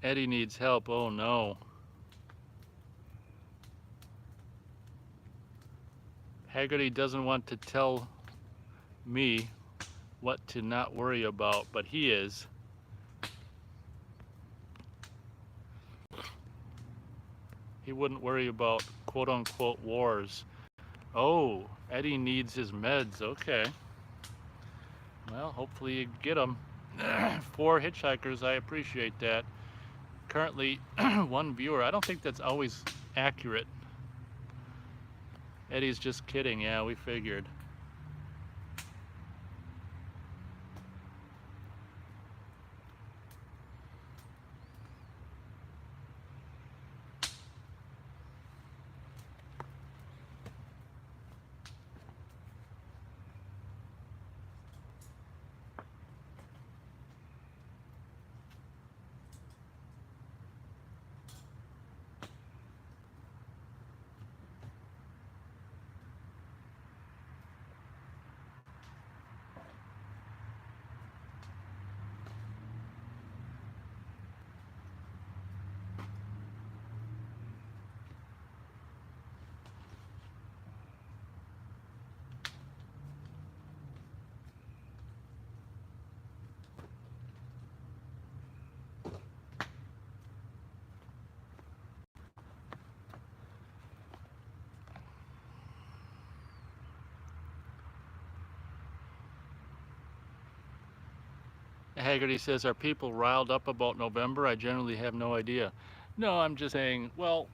Eddie needs help. Oh no. Haggerty doesn't want to tell me what to not worry about, but he is. He wouldn't worry about quote unquote wars. Oh, Eddie needs his meds. Okay. Well, hopefully you get them. 4 hitchhikers, I appreciate that. Currently, 1 viewer. I don't think that's always accurate. Eddie's just kidding. Yeah, we figured. Haggerty says, are people riled up about November? I generally have no idea. No, I'm just saying, well,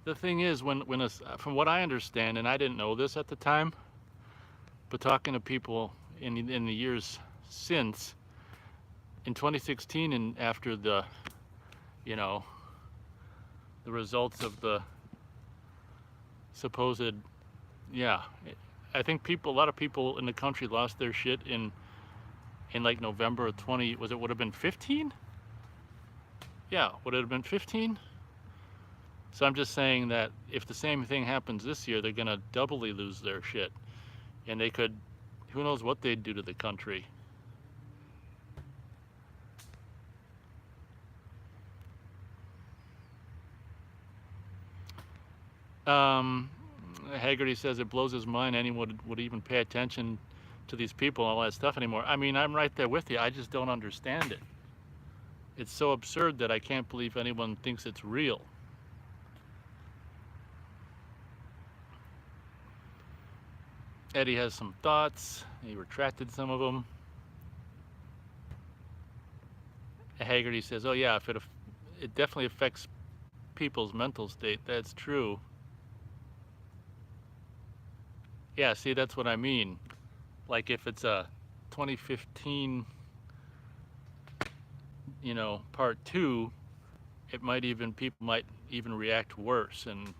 the thing is, from what I understand, and I didn't know this at the time, but talking to people in the years since, in 2016 and after the, you know, the results of the supposed, yeah, I think a lot of people in the country lost their shit in like November of 20, would have been 15? Yeah, would it have been 15? So I'm just saying that if the same thing happens this year, they're gonna doubly lose their shit. And they could, who knows what they'd do to the country. Um, Haggerty says it blows his mind anyone would even pay attention to these people and all that stuff anymore. I mean, I'm right there with you. I just don't understand it. It's so absurd that I can't believe anyone thinks it's real. Eddie has some thoughts. He retracted some of them. Haggerty says, "Oh yeah, if it definitely affects people's mental state. That's true." Yeah, see, that's what I mean. Like if it's a 2015, part two, people might even react worse, and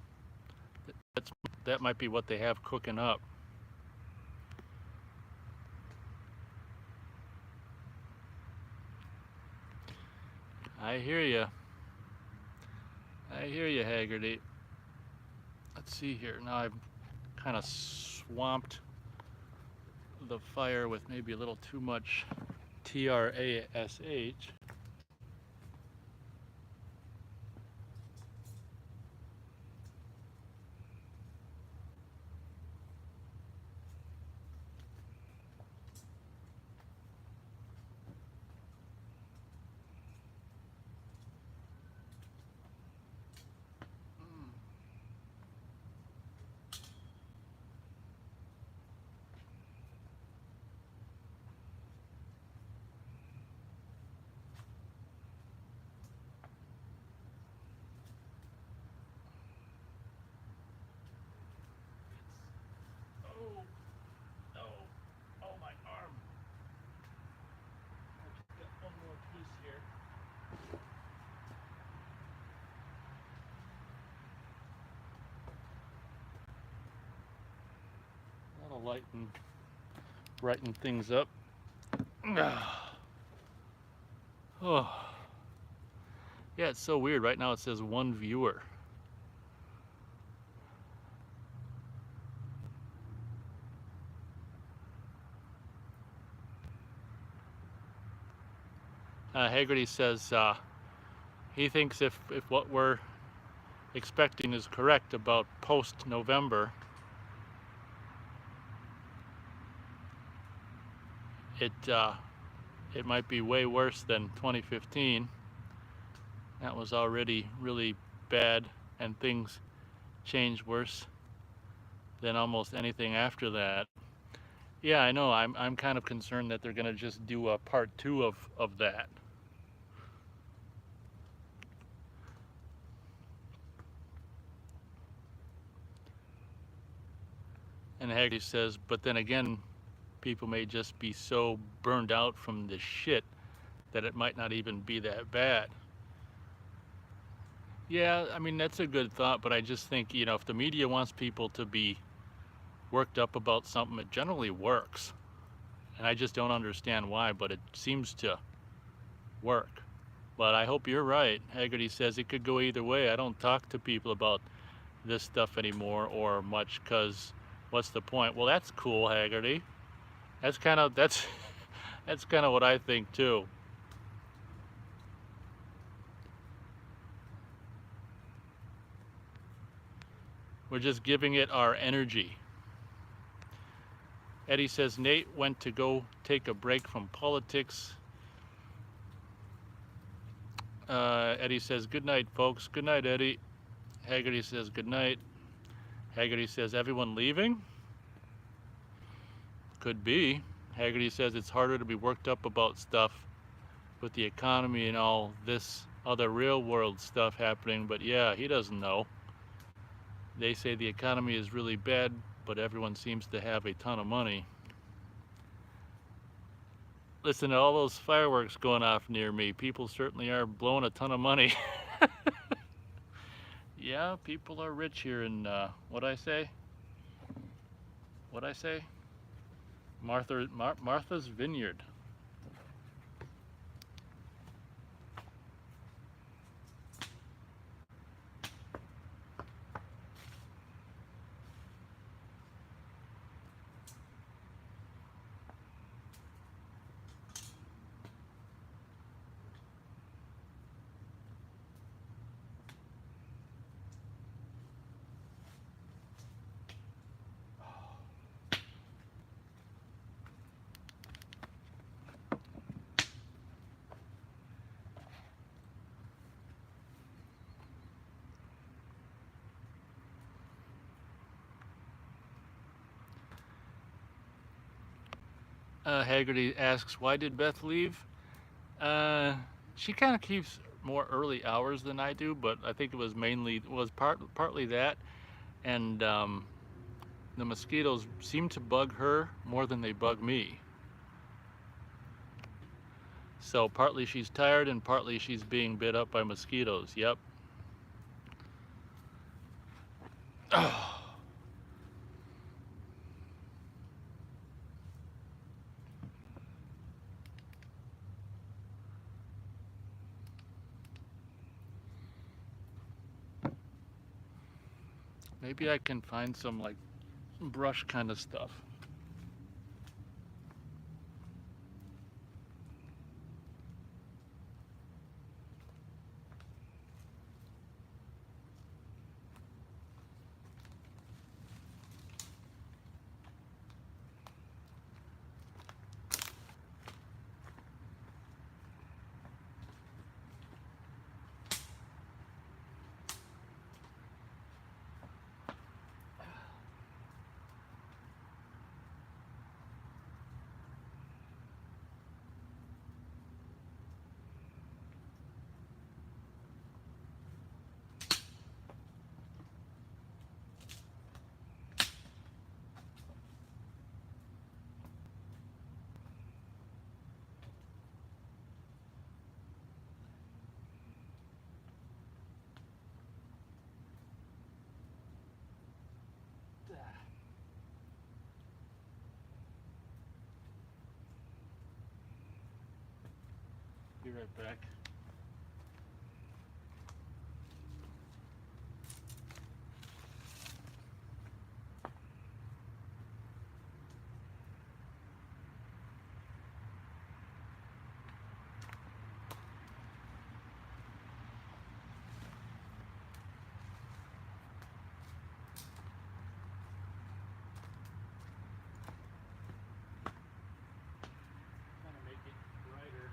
that might be what they have cooking up. I hear you. I hear you, Haggerty. Let's see here. Now I've kind of swamped the fire with maybe a little too much TRASH. Oh, no. Oh, my arm. I just got one more piece here. That'll brighten things up. Oh. Yeah, it's so weird. Right now it says 1 viewer. Haggerty says he thinks if what we're expecting is correct about post-November, it might be way worse than 2015. That was already really bad, and things changed worse than almost anything after that. Yeah, I know. I'm kind of concerned that they're going to just do a part 2 of that. And Haggerty says, but then again, people may just be so burned out from this shit that it might not even be that bad. Yeah, I mean, that's a good thought, but I just think, if the media wants people to be worked up about something, it generally works. And I just don't understand why, but it seems to work. But I hope you're right. Haggerty says it could go either way. I don't talk to people about this stuff anymore or much, because what's the point? Well, that's cool, Haggerty. That's kind of what I think too. We're just giving it our energy. Eddie says Nate went to go take a break from politics. Eddie says good night, folks. Good night, Eddie. Haggerty says good night. Haggerty says everyone leaving? Could be. Haggerty says it's harder to be worked up about stuff with the economy and all this other real world stuff happening, but yeah, he doesn't know. They say the economy is really bad, but everyone seems to have a ton of money. Listen to all those fireworks going off near me. People certainly are blowing a ton of money. Yeah, people are rich here in, what'd I say? Martha's Vineyard. Haggerty asks, why did Beth leave? Uh, she kind of keeps more early hours than I do, but I think it was partly that, and the mosquitoes seem to bug her more than they bug me. So partly she's tired and partly she's being bit up by mosquitoes. Yep. Maybe I can find some like brush kind of stuff. Be right back. Kind of make it brighter.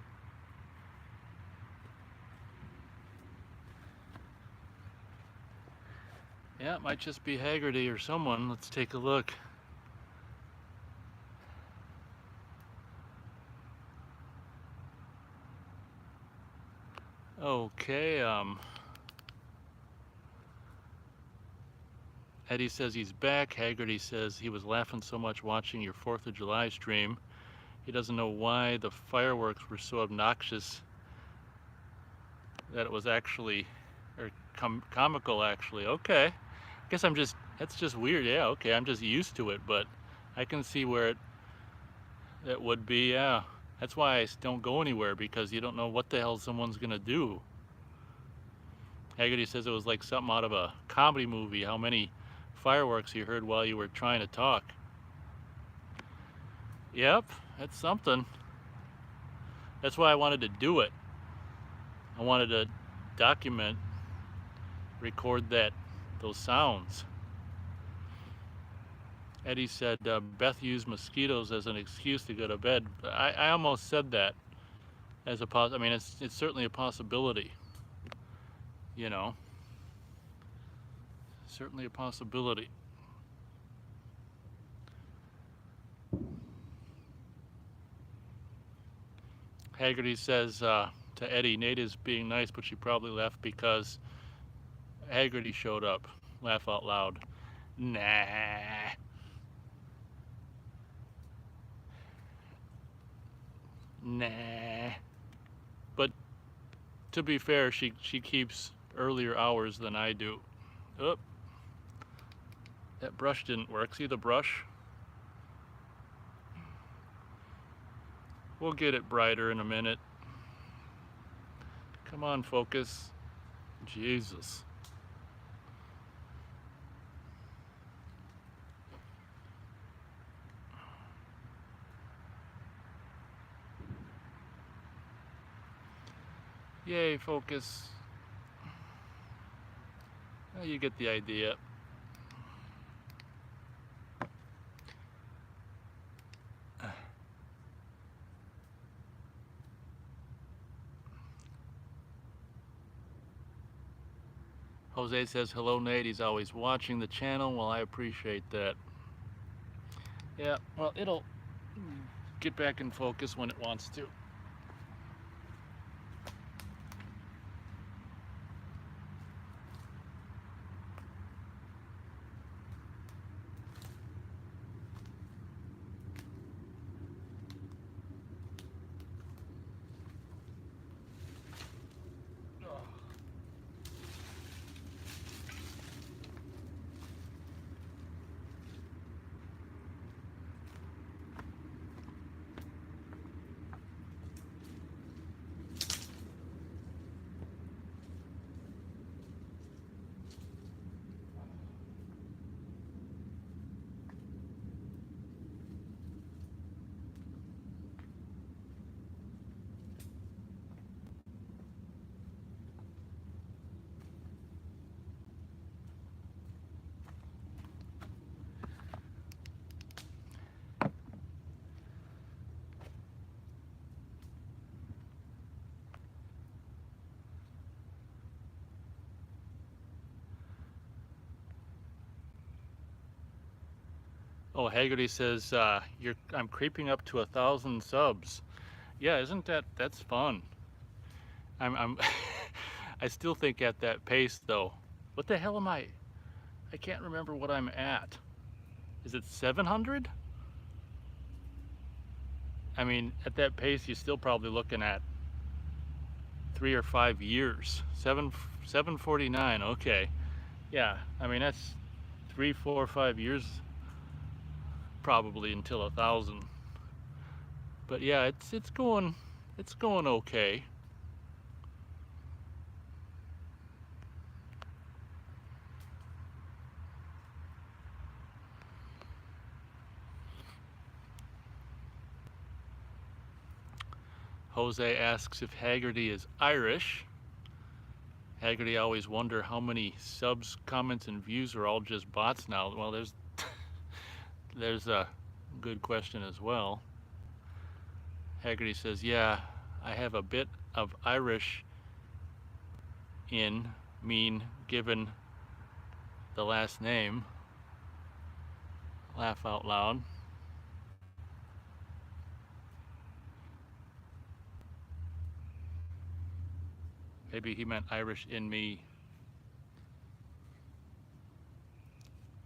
Yeah, it might just be Haggerty or someone. Let's take a look. Okay, Eddie says he's back. Haggerty says he was laughing so much watching your 4th of July stream. He doesn't know why the fireworks were so obnoxious that it was actually, or comical actually. Okay. I guess that's just weird. Yeah, okay, I'm just used to it, but I can see where it would be, yeah. That's why I don't go anywhere, because you don't know what the hell someone's gonna do. Haggerty says it was like something out of a comedy movie, how many fireworks you heard while you were trying to talk. Yep, that's something. That's why I wanted to do it. I wanted to document, record those sounds. Eddie said Beth used mosquitoes as an excuse to go to bed. I almost said that as a I mean, it's certainly a possibility. You know, certainly a possibility. Haggerty says to Eddie, Nate is being nice, but she probably left because Haggerty showed up. Laugh out loud. Nah. Nah. But to be fair, she keeps earlier hours than I do. Oh, that brush didn't work. See the brush? We'll get it brighter in a minute. Come on, focus. Jesus. Yay, focus. Well, you get the idea. Jose says, hello, Nate. He's always watching the channel. Well, I appreciate that. Yeah, well, it'll get back in focus when it wants to. Oh, Haggerty says, I'm creeping up to 1,000 subs. Yeah, isn't that's fun? I'm I still think at that pace though. What the hell am I? I can't remember what I'm at. Is it 700? I mean, at that pace, you're still probably looking at 3 or 5 years. 749. Okay, yeah. I mean, that's 3, 4, 5 years probably until 1,000. But yeah, it's going okay. Jose asks if Haggerty is Irish. Haggerty, I always wonder how many subs, comments, and views are all just bots now. Well, there's a good question as well. Haggerty says, yeah, I have a bit of Irish in mean given the last name. Laugh out loud. Maybe he meant Irish in me.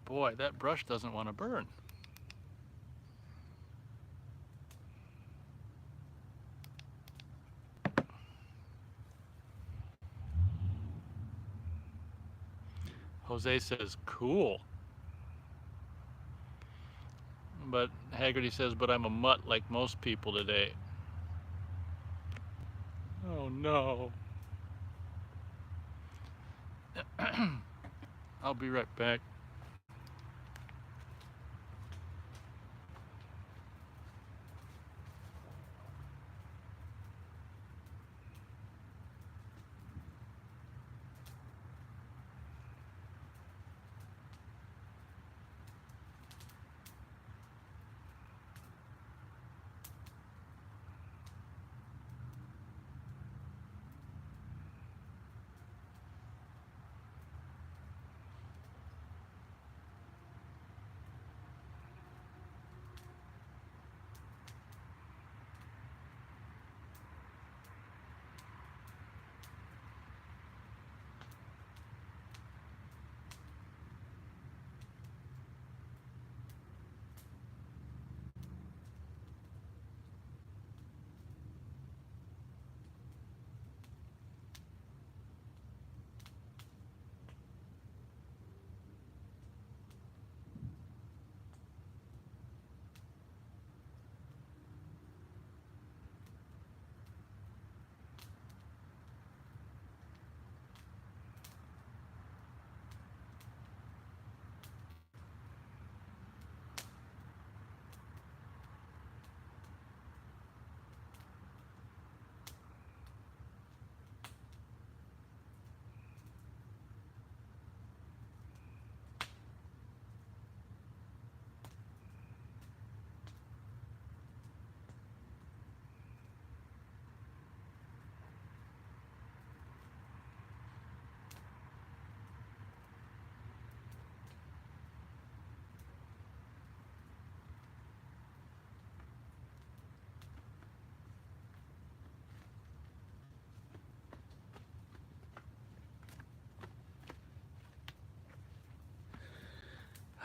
Boy, that brush doesn't want to burn. Jose says, cool. But Haggerty says, but I'm a mutt like most people today. Oh no. I'll be right back.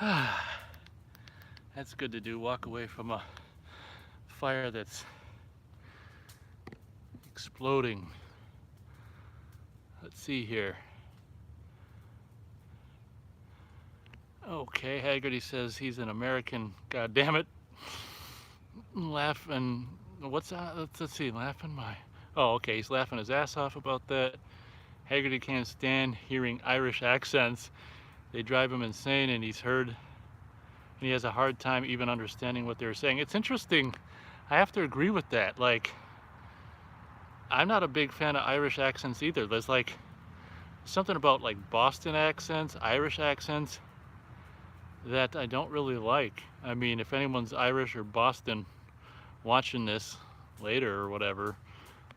That's good to do. Walk away from a fire that's exploding. Let's see here. Okay, Haggerty says he's an American. God damn it. Laughing. What's that? Let's see. Laughing my. Oh, okay. He's laughing his ass off about that. Haggerty can't stand hearing Irish accents. They drive him insane, and he has a hard time even understanding what they're saying. It's interesting. I have to agree with that. Like, I'm not a big fan of Irish accents either. There's like something about like Boston accents, Irish accents that I don't really like. I mean, if anyone's Irish or Boston watching this later or whatever,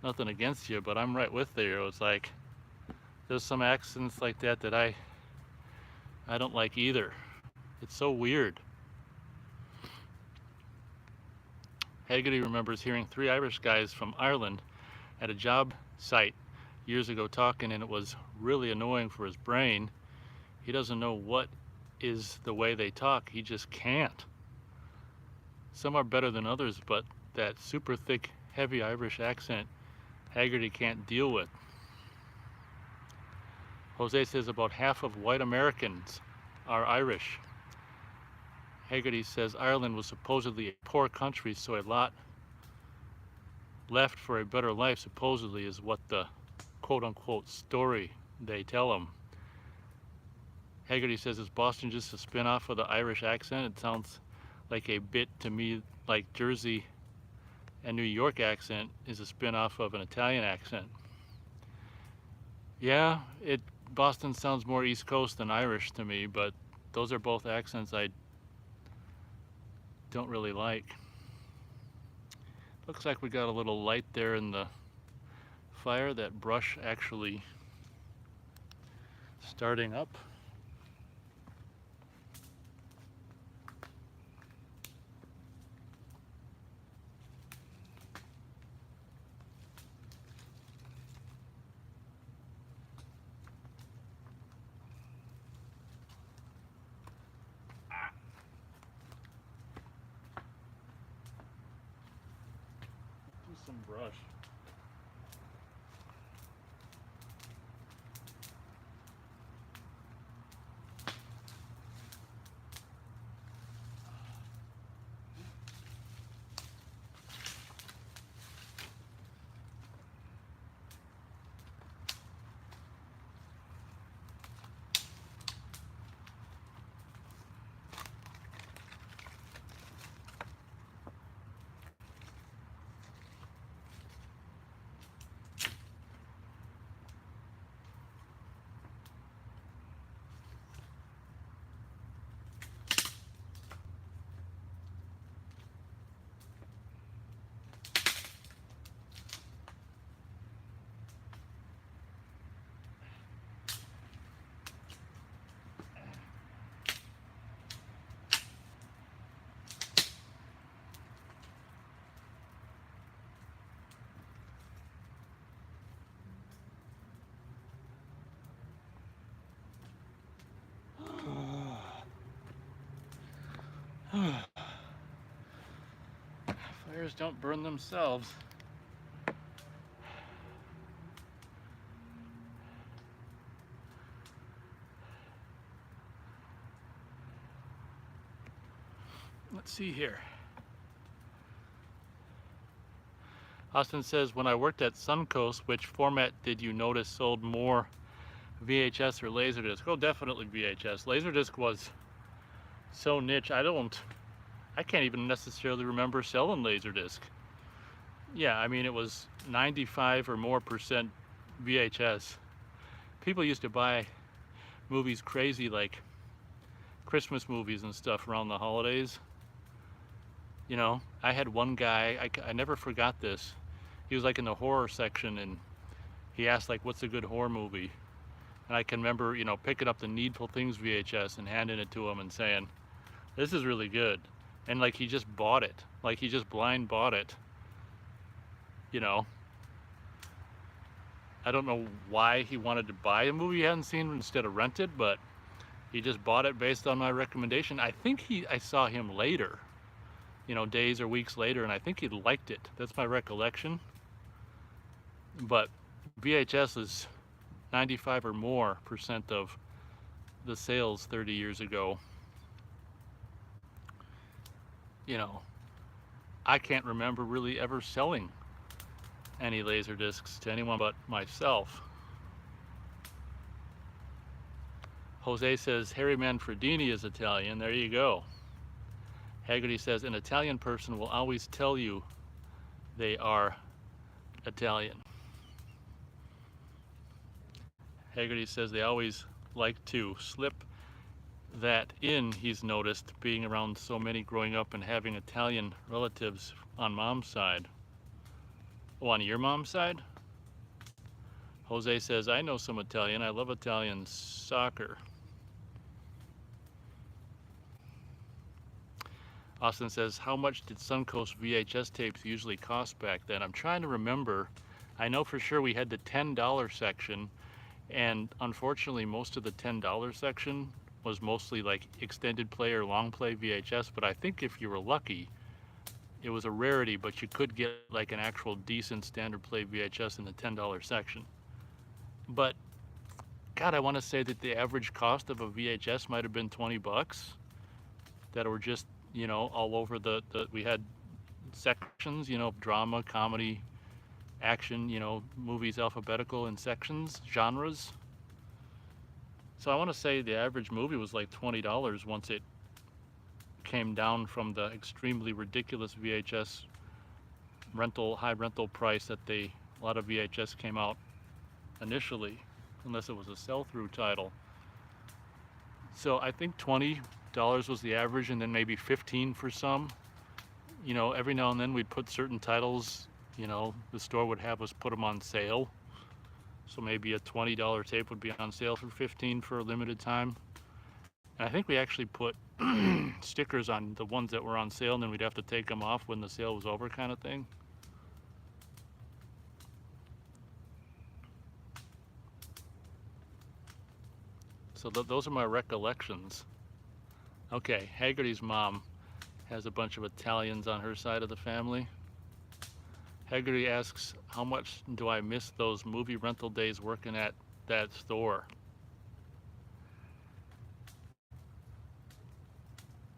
nothing against you, but I'm right with you. It's like there's some accents like that that I don't like either. It's so weird. Haggerty remembers hearing 3 Irish guys from Ireland at a job site years ago talking, and it was really annoying for his brain. He doesn't know what is the way they talk. He just can't. Some are better than others, but that super thick, heavy Irish accent Haggerty can't deal with. Jose says about half of white Americans are Irish. Haggerty says Ireland was supposedly a poor country, so a lot left for a better life, supposedly, is what the quote-unquote story they tell him. Haggerty says, is Boston just a spin-off of the Irish accent? It sounds like a bit to me like Jersey and New York accent is a spin-off of an Italian accent. Yeah, Boston sounds more East Coast than Irish to me, but those are both accents I don't really like. Looks like we got a little light there in the fire. That brush actually starting up. Do some brush. Fires don't burn themselves. Let's see here. Austin says, when I worked at Suncoast, which format did you notice sold more, VHS or Laserdisc? Oh, definitely VHS. Laserdisc was so niche. I can't even necessarily remember selling Laserdisc. Yeah, I mean, it was 95 or more percent VHS. People used to buy movies crazy, like Christmas movies and stuff around the holidays. You know, I had one guy, I never forgot this. He was like in the horror section, and he asked like, what's a good horror movie? And I can remember, you know, picking up the Needful Things VHS and handing it to him and saying, this is really good. And like, he just bought it. Like, he just blind bought it. You know, I don't know why he wanted to buy a movie he hadn't seen instead of rent it, but He just bought it based on my recommendation. I saw him later, days or weeks later, and I think he liked it. That's my recollection. But VHS is 95 or more percent of the sales 30 years ago. You know, I can't remember really ever selling any laser discs to anyone but myself. Jose says Harry Manfredini is Italian. There you go. Haggerty says an Italian person will always tell you they are Italian. Haggerty says they always like to slip that in, he's noticed, being around so many growing up and having Italian relatives on mom's side. Oh, on your mom's side? Jose says, I know some Italian. I love Italian soccer. Austin says, how much did Suncoast VHS tapes usually cost back then? I'm trying to remember. I know for sure we had the $10 section, and unfortunately most of the $10 section was mostly like extended play or long play VHS, but I think if you were lucky, it was a rarity, but you could get like an actual decent standard play VHS in the $10 section. But God, I want to say that the average cost of a VHS might have been 20 bucks that were just, all over we had sections, drama, comedy, action, movies alphabetical in sections, genres. So I want to say the average movie was like $20 once it came down from the extremely ridiculous VHS high rental price that a lot of VHS came out initially, unless it was a sell-through title. So I think $20 was the average, and then maybe 15 for some. Every now and then we'd put certain titles, the store would have us put them on sale. So maybe a $20 tape would be on sale for 15 for a limited time. And I think we actually put stickers on the ones that were on sale, and then we'd have to take them off when the sale was over, kind of thing. So those are my recollections. Okay, Haggerty's mom has a bunch of Italians on her side of the family. Haggerty asks, how much do I miss those movie rental days working at that store?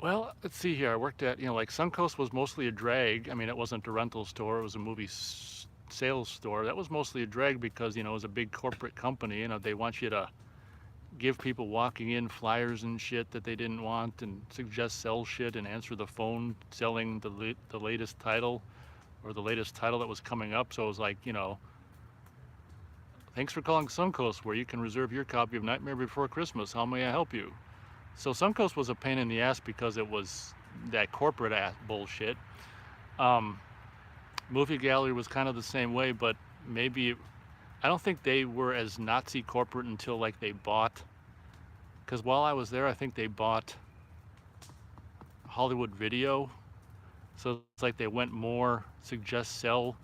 Well, let's see here. I worked at, like Suncoast was mostly a drag. I mean, it wasn't a rental store. It was a movie sales store. That was mostly a drag because, it was a big corporate company. They want you to give people walking in flyers and shit that they didn't want and suggest sell shit and answer the phone selling the latest title or the latest title that was coming up. So it was like, thanks for calling Suncoast, where you can reserve your copy of Nightmare Before Christmas. How may I help you? So Suncoast was a pain in the ass because it was that corporate ass bullshit. Movie Gallery was kind of the same way, but maybe I don't think they were as Nazi corporate until like they bought, because while I was there, I think they bought Hollywood Video. So it's like they went more suggest sell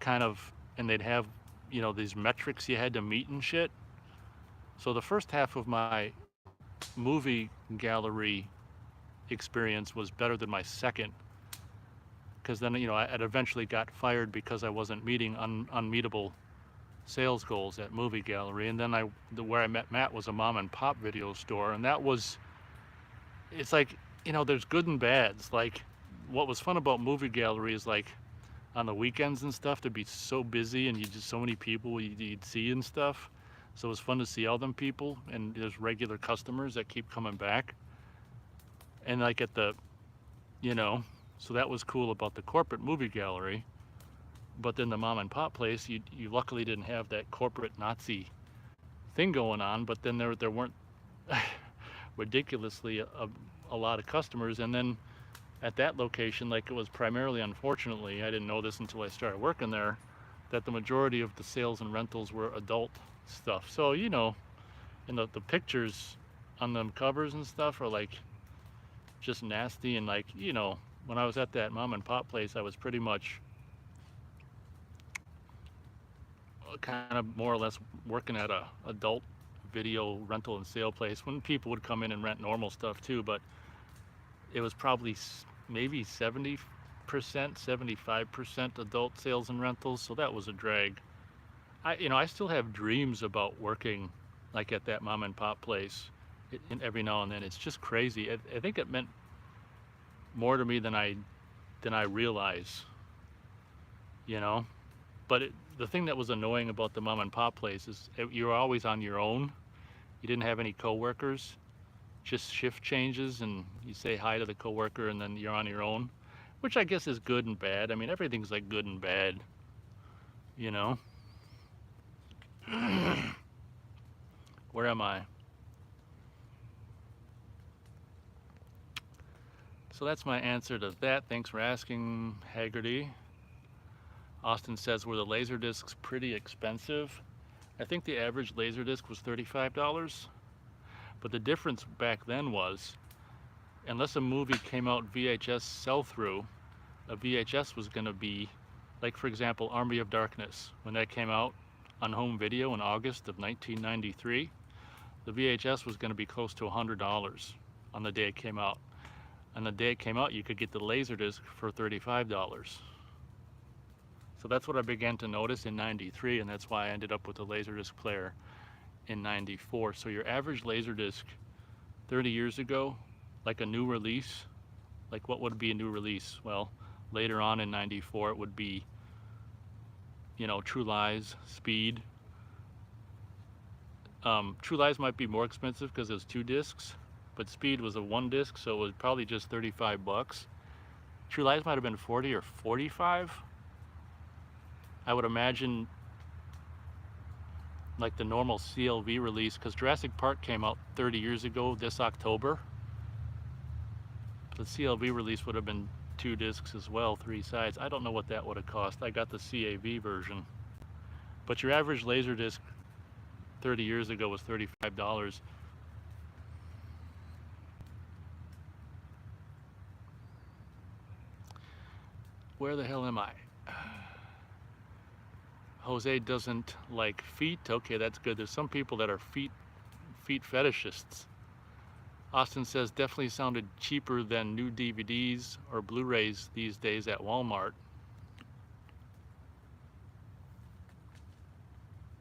kind of, and they'd have, these metrics you had to meet and shit. So the first half of my movie gallery experience was better than my second, because then, I eventually got fired because I wasn't meeting unmeetable sales goals at movie gallery. And then where I met Matt was a mom and pop video store, and it's like, there's good and bads. Like, what was fun about movie gallery is like on the weekends and stuff, to be so busy and you just so many people you'd see and stuff. So it was fun to see all them people, and there's regular customers that keep coming back. And like at the, so that was cool about the corporate movie gallery. But then the mom and pop place, you luckily didn't have that corporate Nazi thing going on. But then there weren't ridiculously a lot of customers. And then at that location, like, it was primarily, unfortunately, I didn't know this until I started working there, that the majority of the sales and rentals were adult stuff. So, and the pictures on them covers and stuff are like just nasty. And like, when I was at that mom and pop place, I was pretty much kind of more or less working at a adult video rental and sale place when people would come in and rent normal stuff too, but it was probably maybe 70%, 75% adult sales and rentals, so that was a drag. I still have dreams about working like at that mom and pop place every now and then. It's just crazy. I think it meant more to me than I realize, you know. But the thing that was annoying about the mom and pop place is you were always on your own. You didn't have any coworkers, just shift changes, and you say hi to the coworker, and then you're on your own, which I guess is good and bad. I mean, everything's like good and bad, you know. Where am I? So that's my answer to that. Thanks for asking, Haggerty. Austin says, were the laser discs pretty expensive? I think the average laser disc was $35, but the difference back then was, unless a movie came out VHS sell-through, a VHS was going to be, like for example, Army of Darkness. When that came out on home video in August of 1993, the VHS was going to be close to $100 on the day it came out. On the day it came out, you could get the Laserdisc for $35. So that's what I began to notice in 93, and that's why I ended up with the Laserdisc player in 94. So your average Laserdisc 30 years ago, like a new release, like what would be a new release? Well, later on in 94, it would be, True Lies, Speed. True Lies might be more expensive because it was 2 discs, but Speed was a 1 disc, so it was probably just $35. True Lies might have been 40 or 45. I would imagine like the normal CLV release, because Jurassic Park came out 30 years ago this October. The CLV release would have been 2 discs as well, 3 sides. I don't know what that would have cost. I got the CAV version. But your average Laserdisc 30 years ago was $35. Where the hell am I? Jose doesn't like feet. Okay, that's good. There's some people that are feet fetishists. Austin says definitely sounded cheaper than new DVDs or Blu-rays these days at Walmart.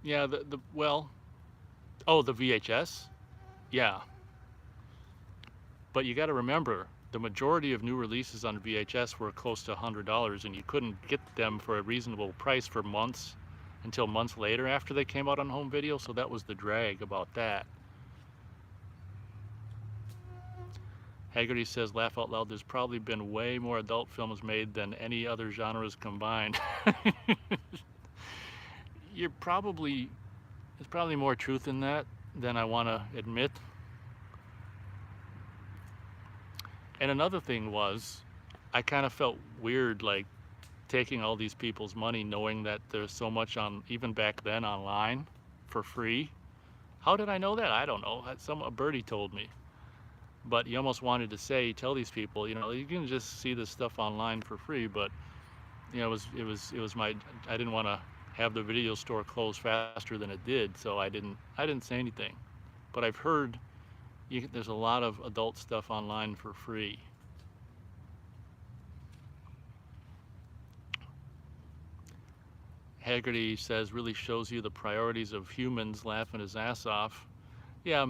Yeah, the VHS? Yeah. But you got to remember, the majority of new releases on VHS were close to $100, and you couldn't get them for a reasonable price for months until months later after they came out on home video, so that was the drag about that. Haggerty says, laugh out loud, there's probably been way more adult films made than any other genres combined. There's probably more truth in that than I want to admit. And another thing was, I kind of felt weird, like, taking all these people's money knowing that there's so much on, even back then, online for free. How did I know that? I don't know. A birdie told me. But you almost wanted to tell these people, you can just see this stuff online for free, but it was I didn't want to have the video store close faster than it did, so I didn't say anything. But I've heard there's a lot of adult stuff online for free. Haggerty says, really shows you the priorities of humans, laughing his ass off. Yeah,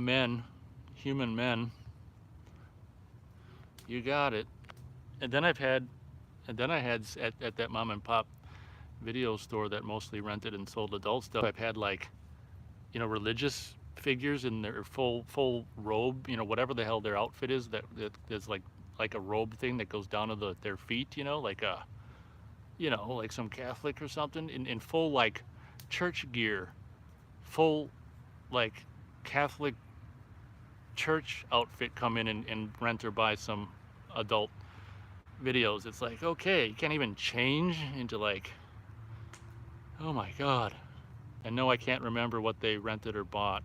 human men. You got it. And then I had at that mom and pop video store that mostly rented and sold adult stuff, I've had like, religious figures in their full robe, whatever the hell their outfit is, that's like a robe thing that goes down to their feet, like some Catholic or something, in full like church gear, full like Catholic church outfit, come in and rent or buy some adult videos. It's like, okay, you can't even change into like, oh my God. And no, I can't remember what they rented or bought.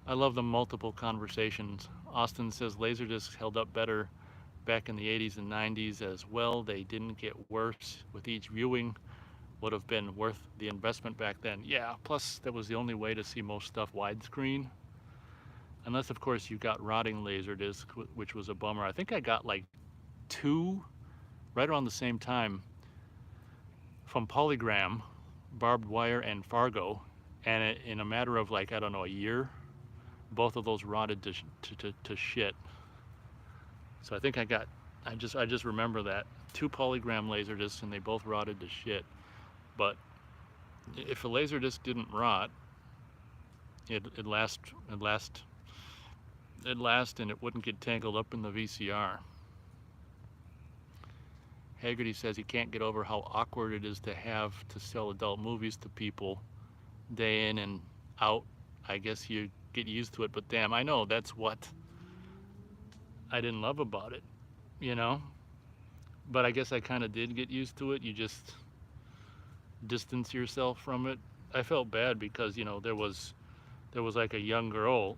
I love the multiple conversations. Austin says Laserdiscs held up better back in the 80s and 90s as well. They didn't get worse with each viewing. would have been worth the investment back then. Yeah, plus that was the only way to see most stuff widescreen. Unless, of course, you got rotting Laserdisc, which was a bummer. I think I got like two right around the same time from Polygram, Barbed Wire, and Fargo. And in a matter of like, I don't know, a year, both of those rotted to shit. So I think I just remember that. Two Polygram Laserdiscs, and they both rotted to shit. But if a Laserdisc didn't rot, it'd last, and it wouldn't get tangled up in the VCR. Haggerty says he can't get over how awkward it is to have to sell adult movies to people day in and out. I guess you get used to it, but damn, I know that's what I didn't love about it, you know? But I guess I kind of did get used to it. You just distance yourself from it. I felt bad because, there was like a young girl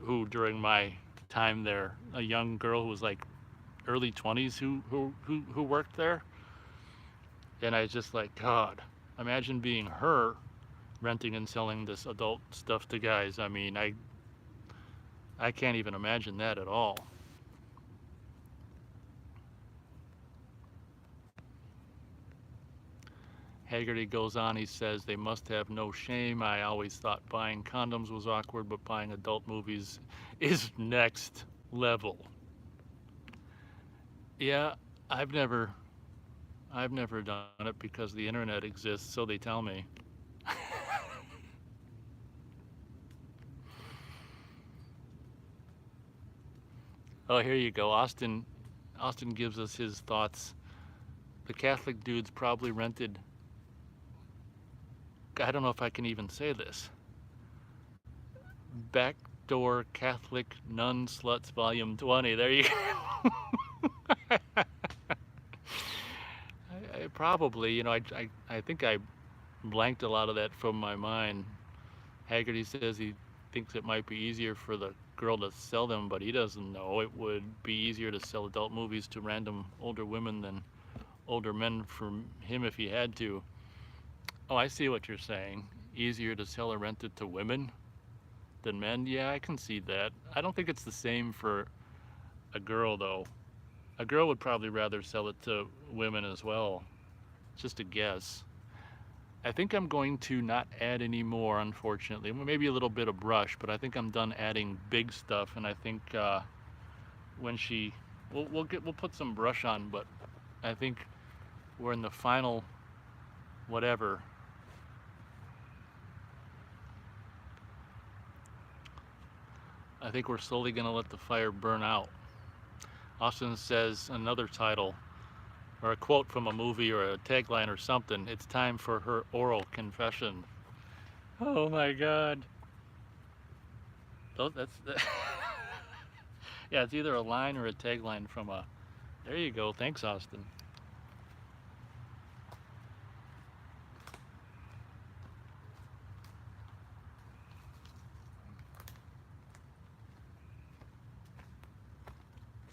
who during my time there, a young girl who was like early 20s who worked there. And I was just like, God, imagine being her renting and selling this adult stuff to guys. I mean, I can't even imagine that at all. Haggerty goes on, he says, they must have no shame. I always thought buying condoms was awkward, but buying adult movies is next level. Yeah, I've never done it because the internet exists, so they tell me. Oh, here you go. Austin gives us his thoughts. The Catholic dudes probably rented, I don't know if I can even say this, Backdoor Catholic Nun Sluts Volume 20. There you go. Probably, I think I blanked a lot of that from my mind. Haggerty says he thinks it might be easier for the girl to sell them, but he doesn't know. It would be easier to sell adult movies to random older women than older men for him if he had to. Oh, I see what you're saying. Easier to sell or rent it to women than men? Yeah, I can see that. I don't think it's the same for a girl, though. A girl would probably rather sell it to women as well. Just a guess. I think I'm going to not add any more, unfortunately. Maybe a little bit of brush, but I think I'm done adding big stuff. And I think when we'll put some brush on, but I think we're in the final whatever. I think we're slowly going to let the fire burn out. Austin says another title or a quote from a movie or a tagline or something. It's time for her oral confession. Oh my God. Oh, that's yeah, it's either a line or a tagline from a. There you go. Thanks, Austin.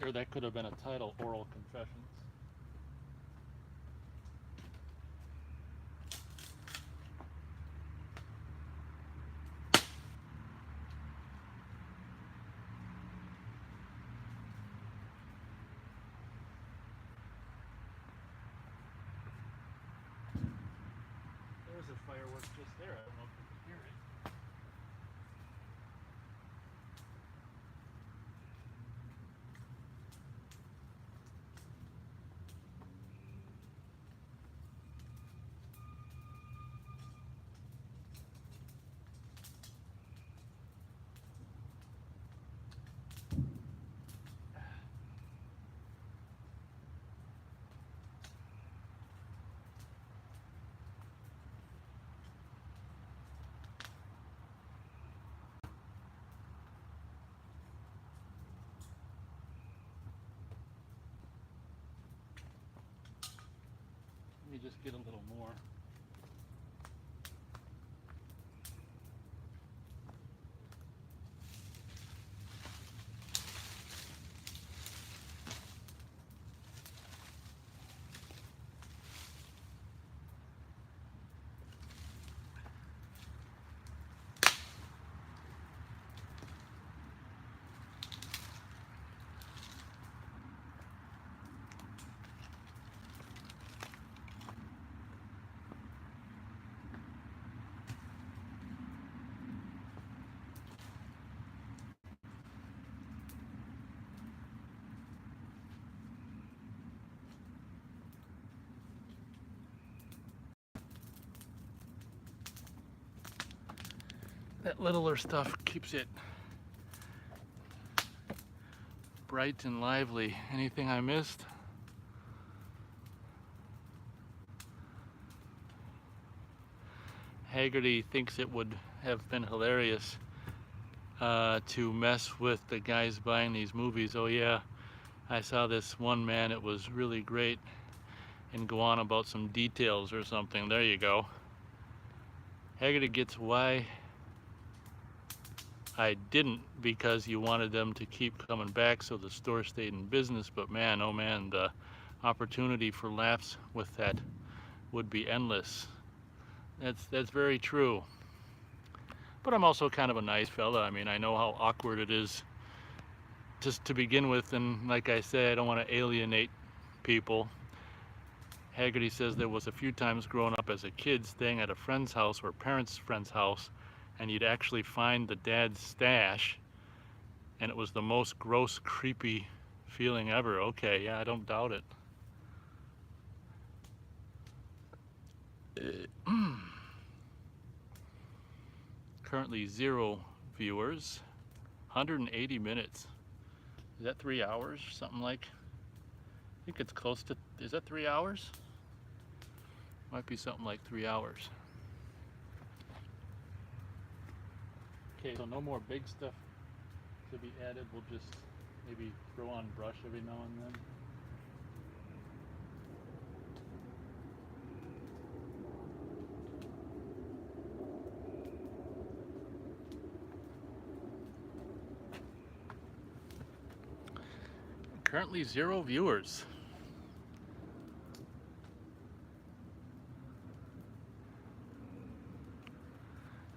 Or that could have been a title, Oral Confessions. There's a firework just there. I don't know if you can hear it. Let me just get a little more. That littler stuff keeps it bright and lively. Anything I missed? Haggerty thinks it would have been hilarious to mess with the guys buying these movies. Oh yeah, I saw this one, man, it was really great, and go on about some details or something. There you go. Haggerty gets why I didn't, because you wanted them to keep coming back so the store stayed in business, but man, oh man, the opportunity for laughs with that would be endless. That's very true. But I'm also kind of a nice fella. I mean, I know how awkward it is just to begin with, and like I said, I don't want to alienate people. Haggerty says there was a few times growing up as a kid staying at a friend's house or parents' friend's house, and you'd actually find the dad's stash, and it was the most gross, creepy feeling ever. Okay, yeah, I don't doubt it. Currently 0 viewers, 180 minutes. Is that 3 hours? Something like? I think it's close to, is that 3 hours? Might be something like 3 hours. Okay, so no more big stuff to be added. We'll just maybe throw on brush every now and then. Currently 0 viewers.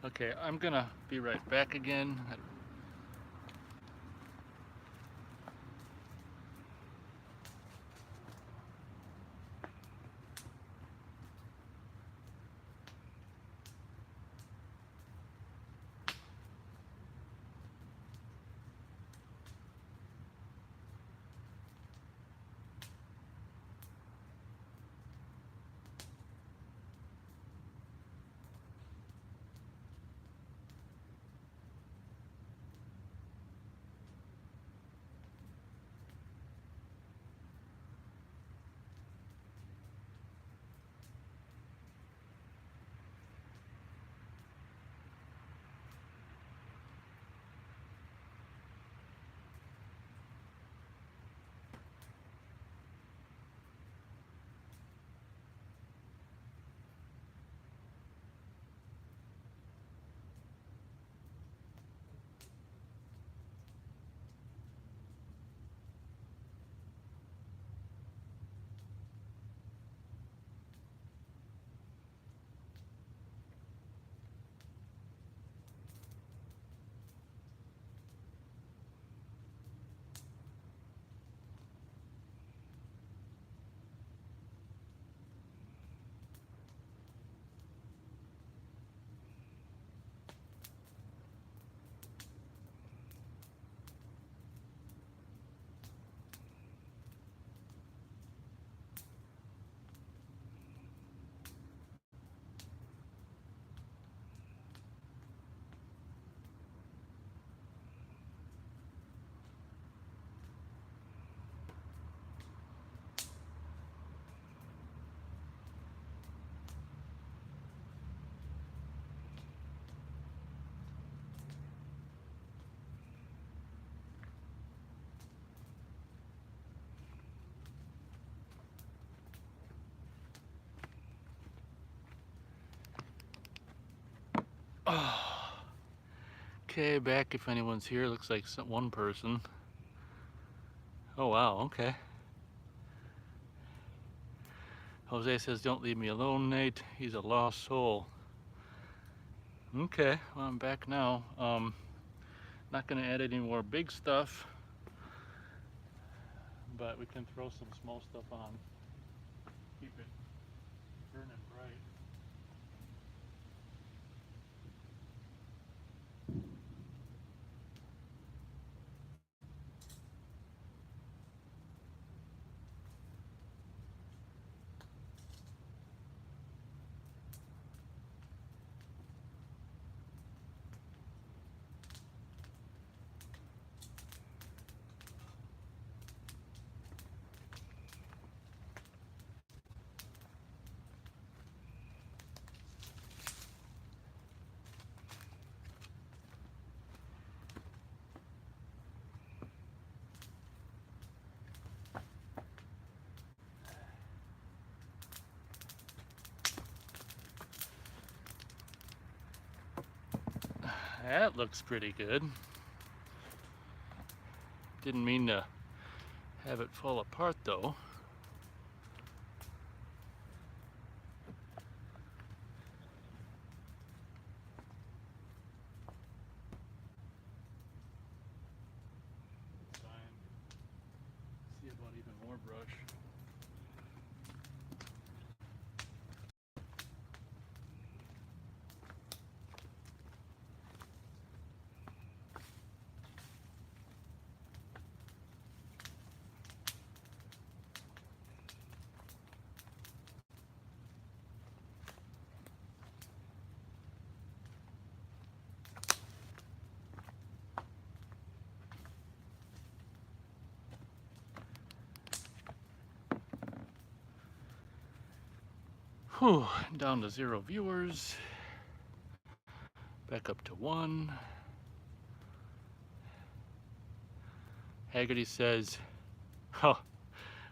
Okay, I'm gonna be right back again. Oh, okay, back if anyone's here. Looks like one person. Oh wow, okay. Jose says, don't leave me alone, Nate. He's a lost soul. Okay, well, I'm back now. Not gonna add any more big stuff, but we can throw some small stuff on. Keep it burning bright. That looks pretty good. Didn't mean to have it fall apart though. It's fine. See about even more brush. Whew, down to 0 viewers. Back up to 1. Haggerty says, "Huh,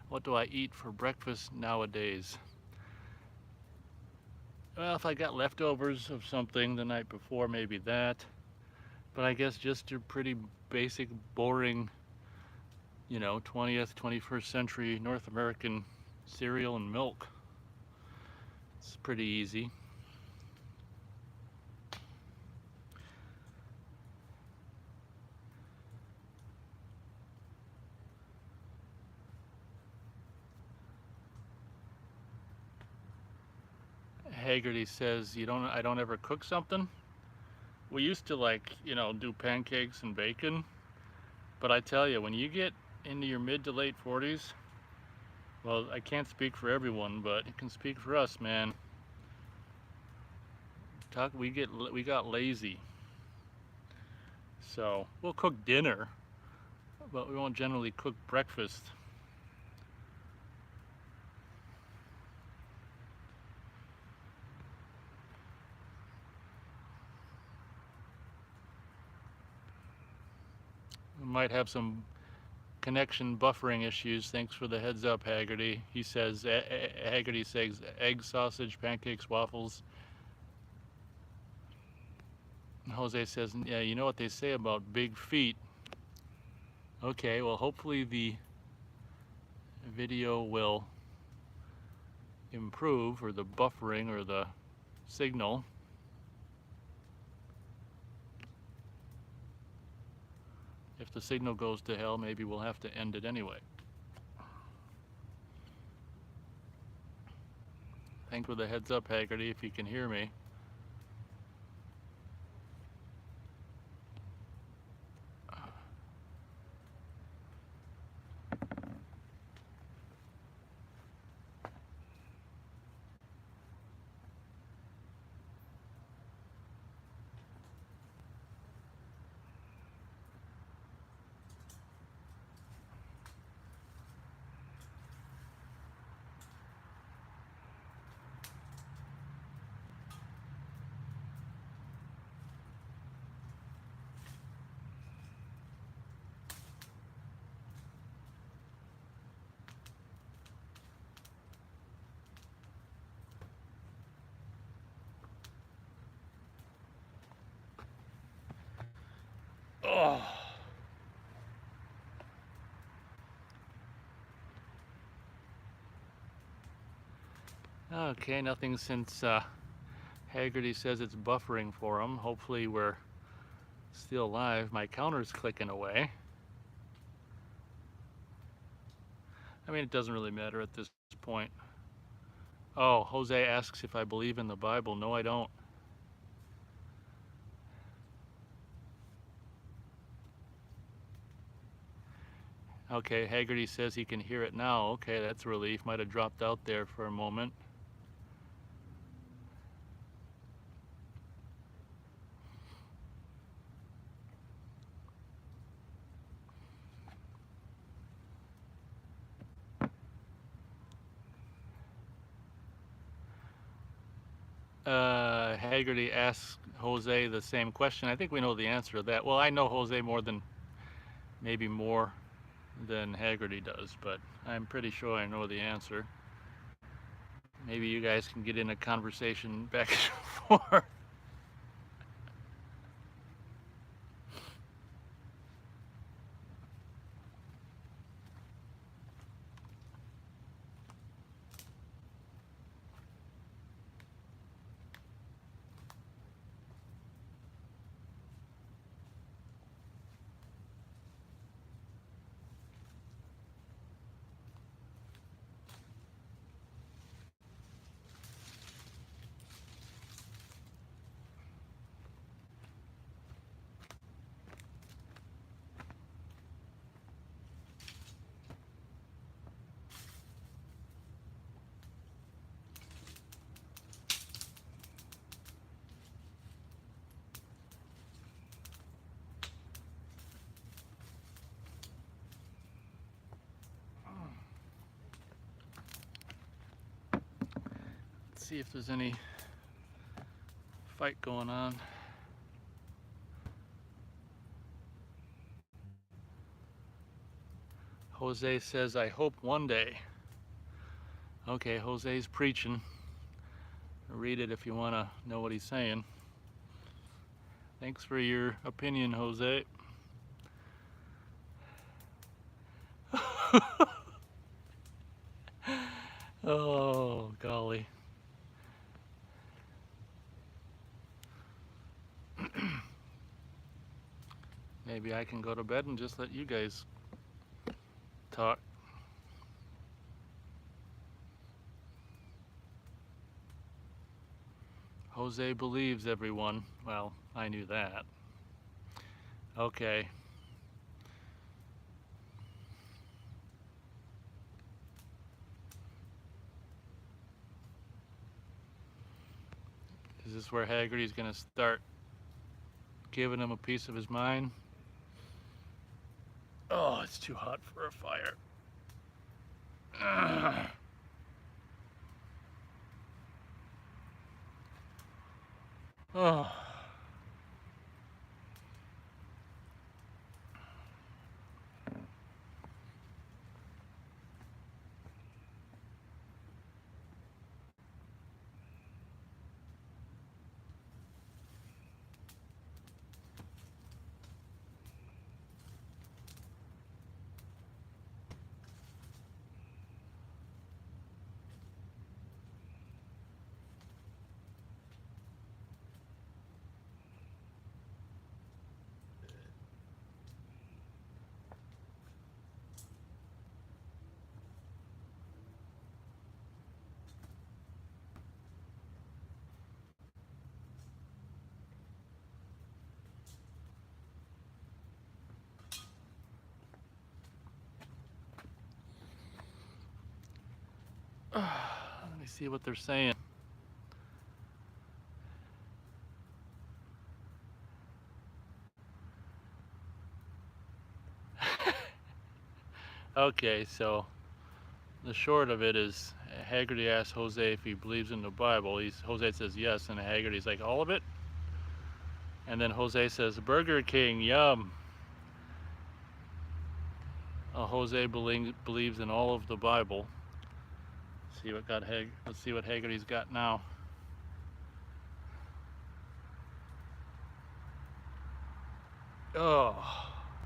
what do I eat for breakfast nowadays?" Well, if I got leftovers of something the night before, maybe that. But I guess just your pretty basic, boring, 20th, 21st century North American cereal and milk. It's pretty easy. Haggerty says, I don't ever cook something. We used to do pancakes and bacon. But I tell you, when you get into your mid to late 40s, well, I can't speak for everyone, but it can speak for us, man. We got lazy. So we'll cook dinner, but we won't generally cook breakfast. We might have some connection buffering issues. Thanks for the heads up, Haggerty. He says, Haggerty says egg, sausage, pancakes, waffles. Jose says, yeah, you know what they say about big feet. Okay, well, hopefully the video will improve, or the buffering, or the signal. If the signal goes to hell, maybe we'll have to end it anyway. Thanks for the heads up, Haggerty, if you can hear me. Oh. Okay, nothing since Haggerty says it's buffering for him. Hopefully we're still live. My counter's clicking away. I mean, it doesn't really matter at this point. Oh, Jose asks if I believe in the Bible. No, I don't. Okay, Haggerty says he can hear it now. Okay, that's a relief. Might have dropped out there for a moment. Haggerty asks Jose the same question. I think we know the answer to that. Well, I know Jose maybe more than Haggerty does, but I'm pretty sure I know the answer. Maybe you guys can get in a conversation back and forth. see if there's any fight going on. Jose says, I hope one day. Okay, Jose's preaching. Read it if you want to know what he's saying. Thanks for your opinion, Jose. Oh, golly. Maybe I can go to bed and just let you guys talk. Jose believes, everyone. Well, I knew that. Okay. Is this where Haggerty's gonna start giving him a piece of his mind? Oh, it's too hot for a fire. Ugh. Oh. Let me see what they're saying. Okay, so the short of it is Haggerty asks Jose if he believes in the Bible. Jose says yes, and Haggerty's like, all of it? And then Jose says, Burger King, yum. Jose believes in all of the Bible. Let's see what Haggerty's got now. Oh,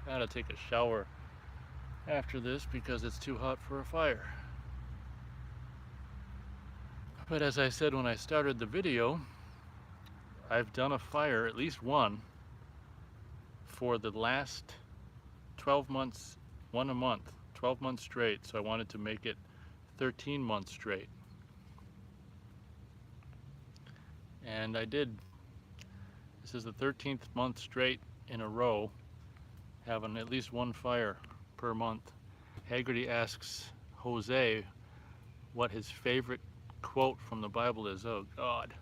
gotta take a shower after this because it's too hot for a fire. But as I said when I started the video, I've done a fire, at least one, for the last 12 months, one a month, 12 months straight. So I wanted to make it 13 months straight. And I did. This is the 13th month straight in a row, having at least one fire per month. Haggerty asks Jose what his favorite quote from the Bible is. Oh, God.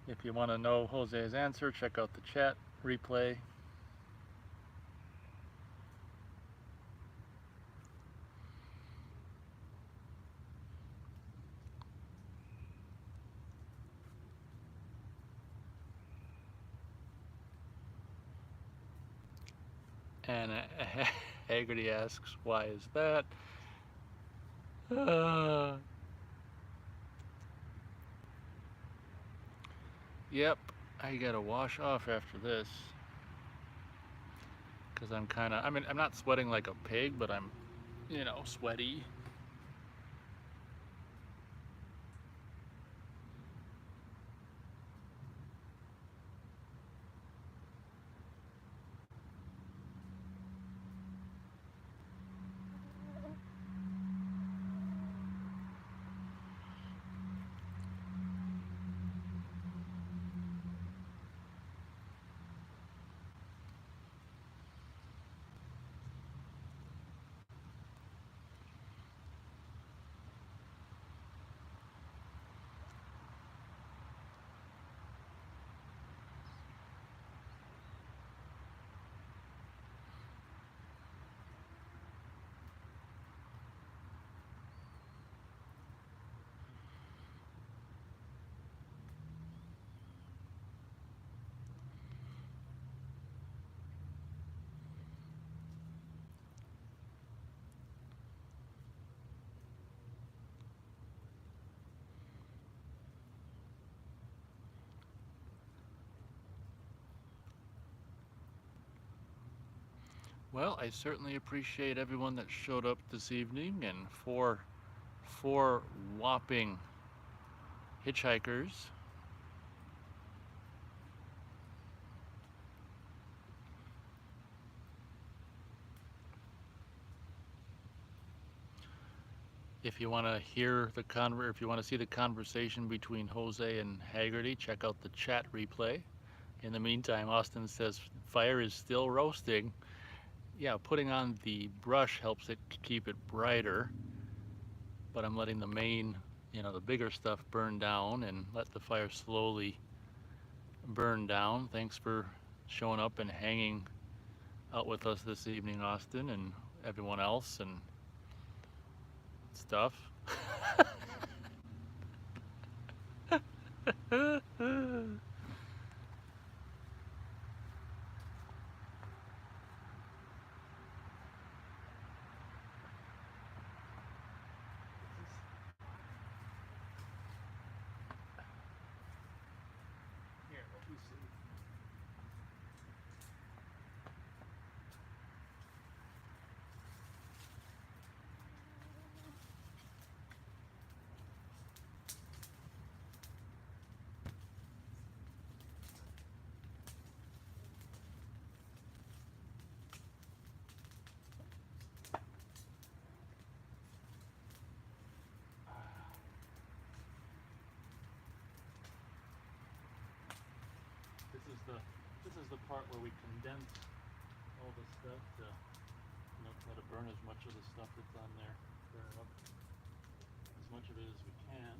If you want to know Jose's answer, check out the chat replay. And Haggerty asks, why is that? Yep, I gotta wash off after this. Because I'm not sweating like a pig, but I'm, sweaty. Well, I certainly appreciate everyone that showed up this evening, and four whopping hitchhikers. If you want to hear the if you want to see the conversation between Jose and Haggerty, check out the chat replay. In the meantime, Austin says fire is still roasting. Yeah, putting on the brush helps it keep it brighter, but I'm letting the main, the bigger stuff burn down and let the fire slowly burn down. Thanks for showing up and hanging out with us this evening, Austin, and everyone else and stuff. Here, let me see. This is the part where we condense all the stuff to try to burn as much of the stuff that's on there, burn up as much of it as we can.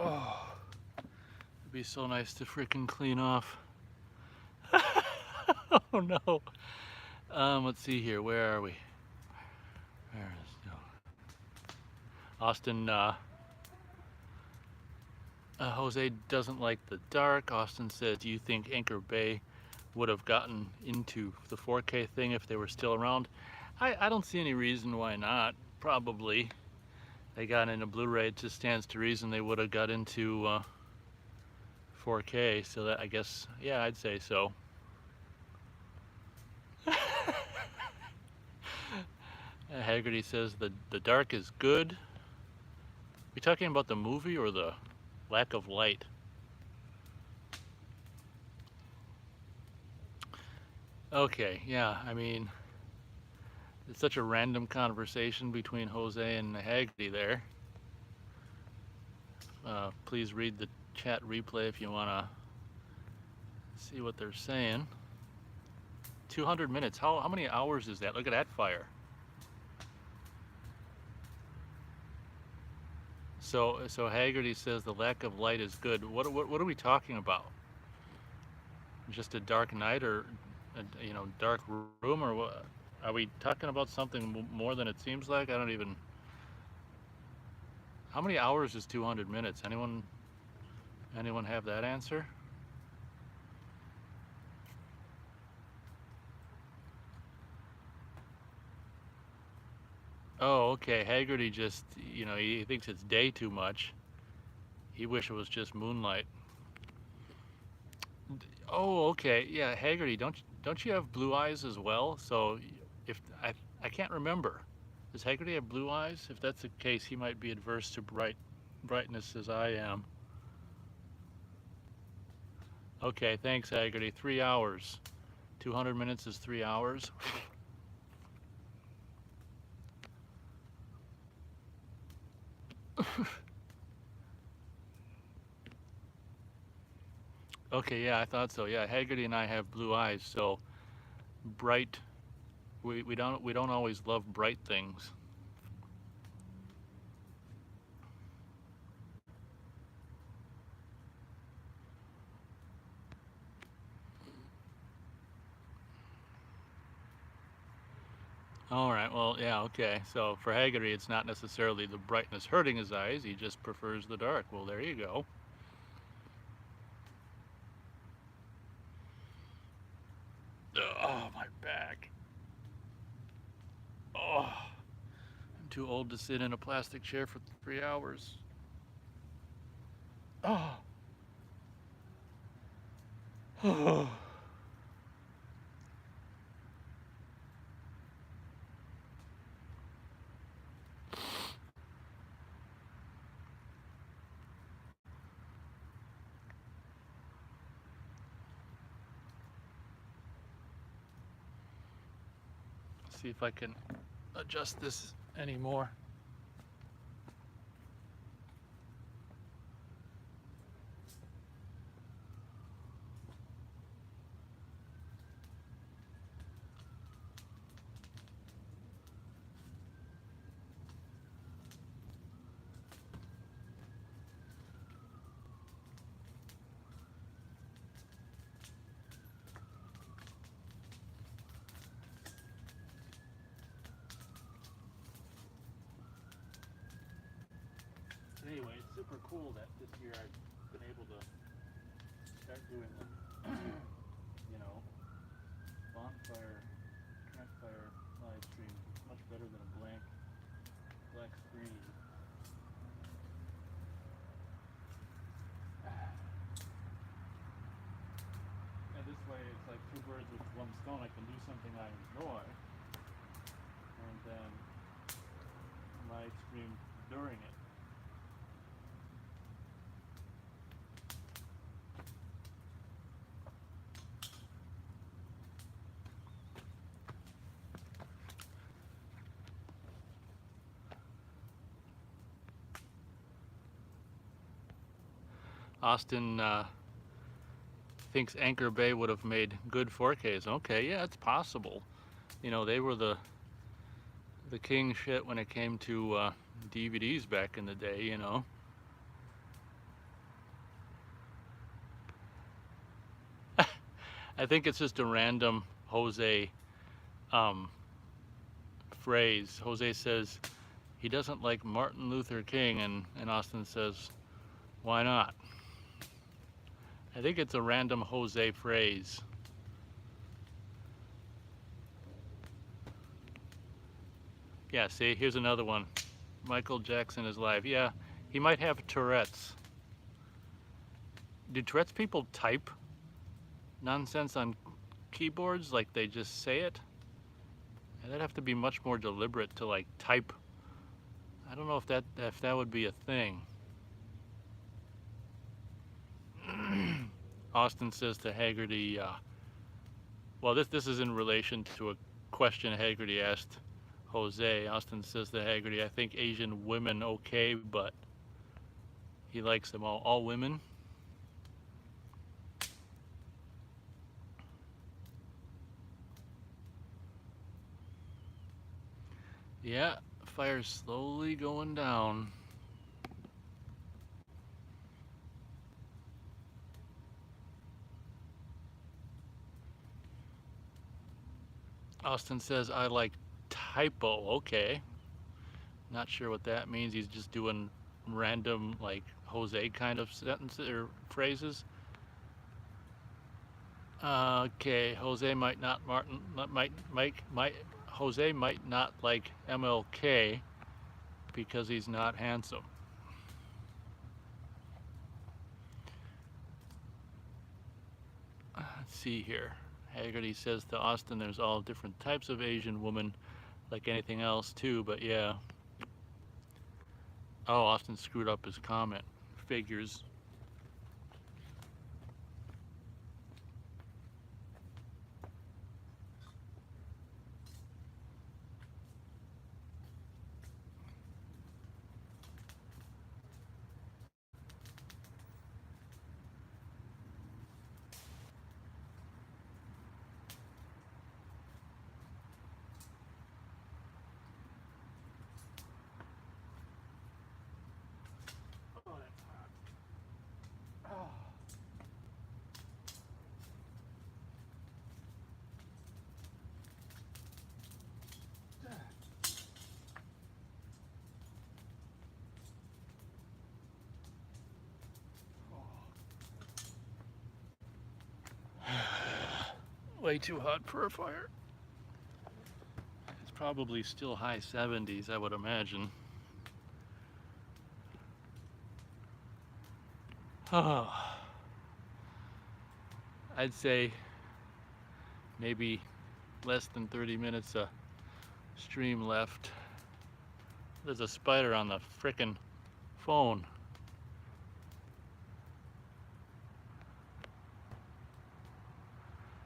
Oh, it'd be so nice to freaking clean off. Oh no. Let's see here. Where are we? Where is no? Austin. Jose doesn't like the dark. Austin says, "Do you think Anchor Bay would have gotten into the 4K thing if they were still around?" I don't see any reason why not. Probably they got into Blu-ray. It just stands to reason they would have got into 4K. So that I guess, yeah, I'd say so. Haggerty says the dark is good. We talking about the movie or the lack of light? Okay, yeah. I mean, it's such a random conversation between Jose and Haggerty there. Please read the chat replay if you want to see what they're saying. 200 minutes. How many hours is that? Look at that fire. So Haggerty says the lack of light is good. What are we talking about? Just a dark night or dark room, or what? Are we talking about something more than it seems like? I don't even. How many hours is 200 minutes? Anyone have that answer? Oh, okay. Haggerty just, he thinks it's day too much. He wish it was just moonlight. Oh, okay. Yeah, Haggerty, don't you have blue eyes as well? So if I can't remember. Does Haggerty have blue eyes? If that's the case, he might be adverse to brightness as I am. Okay, thanks, Haggerty. 3 hours. 200 minutes is 3 hours. Okay, yeah, I thought so. Yeah, Haggerty and I have blue eyes, so bright. We don't always love bright things. All right. Well, yeah. Okay. So for Haggerty, it's not necessarily the brightness hurting his eyes. He just prefers the dark. Well, there you go. Oh, my back. Oh, I'm too old to sit in a plastic chair for 3 hours. Oh. Oh. See if I can adjust this anymore. Anyway, it's super cool that this year I've been able to start doing the, bonfire, campfire live stream. It's much better than a blank black screen. And this way, it's like two birds with one stone. I can do something I enjoy, and then live stream during it. Austin thinks Anchor Bay would have made good 4Ks. Okay, yeah, it's possible. They were the king shit when it came to DVDs back in the day. I think it's just a random Jose um, phrase. Jose says he doesn't like Martin Luther King, and Austin says, why not? I think it's a random Jose phrase. Yeah, see, here's another one. Michael Jackson is live. Yeah, he might have Tourette's. Do Tourette's people type nonsense on keyboards like they just say it? And that'd have to be much more deliberate to like type. I don't know if that would be a thing. Austin says to Haggerty, well, this is in relation to a question Haggerty asked Jose. Austin says to Haggerty, I think Asian women okay, but he likes them all. All women? Yeah, fire's slowly going down. Austin says, I like typo. Okay. Not sure what that means. He's just doing random, like Jose kind of sentences or phrases. Okay, Jose might not Martin might Jose might not like MLK because he's not handsome. Let's see here. Haggerty says to Austin, there's all different types of Asian woman, like anything else too. But yeah. Oh, Austin screwed up his comment. Figures. way too hot for a fire. It's probably still high 70s, I would imagine. Oh, I'd say maybe less than 30 minutes of stream left. There's a spider on the frickin' phone.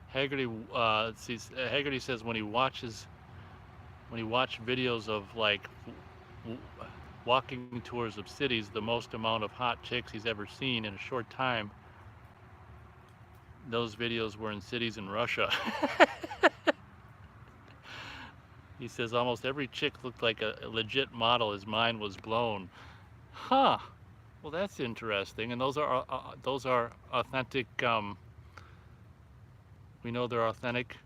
Haggerty, Haggerty says when he watch videos of like walking tours of cities, the most amount of hot chicks he's ever seen in a short time, those videos were in cities in Russia. He says almost every chick looked like a legit model. His mind was blown. Huh. Well, that's interesting. And those are authentic. We know they're authentic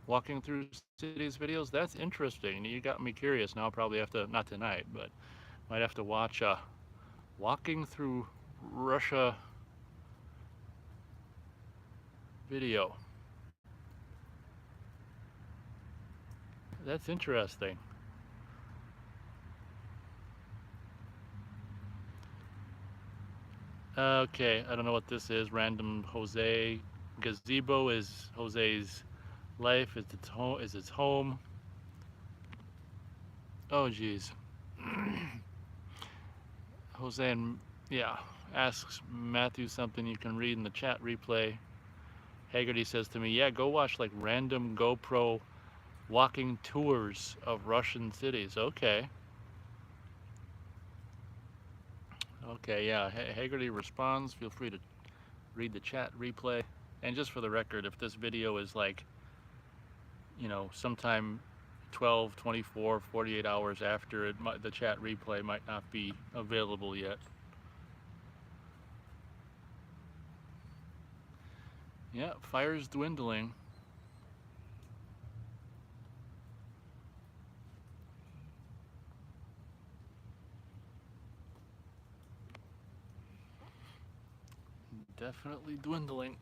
walking through cities videos. That's interesting. You got me curious. Now I'll probably have to, not tonight, but might have to watch walking through Russia video. That's interesting. Okay, I don't know what this is. Random Jose. Gazebo is Jose's life. Is its home. Oh geez. Jose and yeah asks Matthew something you can read in the chat replay. Haggerty says to me, yeah, go watch like random GoPro walking tours of Russian cities. Okay. Okay, yeah. Haggerty responds. Feel free to read the chat replay. And just for the record, if this video is like, you know, sometime 12, 24, 48 hours after it, the chat replay might not be available yet. Yeah, fire's dwindling. Definitely dwindling.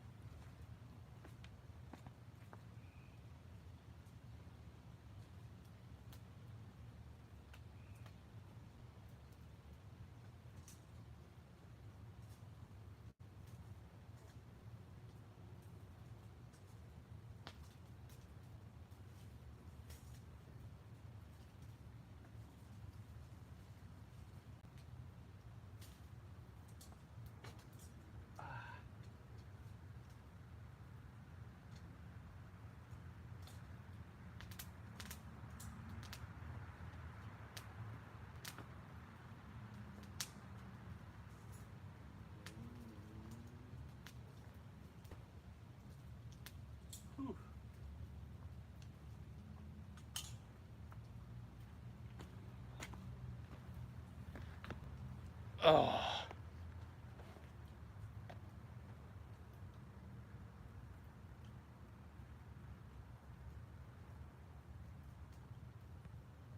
Oh.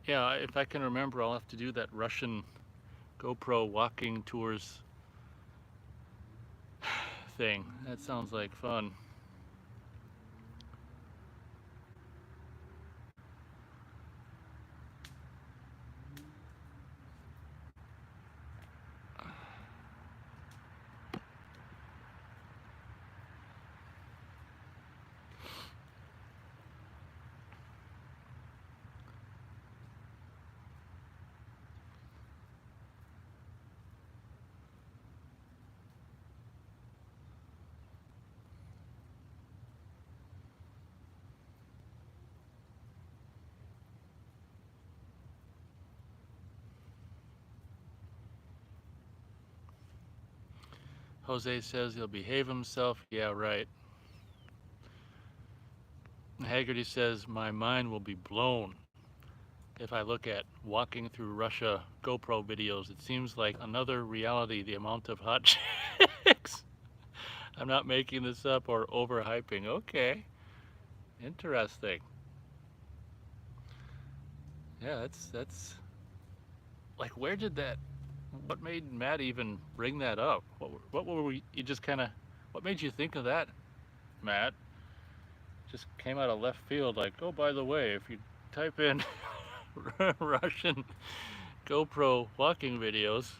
Yeah, if I can remember, I'll have to do that Russian GoPro walking tours thing. That sounds like fun. Jose says he'll behave himself. Yeah, right. Haggerty says my mind will be blown if I look at walking through Russia GoPro videos. It seems like another reality, the amount of hot chicks. I'm not making this up or overhyping. Okay. Interesting. Yeah, that's like, where did that, what made Matt even bring that up? What were we, you just kind of, what made you think of that, Matt? just came out of left field. Like, oh, by the way, if you type in Russian GoPro walking videos,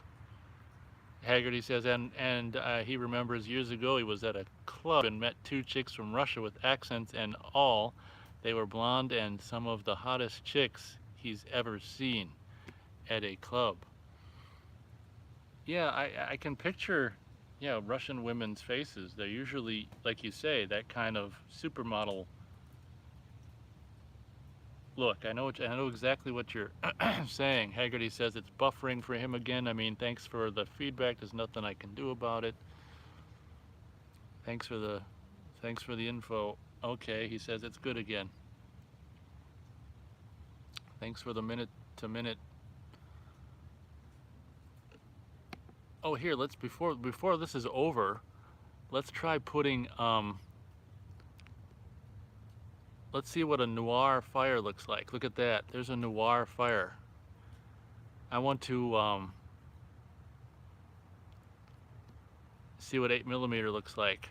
Haggerty says, and he remembers years ago he was at a club and met two chicks from Russia with accents and all. They were blonde and some of the hottest chicks he's ever seen at a club. Yeah, I can picture, yeah, Russian women's faces. They're usually, like you say, that kind of supermodel look. I know exactly what you're saying. Haggerty says it's buffering for him again. I mean, thanks for the feedback. There's nothing I can do about it. Thanks for the thanks for the info. Okay, he says it's good again. Thanks for the minute to minute. Oh, here, let's before this is over, let's try putting let's see what a noir fire looks like. Look at that. There's a noir fire. I want to see what 8mm looks like.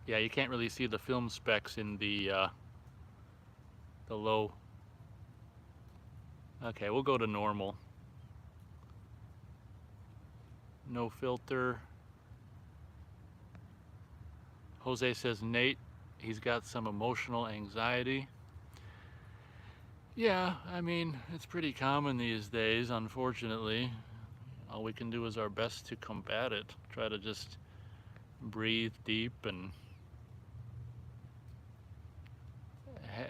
Yeah, you can't really see the film specs in the low. Okay, we'll go to normal. No filter. Jose says Nate, he's got some emotional anxiety. Yeah, I mean, it's pretty common these days, unfortunately. All we can do is our best to combat it. Try to just breathe deep and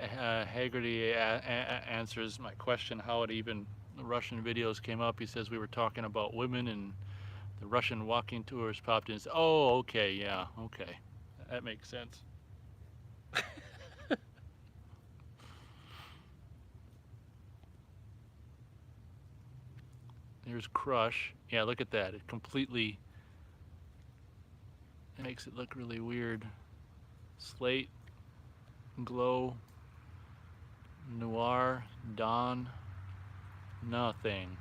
Haggerty answers my question how it even the Russian videos came up. He says we were talking about women and the Russian walking tours popped in. Oh, okay, yeah, okay. That makes sense. Here's Crush. Yeah, look at that. It completely it makes it look really weird. Slate, Glow, Noir, Dawn, nothing.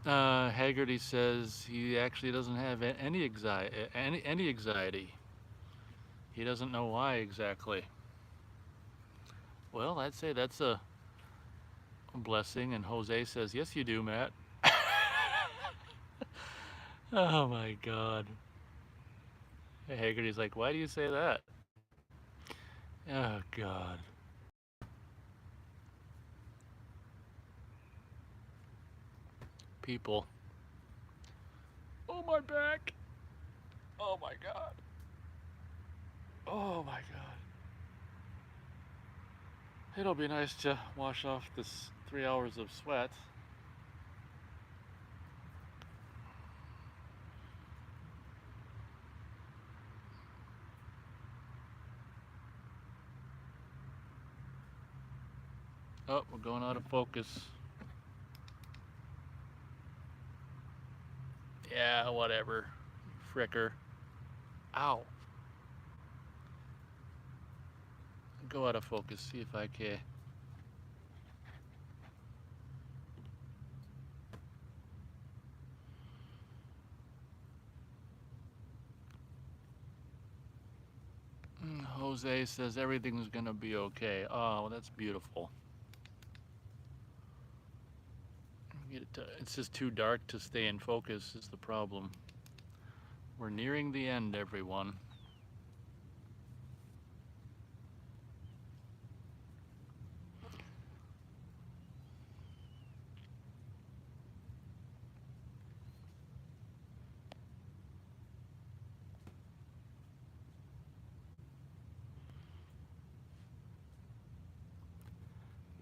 Haggerty says he actually doesn't have any anxiety. He doesn't know why exactly. Well, I'd say that's a blessing. And Jose says, yes, you do, Matt. Oh my God. Haggerty's like, why do you say that? Oh God. People. Oh my back. Oh my God. Oh my God. It'll be nice to wash off this 3 hours of sweat. Oh, we're going out of focus. Yeah, whatever. Fricker. Ow. Go out of focus. See if I can. Jose says everything's gonna be okay. Oh, well, that's beautiful. It's just too dark to stay in focus is the problem. We're nearing the end, everyone.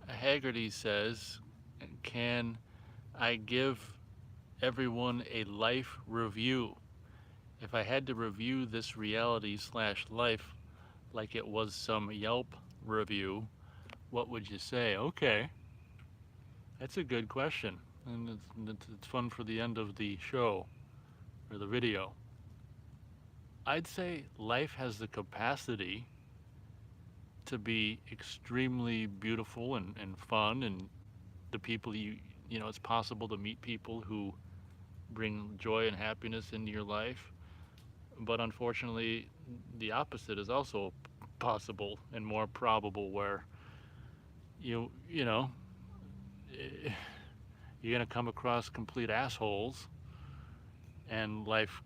Haggerty says, can I give everyone a life review? If I had to review this reality slash life like it was some Yelp review, what would you say? Okay, that's a good question. And it's fun for the end of the show or the video. I'd say life has the capacity to be extremely beautiful and fun and the people it's possible to meet people who bring joy and happiness into your life. But unfortunately, the opposite is also possible and more probable, where you know eh, you're gonna come across complete assholes, and life,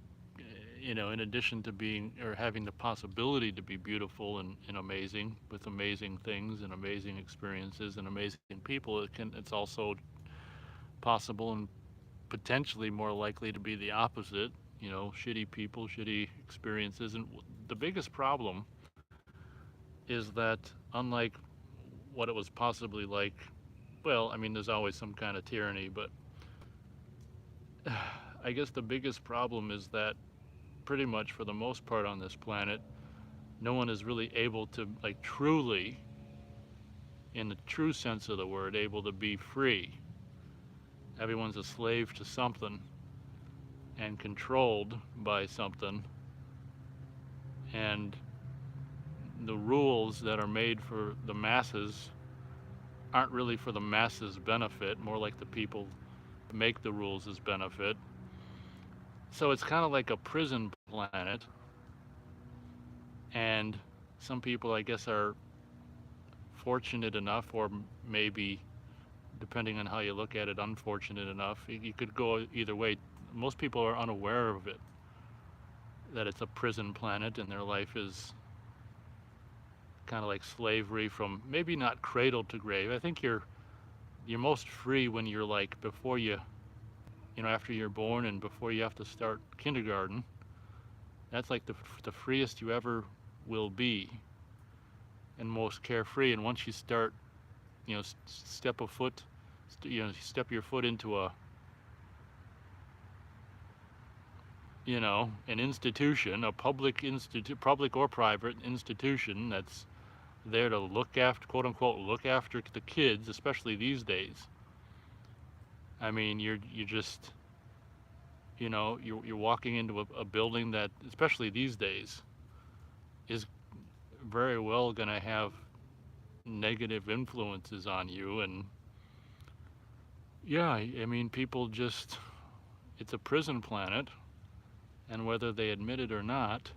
in addition to being or having the possibility to be beautiful and amazing with amazing things and amazing experiences and amazing people, it's also possible and potentially more likely to be the opposite. Shitty people, shitty experiences, and the biggest problem is that, unlike what it was possibly like, well, I mean, there's always some kind of tyranny, but I guess the biggest problem is that pretty much for the most part on this planet, no one is really able to, like, truly, in the true sense of the word, able to be free. Everyone's a slave to something and controlled by something, and the rules that are made for the masses aren't really for the masses' benefit, more like the people who make the rules as benefit. So it's kind of like a prison planet, and some people, I guess, are fortunate enough, or maybe, depending on how you look at it, unfortunate enough. You could go either way. Most people are unaware of it, that it's a prison planet and their life is kind of like slavery, from maybe not cradle to grave. I think you're most free when you're, like, before after you're born and before you have to start kindergarten. That's like the freest you ever will be, and most carefree. And once you start, step a foot, step your foot into an institution, a public or private institution that's there to look after, quote unquote, look after the kids, especially these days. I mean, you're just, you're walking into a building that, especially these days, is very well going to have negative influences on you. And yeah, I mean, people just, it's a prison planet, and whether they admit it or not,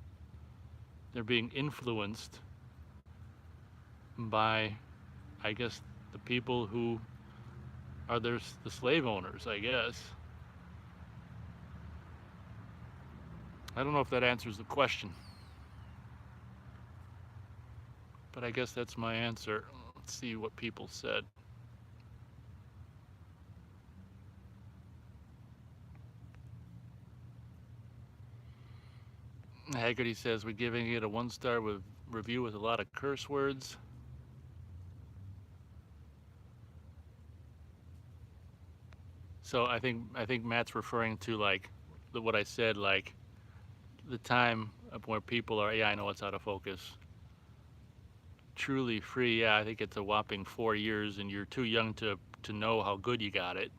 they're being influenced by, I guess, the people who are the slave owners, I guess. I don't know if that answers the question, but I guess that's my answer. Let's see what people said. Haggerty says we're giving it a 1-star with review with a lot of curse words. So I think Matt's referring to, like, what I said, like the time of where people are, yeah, I know it's out of focus, truly free. Yeah, I think it's a whopping 4 years, and you're too young to know how good you got it.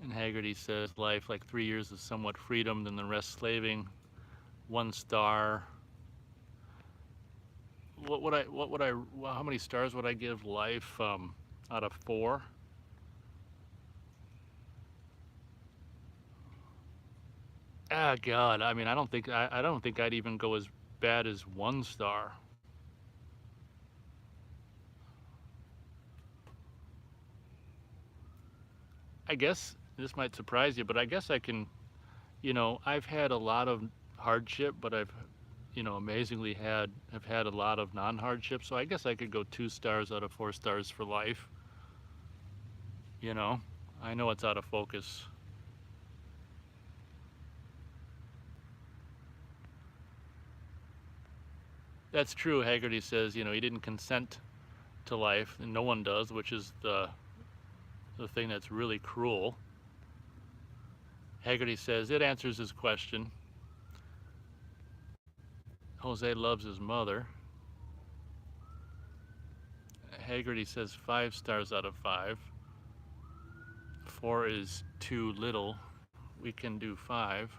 And Haggerty says life, like 3 years of somewhat freedom, then the rest slaving. 1 star. How many stars would I give life out of 4? Ah, God, I mean, I don't think I'd even go as bad as 1 star. I guess this might surprise you, but I guess I can, I've had a lot of hardship, but I've, amazingly have had a lot of non-hardship. So I guess I could go 2 stars out of 4 stars for life. I know it's out of focus. That's true. Haggerty says, he didn't consent to life, and no one does, which is the thing that's really cruel. Haggerty says it answers his question. Jose loves his mother. Haggerty says 5 stars out of 5. 4 is too little. We can do 5.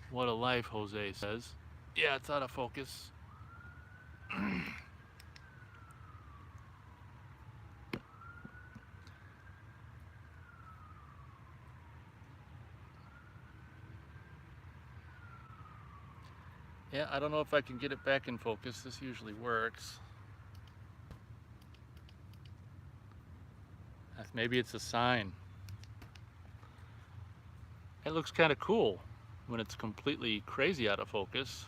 What a life, Jose says. Yeah, it's out of focus. Yeah, I don't know if I can get it back in focus. This usually works. Maybe it's a sign. It looks kind of cool when it's completely crazy out of focus.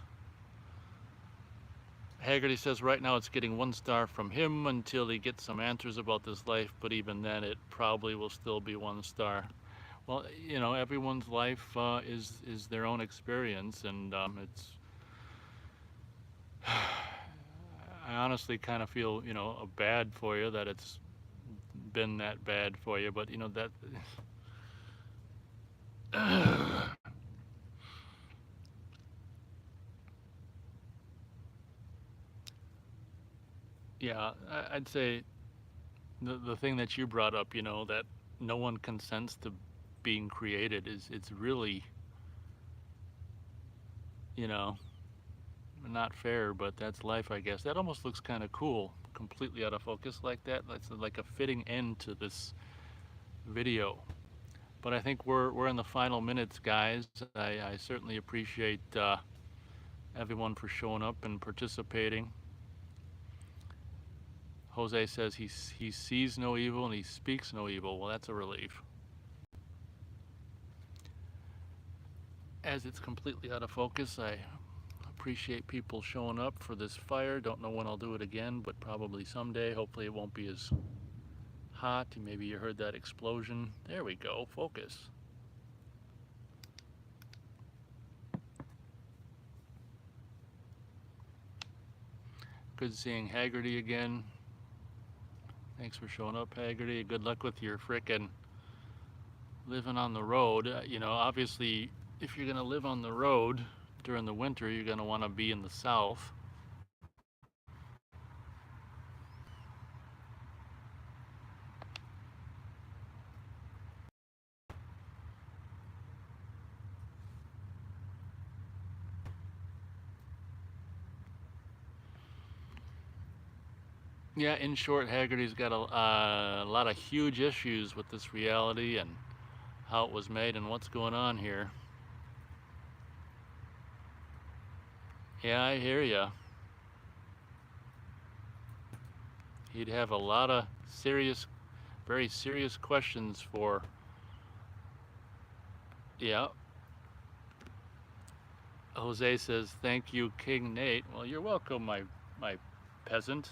Haggerty says right now it's getting 1 star from him until he gets some answers about this life, but even then it probably will still be 1 star. Well, everyone's life is their own experience, and it's. I honestly kind of feel bad for you that it's been that bad for you, but that. Yeah, I'd say the thing that you brought up, that no one consents to being created it's really, you know, not fair, but that's life, I guess. That almost looks kind of cool, completely out of focus like that. That's like a fitting end to this video. But I think we're in the final minutes, guys. I certainly appreciate everyone for showing up and participating. Jose says he sees no evil and he speaks no evil. Well, that's a relief. As it's completely out of focus, I appreciate people showing up for this fire. Don't know when I'll do it again, but probably someday. Hopefully it won't be as hot. Maybe you heard that explosion. There we go. Focus. Good seeing Haggerty again. Thanks for showing up, Haggerty. Good luck with your frickin' living on the road. Obviously, if you're gonna live on the road during the winter, you're gonna want to be in the south. Yeah, in short, Haggerty's got a lot of huge issues with this reality and how it was made and what's going on here. Yeah, I hear ya. He'd have a lot of serious, very serious questions for. Yeah. Jose says, "Thank you, King Nate." Well, you're welcome, my peasant.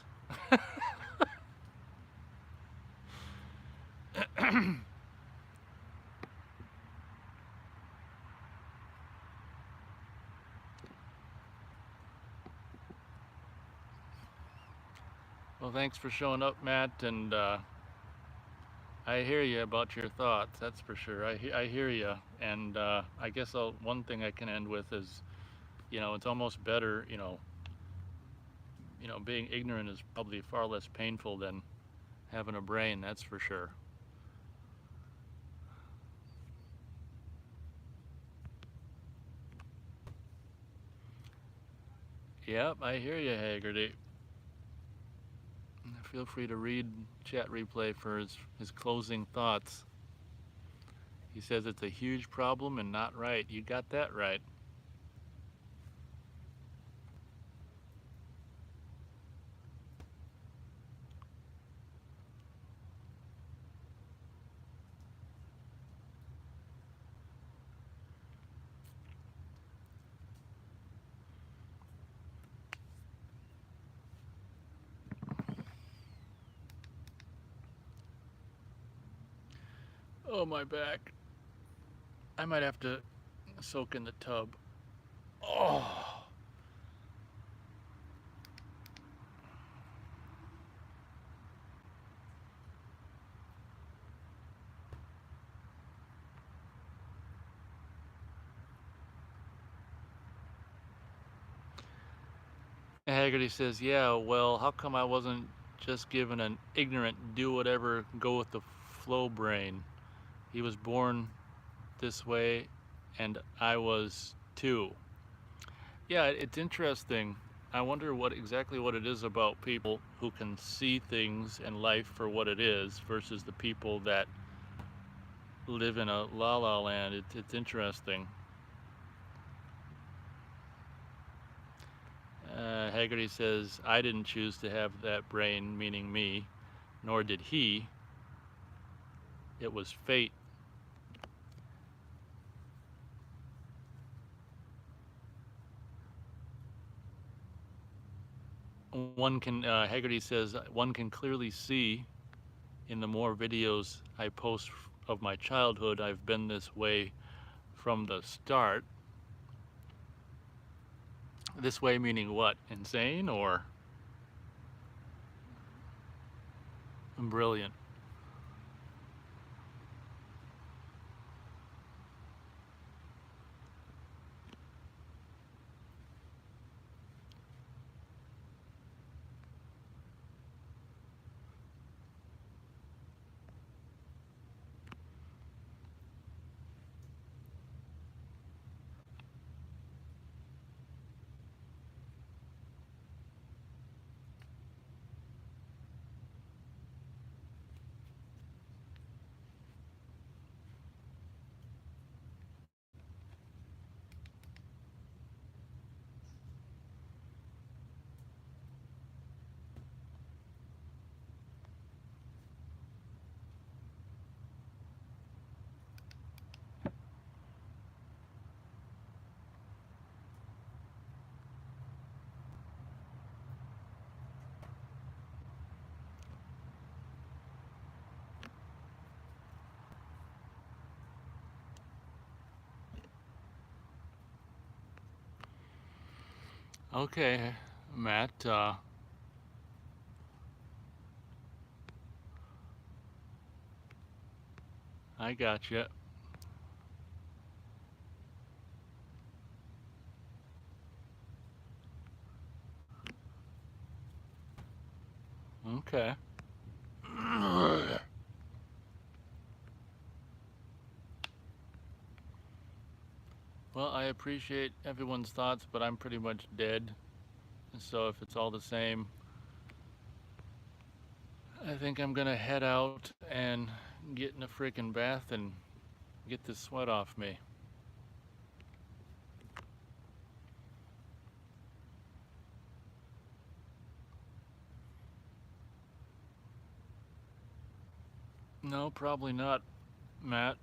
Well, thanks for showing up, Matt, and I hear you about your thoughts. That's for sure. I hear you, and I guess one thing I can end with is, it's almost better. Being ignorant is probably far less painful than having a brain. That's for sure. Yep, I hear you, Haggerty. Feel free to read chat replay for his closing thoughts. He says it's a huge problem and not right. You got that right. Oh, my back. I might have to soak in the tub. Oh. Haggerty says, yeah, well, how come I wasn't just given an ignorant, do whatever, go with the flow brain? He was born this way, and I was too. Yeah, it's interesting. I wonder exactly what it is about people who can see things and life for what it is versus the people that live in a la la land. It's interesting. Haggerty says, I didn't choose to have that brain, meaning me, nor did he. It was fate. Haggerty says, one can clearly see in the more videos I post of my childhood, I've been this way from the start. This way meaning what? Insane or brilliant? Okay, Matt, I got you. Okay. Well, I appreciate everyone's thoughts, but I'm pretty much dead. So if it's all the same, I think I'm gonna head out and get in a freaking bath and get this sweat off me. No, probably not, Matt.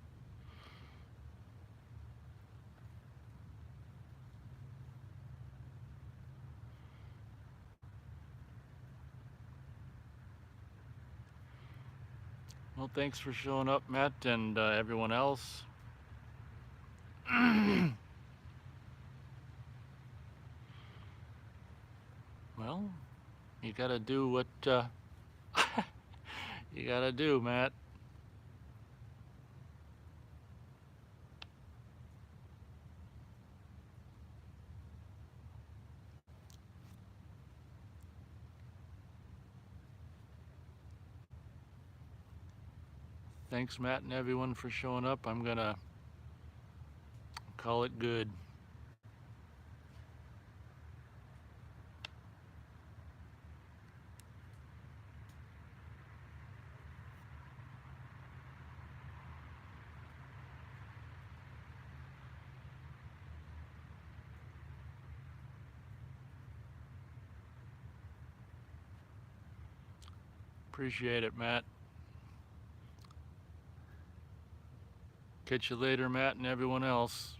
Well, thanks for showing up, Matt, and everyone else. Well, you gotta do what you gotta do, Matt. Thanks, Matt, and everyone for showing up. I'm gonna call it good. Appreciate it, Matt. Catch you later, Matt, and everyone else.